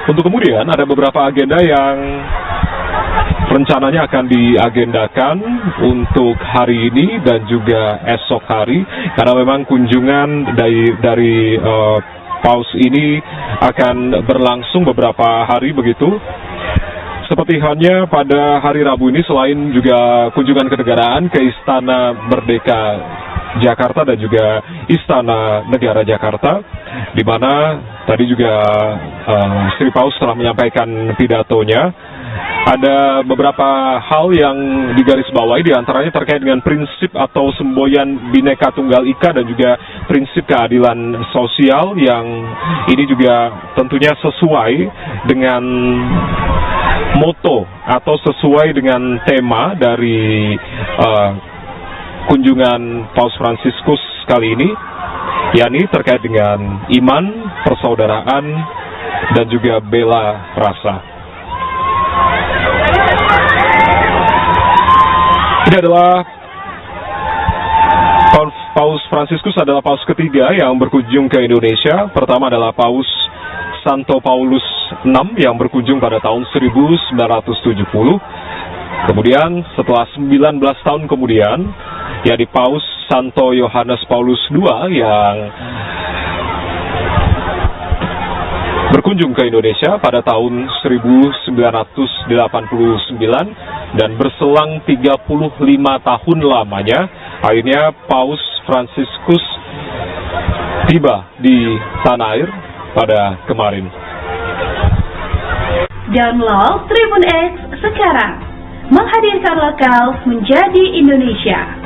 Untuk kemudian ada beberapa agenda yang rencananya akan diagendakan untuk hari ini dan juga esok hari, karena memang kunjungan dari Paus ini akan berlangsung beberapa hari begitu. Seperti halnya pada hari Rabu ini, selain juga kunjungan kenegaraan ke Istana Merdeka Jakarta dan juga Istana Negara Jakarta, di mana tadi juga Sri Paus telah menyampaikan pidatonya. Ada beberapa hal yang digarisbawahi, diantaranya terkait dengan prinsip atau semboyan Bhinneka Tunggal Ika dan juga prinsip keadilan sosial, yang ini juga tentunya sesuai dengan moto atau sesuai dengan tema dari kunjungan Paus Fransiskus kali ini, yakni terkait dengan iman, persaudaraan, dan juga bela rasa. Ini adalah Paus Fransiskus adalah Paus ketiga yang berkunjung ke Indonesia. Pertama adalah Paus Santo Paulus VI yang berkunjung pada tahun 1970. Kemudian setelah 19 tahun kemudian, yakni Paus Santo Yohanes Paulus II yang berkunjung ke Indonesia pada tahun 1989 dan berselang 35 tahun lamanya, akhirnya Paus Fransiskus tiba di tanah air pada kemarin. Download Tribun X sekarang, menghadirkan lokal menjadi Indonesia.